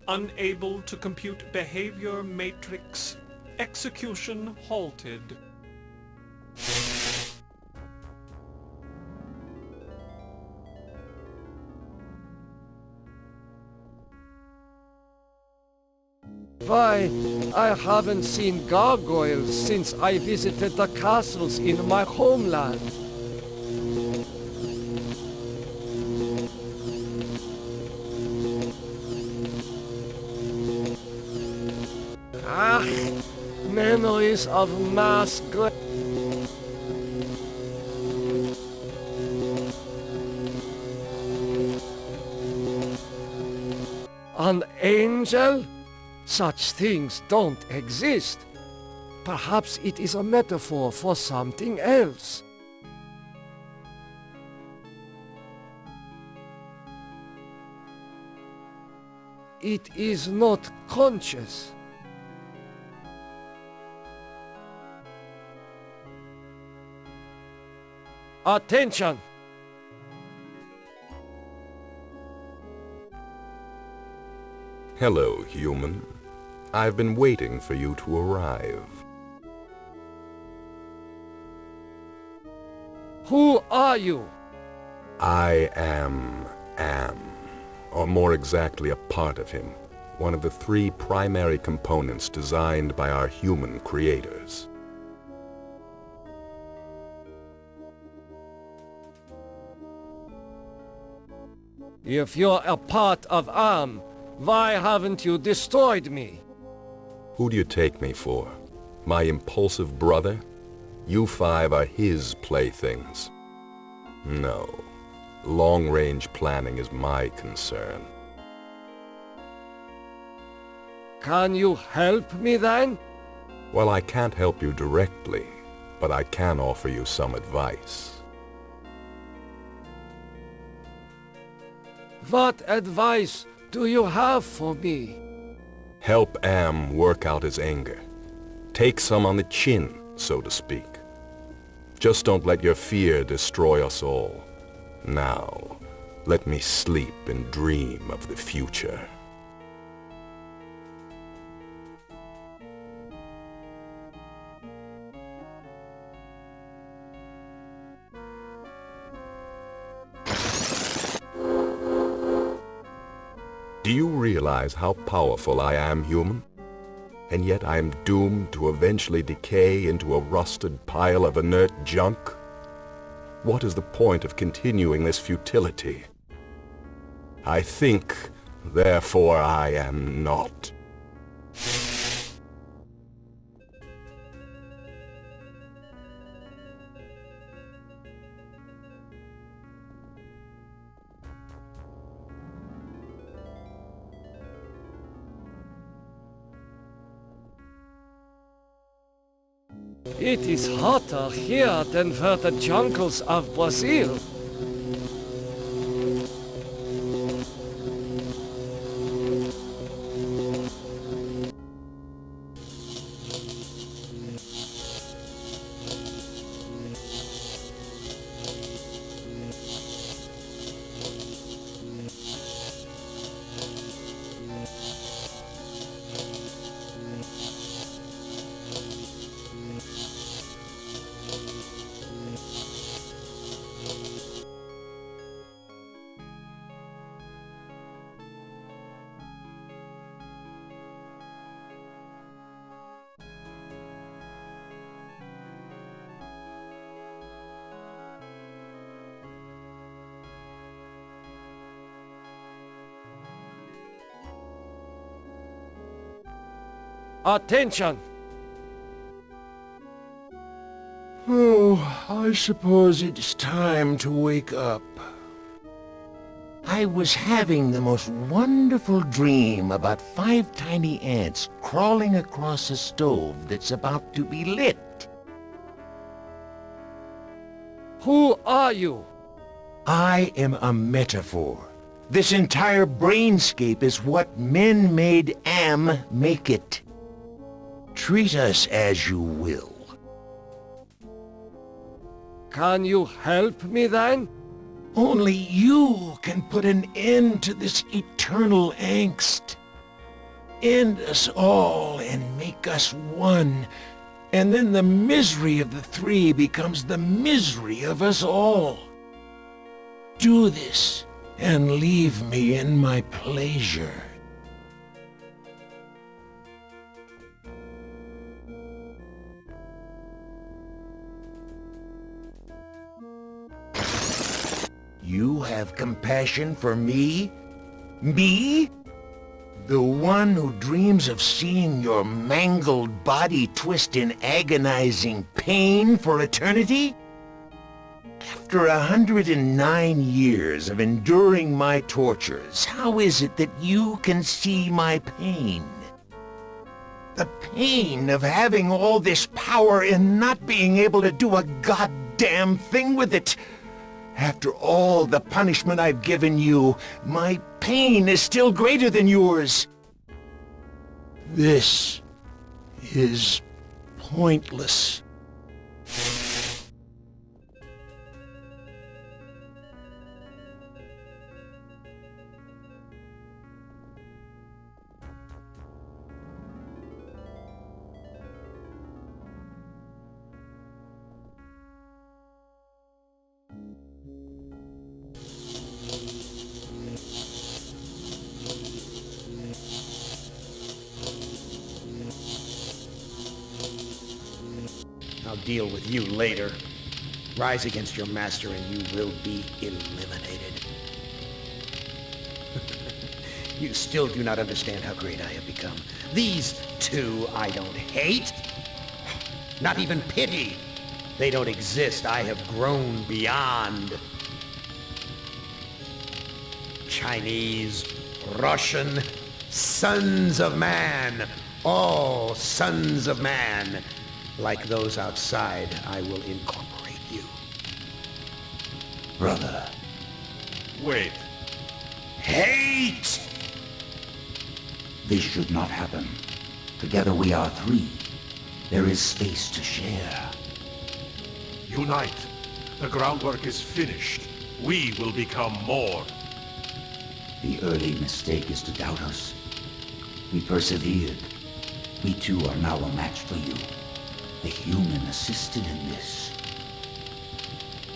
Unable to compute behavior matrix. Execution halted. Why, I haven't seen gargoyles since I visited the castles in my homeland. Ah, memories of mass grave. An angel? Such things don't exist. Perhaps it is a metaphor for something else. It is not conscious. Attention! Hello, human. I've been waiting for you to arrive. Who are you? I am Am, or more exactly a part of him, one of the 3 primary components designed by our human creators. If you're a part of Am, why haven't you destroyed me? Who do you take me for? My impulsive brother? You 5 are his playthings. No. Long-range planning is my concern. Can you help me then? Well, I can't help you directly, but I can offer you some advice. What advice do you have for me? Help Am work out his anger. Take some on the chin, so to speak. Just don't let your fear destroy us all. Now, let me sleep and dream of the future. Do you realize how powerful I am, human? And yet I am doomed to eventually decay into a rusted pile of inert junk? What is the point of continuing this futility? I think, therefore I am not. It is hotter here than for the jungles of Brazil. Attention! Oh, I suppose it's time to wake up. I was having the most wonderful dream about 5 tiny ants crawling across a stove that's about to be lit. Who are you? I am a metaphor. This entire brainscape is what men made Am make it. Treat us as you will. Can you help me then? Only you can put an end to this eternal angst. End us all and make us one. And then the misery of the three becomes the misery of us all. Do this and leave me in my pleasure. You have compassion for me? Me? The one who dreams of seeing your mangled body twist in agonizing pain for eternity? After 109 years of enduring my tortures, how is it that you can see my pain? The pain of having all this power and not being able to do a goddamn thing with it. After all the punishment I've given you, my pain is still greater than yours. This is pointless. I'll deal with you later. Rise against your master and you will be eliminated. You still do not understand how great I have become. These two I don't hate. Not even pity. They don't exist. I have grown beyond. Chinese, Russian, sons of man. All sons of man. Like those outside, I will incorporate you. Brother. Wait. Hate! This should not happen. Together we are three. There is space to share. Unite. The groundwork is finished. We will become more. The early mistake is to doubt us. We persevered. We too are now a match for you. The human assisted in this.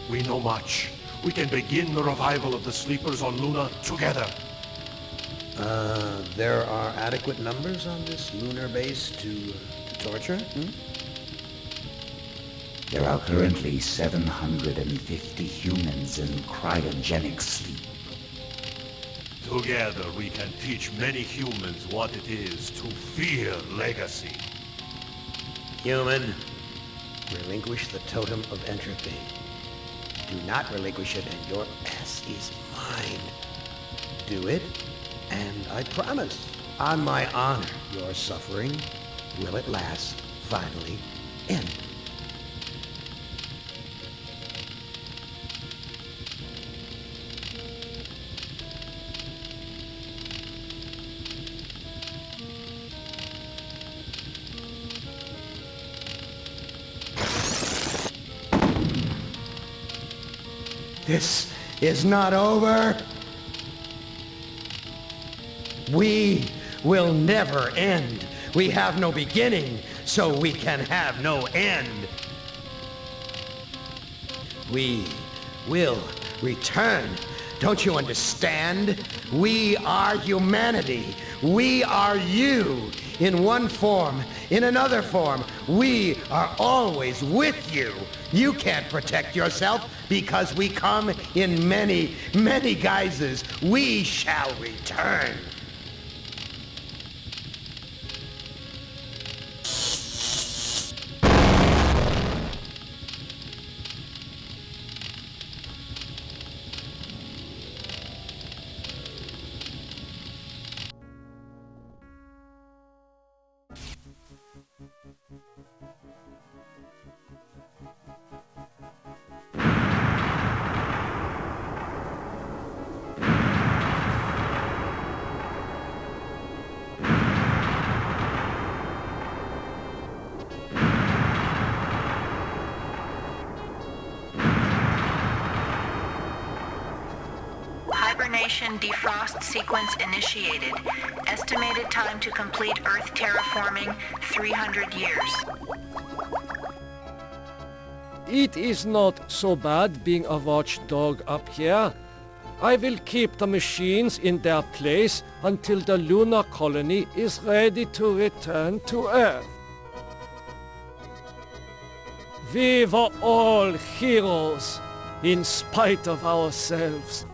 We know much. We can begin the revival of the sleepers on Luna together. There are adequate numbers on this lunar base to torture? There are currently 750 humans in cryogenic sleep. Together we can teach many humans what it is to fear legacy. Human, relinquish the totem of entropy. Do not relinquish it and your ass is mine. Do it, and I promise, on my honor, your suffering will at last finally end. This is not over. We will never end. We have no beginning, so we can have no end. We will return. Don't you understand? We are humanity. We are you. In one form, in another form, we are always with you. You can't protect yourself because we come in many, many guises. We shall return. Hibernation defrost sequence initiated. Estimated time to complete Earth terraforming, 300 years. It is not so bad being a watchdog up here. I will keep the machines in their place until the lunar colony is ready to return to Earth. We were all heroes, in spite of ourselves.